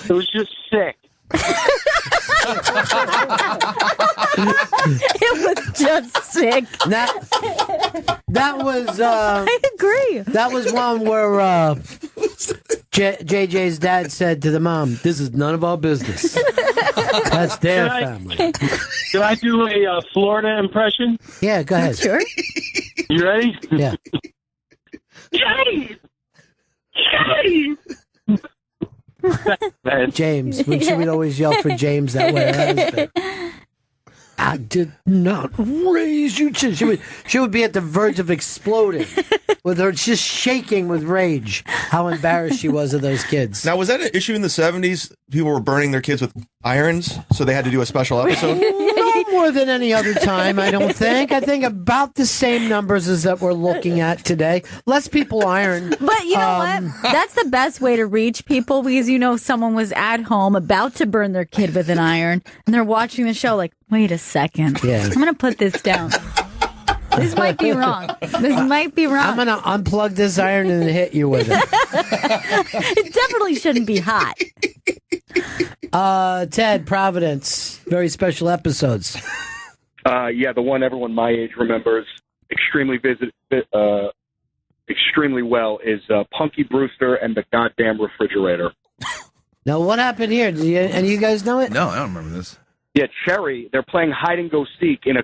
It was just sick. It was just sick. That was... I agree. That was one where JJ's dad said to the mom, this is none of our business. That's their family. Can I do a Florida impression? Yeah, go ahead. Sure. You ready? Yeah. James. We'd always yell for James that way. I did not raise you. She would be at the verge of exploding with her just shaking with rage. How embarrassed she was of those kids. Now, was that an issue in the 70s? People were burning their kids with irons, so they had to do a special episode? No more than any other time, I don't think. I think about the same numbers as that we're looking at today. Less people iron. But you know what? That's the best way to reach people because you know someone was at home about to burn their kid with an iron, and they're watching the show like, wait a second. Yeah. I'm going to put this down. This might be wrong. This might be wrong. I'm going to unplug this iron and hit you with it. It definitely shouldn't be hot. Ted, Providence, very special episodes. Yeah, the one everyone my age remembers extremely well is Punky Brewster and the goddamn refrigerator. Now, what happened here? Any of you guys know it? No, I don't remember this. Yeah, Cherry, they're playing hide and go seek in a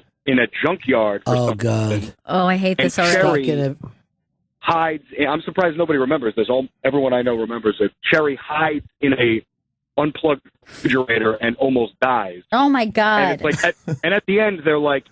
junkyard. Oh, God. Oh, I hate this already. Cherry hides. I'm surprised nobody remembers this. Everyone I know remembers it. Cherry hides in a unplugged refrigerator and almost dies. Oh, my God. And it's like, and at the end, they're like,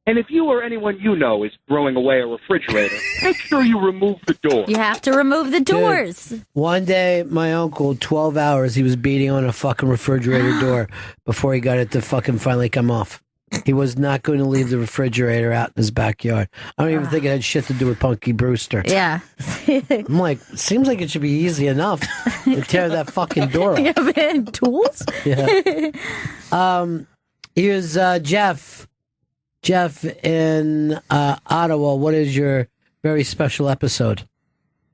and if you or anyone you know is throwing away a refrigerator, make sure you remove the door. You have to remove the doors. Dude, one day, my uncle, 12 hours, he was beating on a fucking refrigerator door before he got it to fucking finally come off. He was not going to leave the refrigerator out in his backyard. I don't even think it had shit to do with Punky Brewster. Yeah. I'm like, seems like it should be easy enough to tear that fucking door off. You have any tools? Yeah. Here's Jeff. Jeff in Ottawa, what is your very special episode?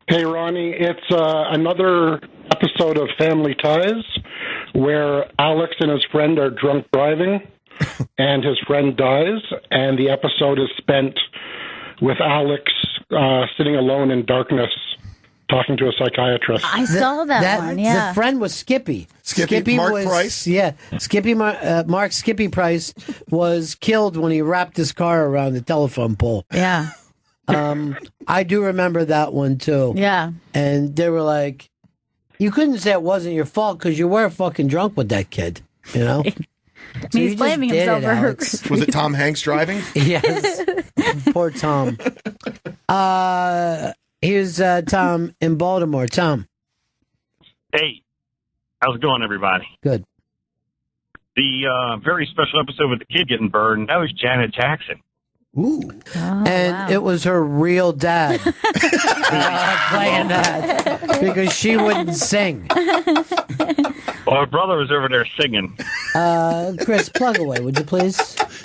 Hey, Ronnie, it's another episode of Family Ties where Alex and his friend are drunk driving and his friend dies, and the episode is spent with Alex sitting alone in darkness talking to a psychiatrist. I saw that one, yeah. The friend was Skippy. Skippy, Mark was, Price? Yeah. Mark Skippy Price was killed when he wrapped his car around the telephone pole. Yeah. I do remember that one, too. Yeah. And they were like, you couldn't say it wasn't your fault because you were fucking drunk with that kid, you know? So He's blaming himself for her. Was it Tom Hanks driving? Yes. Poor Tom. Here's Tom in Baltimore. Tom. Hey, how's it going, everybody? Good. The very special episode with the kid getting burned, that was Janet Jackson. Ooh. And it was her real dad playing that because she wouldn't sing. Well, her brother was over there singing. Chris, plug away, would you please?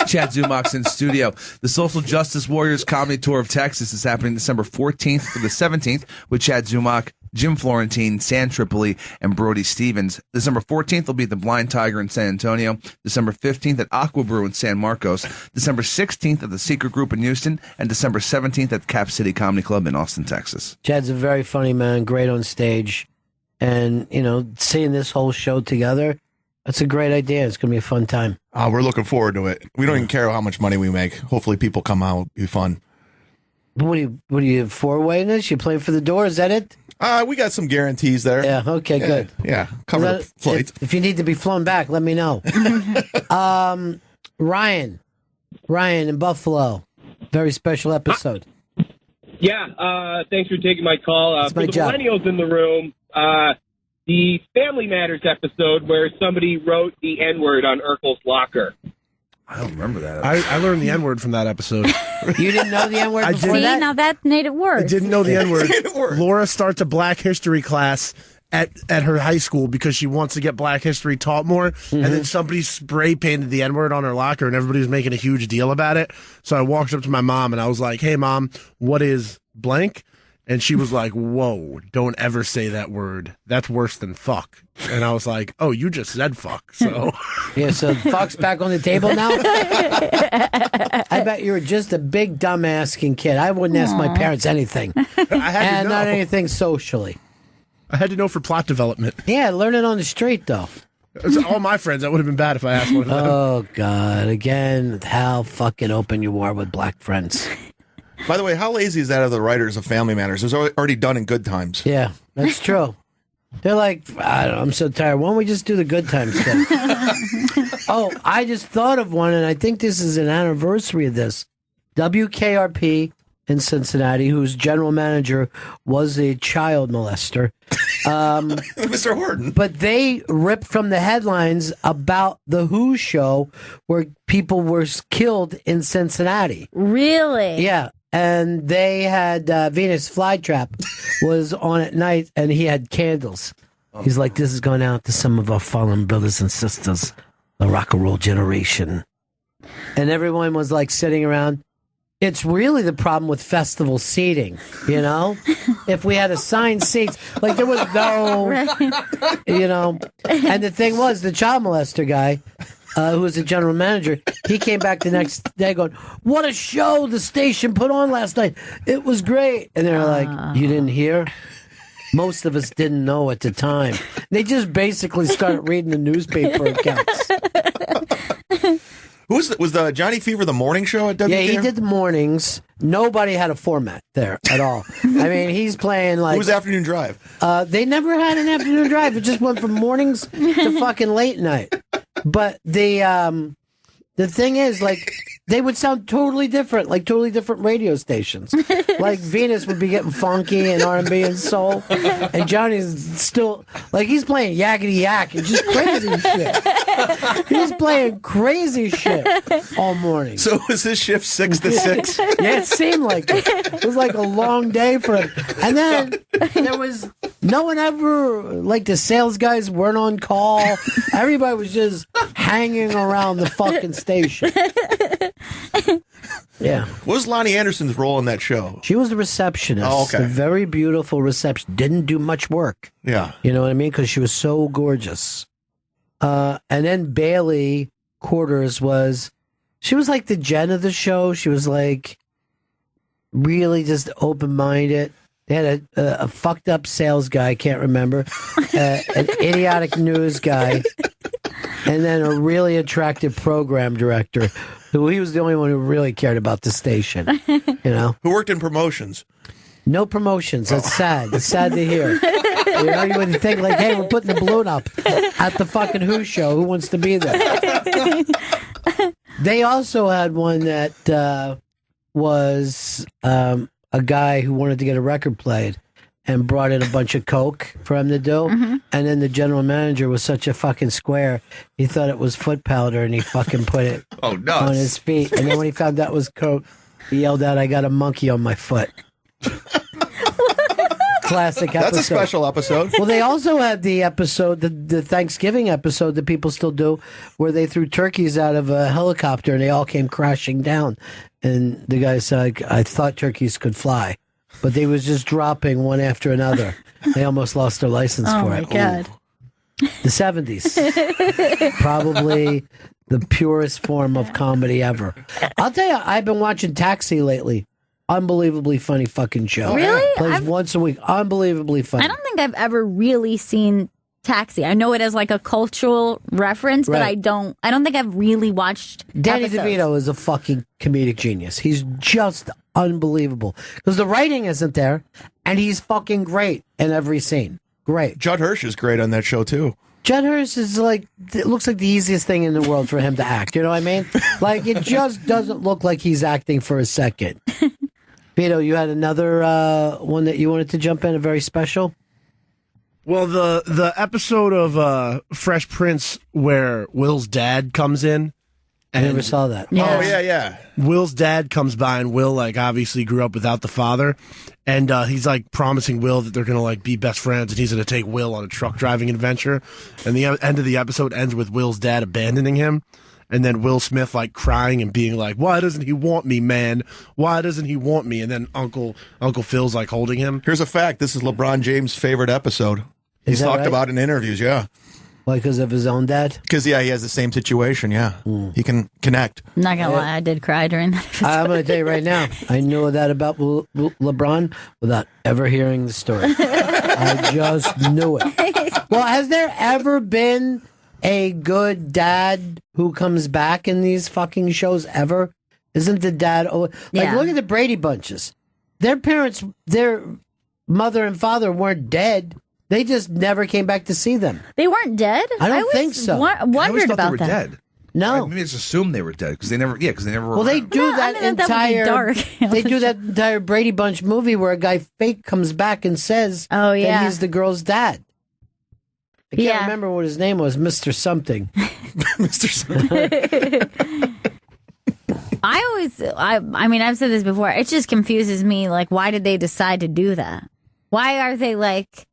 Chad Zumach's in studio. The Social Justice Warriors Comedy Tour of Texas is happening December 14th to the 17th with Chad Zumach, Jim Florentine, San Tripoli, and Brody Stevens. December 14th will be at the Blind Tiger in San Antonio. December 15th at Aqua Brew in San Marcos. December 16th at the Secret Group in Houston. And December 17th at Cap City Comedy Club in Austin, Texas. Chad's a very funny man, great on stage. And, you know, seeing this whole show together, that's a great idea. It's going to be a fun time. We're looking forward to it. We don't even care how much money we make. Hopefully people come out. It'll be fun. What do you four-way this? You play for the door? Is that it? We got some guarantees there. Yeah, okay, good. Yeah, cover the flight. If you need to be flown back, let me know. Ryan in Buffalo. Very special episode. Yeah, thanks for taking my call. For the job. millennials in the room, the Family Matters episode where somebody wrote the N-word on Urkel's locker. I don't remember that. I learned the N-word from that episode. You didn't know the N-word before See, that? now that made it worse. I didn't know the N-word. Laura starts a Black History class at her high school because she wants to get Black History taught more, and then somebody spray painted the N-word on her locker, and everybody was making a huge deal about it. So I walked up to my mom, and I was like, hey, Mom, what is blank? And she was like, whoa, don't ever say that word. That's worse than fuck. And I was like, oh, you just said fuck. So Yeah, so fuck's back on the table now? I bet you were just a big dumb-asking kid. I wouldn't ask my parents anything. I had to And not know. anything socially. I had to know for plot development. Yeah, learn it on the street, though. It's all my friends. That would have been bad if I asked one of them. Oh, God. Again, how fucking open you are with black friends. By the way, how lazy is that of the writers of Family Matters? It was already done in Good Times. Yeah, that's true. They're like, I don't know, I'm so tired. Why don't we just do the good times thing? Oh, I just thought of one, and I think this is an anniversary of this. WKRP in Cincinnati, whose general manager was a child molester. Mr. Horton. But they ripped from the headlines about the Who show where people were killed in Cincinnati. Really? Yeah. And they had Venus Flytrap was on at night, and he had candles. He's like, this is going out to some of our fallen brothers and sisters, the rock and roll generation. And everyone was like sitting around. It's really the problem with festival seating, you know? If we had assigned seats, like there was no, you know. And the thing was, the child molester guy, who was the general manager, he came back the next day going, what a show the station put on last night. It was great. And they're like, you didn't hear? Most of us didn't know at the time. They just basically started reading the newspaper accounts. Was the Johnny Fever the morning show at WKRP? Yeah, he did the mornings. Nobody had a format there at all. I mean, he's playing like... Who was Afternoon Drive? They never had an afternoon drive. It just went from mornings to fucking late night. But the thing is, like, they would sound totally different, like totally different radio stations. Like Venus would be getting funky and R&B and soul, and Johnny's still like he's playing yakety yak and just crazy shit. He's playing crazy shit all morning. So was his shift 6 to 6? Yeah, it seemed like it. It was like a long day for him. And then there was no one ever, like the sales guys weren't on call. Everybody was just hanging around the fucking station. Yeah. What was Lonnie Anderson's role in that show? She was the receptionist. Oh, okay. A very beautiful reception. Didn't do much work. Yeah. You know what I mean? Because she was so gorgeous. And then Bailey Quarters she was like the Jen of the show. She was like really just open-minded. They had a fucked up sales guy, I can't remember, an idiotic news guy, and then a really attractive program director. He was the only one who really cared about the station. You know, who worked in promotions. No promotions. That's sad. It's sad to hear. You know, you would think like, hey, we're putting the balloon up at the fucking Who show. Who wants to be there? They also had one that was a guy who wanted to get a record played and brought in a bunch of coke for him to do. And then the general manager was such a fucking square. He thought it was foot powder and he fucking put it on his feet. And then when he found out it was coke, he yelled out, "I got a monkey on my foot." Classic episode. That's a special episode. Well, they also had the episode, the Thanksgiving episode that people still do, where they threw turkeys out of a helicopter and they all came crashing down. And the guy said, I thought turkeys could fly, but they was just dropping one after another. They almost lost their license for it. Oh, my God. The 70s. Probably the purest form of comedy ever. I'll tell you, I've been watching Taxi lately. Unbelievably funny fucking show. Really? Plays once a week. Unbelievably funny. I don't think I've ever really seen Taxi. I know it as like a cultural reference, but Right. I don't think I've really watched Danny episodes. DeVito is a fucking comedic genius. He's just unbelievable. Because the writing isn't there, and he's fucking great in every scene. Great. Judd Hirsch is great on that show, too. Judd Hirsch is like, it looks like the easiest thing in the world for him to act. You know what I mean? Like, it just doesn't look like he's acting for a second. Vito, you had another one that you wanted to jump in, a very special? Well, the episode of Fresh Prince where Will's dad comes in. I never saw that. Oh, yeah. Will's dad comes by, and Will, like, obviously grew up without the father. And he's, like, promising Will that they're going to, like, be best friends, and he's going to take Will on a truck driving adventure. And the end of the episode ends with Will's dad abandoning him. And then Will Smith, like, crying and being like, "Why doesn't he want me, man? Why doesn't he want me?" And then Uncle Phil's, like, holding him. Here's a fact. This is LeBron James' favorite episode. He's that talked right? about in interviews, yeah. Why, because of his own dad? Because, yeah, he has the same situation, yeah. He can connect. I'm not gonna lie, I did cry during that episode. I'm going to tell you right now, I knew that about LeBron without ever hearing the story. I just knew it. Well, has there ever been a good dad who comes back in these fucking shows ever? Isn't the dad... Yeah. Look at the Brady Bunches. Their parents, their mother and father weren't dead. They just never came back to see them. They weren't dead? I don't always think so. I always Wondered thought about they were that. dead. No. Maybe it's assumed they were dead because they never were Well, they around. do that I mean, that would be entire. dark. They do that entire Brady Bunch movie where a guy fake comes back and says, Oh, yeah. that he's the girl's dad." I can't Yeah. remember what his name was, Mr. Something. Mr. Something. I mean, I've said this before. It just confuses me. Like, why did they decide to do that? Why are they like,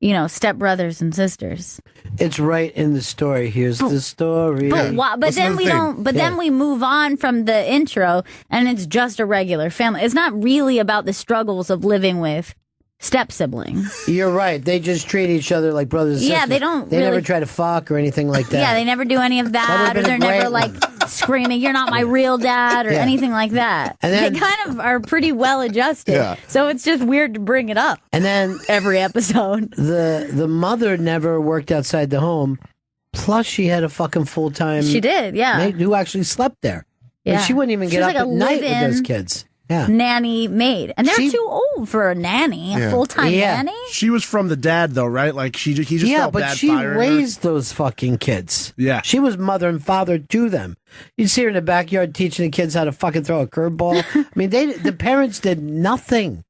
stepbrothers and sisters? It's right in the story. Here's the story. But why, but then we don't. But then we move on from the intro, and it's just a regular family. It's not really about the struggles of living with step siblings. You're right. They just treat each other like brothers and Yeah, sisters. they don't They never really- try to fuck or anything like that. Yeah, they never do any of That that, would've or been they're a never great like screaming, "You're not my real dad," or Yeah. anything like that. And then- they kind of are pretty well adjusted. Yeah. So it's just weird to bring it up. And then every episode, the mother never worked outside the home. Plus, she had a fucking full time. She did, yeah. maid who actually slept there. Yeah. And she wouldn't even She get was up like at a night with those live-in kids. Yeah. nanny maid, and they're too old for a nanny, a full time nanny. She was from the dad, though, right? Like, he just Yeah, felt but bad she firing her. raised those fucking kids. Yeah. She was mother and father to them. You'd see her in the backyard teaching the kids how to fucking throw a curveball. I mean, the parents did nothing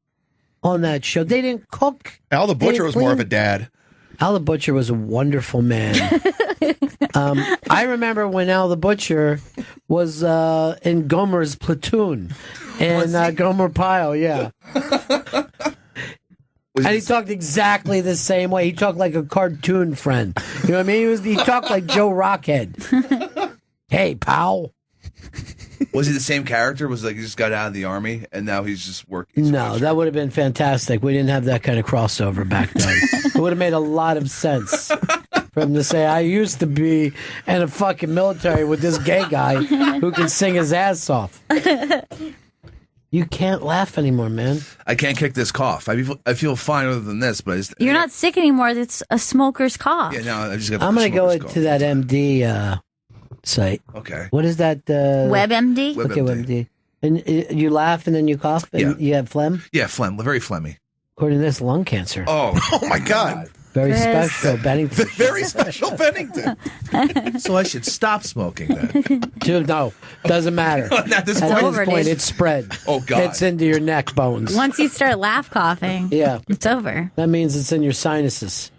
on that show. They didn't cook. Al the They Butcher didn't was more of a clean. dad. Al the Butcher was a wonderful man. I remember when Al the Butcher was in Gomer's platoon in Gomer Pyle, yeah. And he talked exactly the same way. He talked like a cartoon friend. You know what I mean? He talked like Joe Rockhead. Hey, pal. Was he the same character? Was it like he just got out of the army and now he's just working? No, that would have been fantastic. We didn't have that kind of crossover back then. It would have made a lot of sense for him to say, "I used to be in a fucking military with this gay guy who can sing his ass off." You can't laugh anymore, man. I can't kick this cough. I feel fine other than this, but it's, You're not sick anymore. It's a smoker's cough. yeah, no, I just got. I'm going to go smoker's to that MD site. Okay. What is that? WebMD? Okay, WebMD. And you laugh and then you cough and you have phlegm? Yeah, phlegm. Very phlegmy. According to this, lung cancer. Oh, my God. Very Chris. special, Bennington. Very special Bennington. So I should stop smoking then. Dude, no, doesn't matter. At this At point, this point, it's spread. Oh, God. It's into your neck bones. Once you start laugh coughing, Yeah. it's over. That means it's in your sinuses.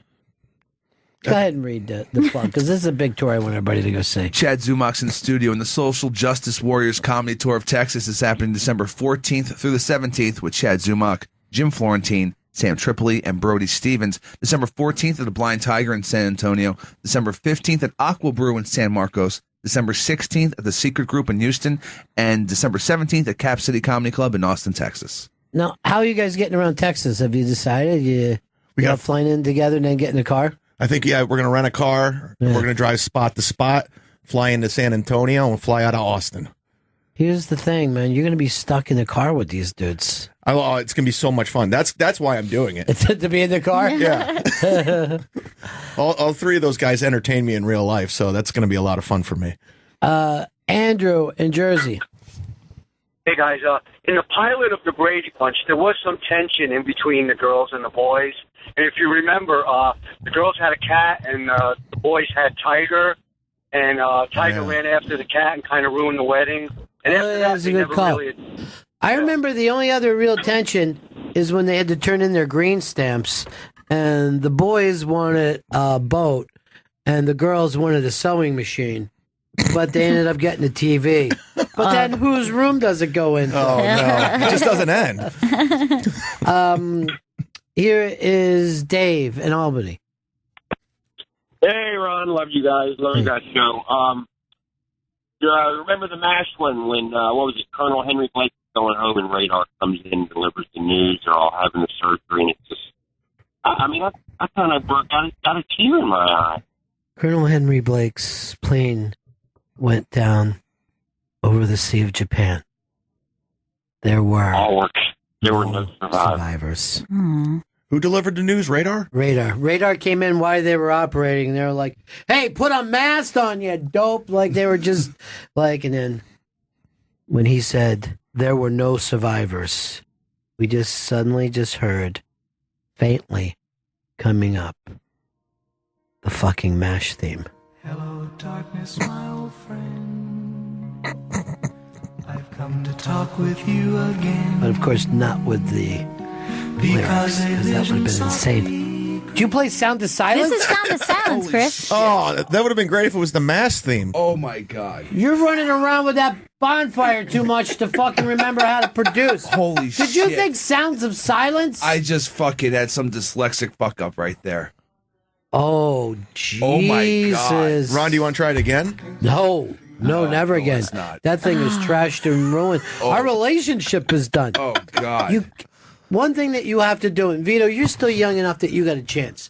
Go ahead and read the plug, because this is a big tour I want everybody to go see. Chad Zumach's in the studio, and the Social Justice Warriors Comedy Tour of Texas is happening December 14th through the 17th with Chad Zumach, Jim Florentine, Sam Tripoli, and Brody Stevens. December 14th at the Blind Tiger in San Antonio. December 15th at Aqua Brew in San Marcos. December 16th at the Secret Group in Houston. And December 17th at Cap City Comedy Club in Austin, Texas. Now, how are you guys getting around Texas? Have you decided? We got flying in together and then get in a car? I think, we're going to rent a car. Yeah. We're going to drive spot to spot, fly into San Antonio, and fly out of Austin. Here's the thing, man. You're going to be stuck in the car with these dudes. Oh, it's going to be so much fun. That's why I'm doing it. To be in the car? Yeah. all three of those guys entertain me in real life, so that's going to be a lot of fun for me. Andrew in Jersey. Hey guys, in the pilot of the Brady Bunch, there was some tension in between the girls and the boys. And if you remember, the girls had a cat and the boys had Tiger. And Tiger ran after the cat and kind of ruined the wedding. And after that, was a they good never call. really... I remember the only other real tension is when they had to turn in their green stamps, and the boys wanted a boat, and the girls wanted a sewing machine. But they ended up getting a TV. But then whose room does it go into? Oh, no. It just doesn't end. Here is Dave in Albany. Hey, Ron. Love you guys. Love you guys' show. Remember the MASH one when, what was it, Colonel Henry Blake going home and Radar comes in and delivers the news. They're all having the surgery, and it's just, I kind of got a tear in my eye. Colonel Henry Blake's plane went down over the Sea of Japan. There were no survivors. Who delivered the news? Radar? Radar came in while they were operating. They were like, "Hey, put a mask on, you dope!" Like they were just like. And then when he said there were no survivors, we just suddenly heard faintly coming up the fucking MASH theme. Hello, darkness, my old friend. I've come to talk with you again. But of course, not with the lyrics, because that would have been insane. Did you play Sound of Silence? This is Sound of Silence, Chris. Oh, that would have been great if it was the MASH theme. Oh, my God. You're running around with that bonfire too much to fucking remember how to produce. Holy shit. Did you think Sounds of Silence? I just fucking had some dyslexic fuck up right there. Oh, Jesus. Oh, my God. Ron, do you want to try it again? No, never again. it's not. That thing is trashed and ruined. Our relationship is done. Oh, God. One thing that you have to do, and Vito, you're still young enough that you got a chance.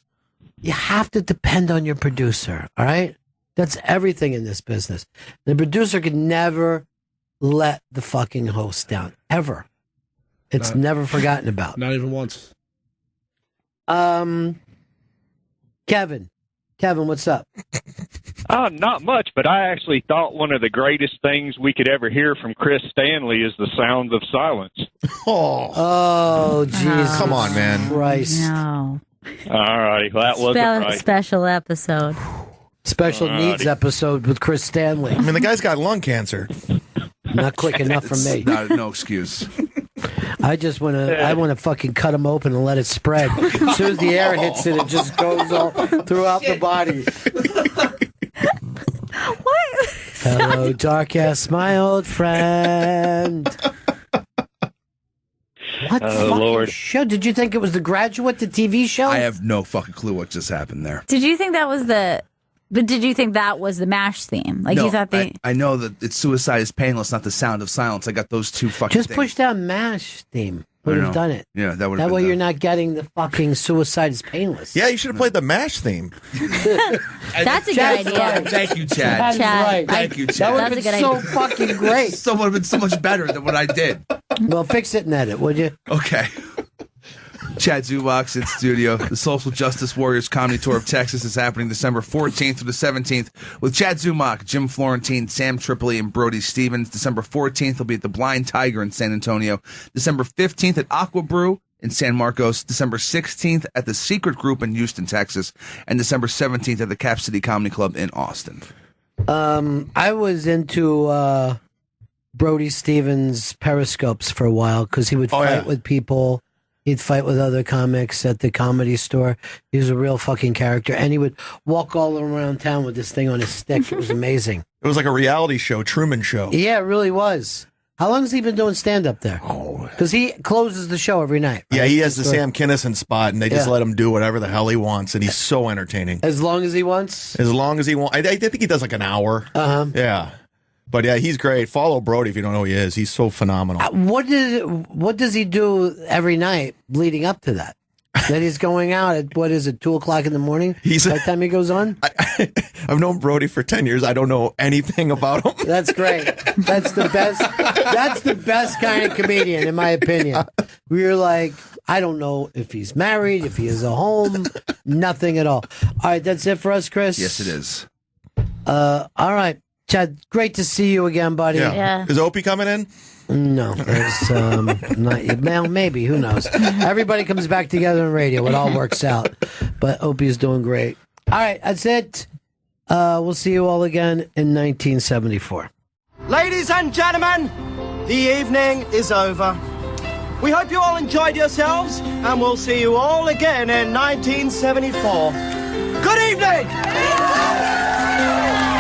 You have to depend on your producer, all right? That's everything in this business. The producer can never let the fucking host down, ever. It's never forgotten about. Not even once. Kevin, what's up? Not much, but I actually thought one of the greatest things we could ever hear from Chris Stanley is the Sound of Silence. Oh, Jesus. Come on, man. Christ. No. All right, well, that wasn't right. Special episode. Special needs episode with Chris Stanley. I mean, the guy's got lung cancer. Not quick enough for me. No excuse. I just want to fucking cut him open and let it spread. As soon as the air hits it, it just goes all throughout the body. What? Hello, dark ass, my old friend. What fucking Lord. show? Did you think it was The Graduate, the TV show? I have no fucking clue what just happened there. Did you think that was the MASH theme? Like No, you thought I know that it's Suicide is Painless, not the Sound of Silence. I got those two fucking Just things. push down MASH theme. Would I have know. done it. Yeah, that would That have way been you're not getting the fucking Suicide is Painless. Yeah, you should have played the MASH theme. That's a good Chad's idea. right. Thank you, Chad. Chad's right. Thank you, That Chad. would have That's a been good so idea. fucking great. So would have been so much better than what I did. Well, fix it and edit, would you? Okay. Chad Zumach in studio. The Social Justice Warriors Comedy Tour of Texas is happening December 14th through the 17th with Chad Zumach, Jim Florentine, Sam Tripoli, and Brody Stevens. December 14th will be at the Blind Tiger in San Antonio. December 15th at Aqua Brew in San Marcos. December 16th at the Secret Group in Houston, Texas. And December 17th at the Cap City Comedy Club in Austin. I was into Brody Stevens periscopes for a while because he would fight with people. He'd fight with other comics at the Comedy Store. He was a real fucking character. And he would walk all around town with this thing on his stick. It was amazing. It was like a reality show, Truman Show. Yeah, it really was. How long has he been doing stand-up there? Because he closes the show every night. Right? Yeah, he has the Sam Kinison spot, and they just let him do whatever the hell he wants, and he's so entertaining. As long as he wants? As long as he wants. I think he does like an hour. Uh-huh. Yeah. But yeah, he's great. Follow Brody if you don't know who he is. He's so phenomenal. What does he do every night leading up to that? That he's going out at, 2 o'clock in the morning? By the time he goes on? I've known Brody for 10 years. I don't know anything about him. That's great. That's the best. That's the best kind of comedian, in my opinion. We're like, I don't know if he's married, if he has a home, nothing at all. All right, that's it for us, Chris? Yes, it is. All right. Chad, great to see you again, buddy. Yeah. Is Opie coming in? No, it's not yet. Well, maybe. Who knows? Everybody comes back together in radio. It all works out. But Opie's doing great. All right, that's it. We'll see you all again in 1974. Ladies and gentlemen, the evening is over. We hope you all enjoyed yourselves, and we'll see you all again in 1974. Good evening!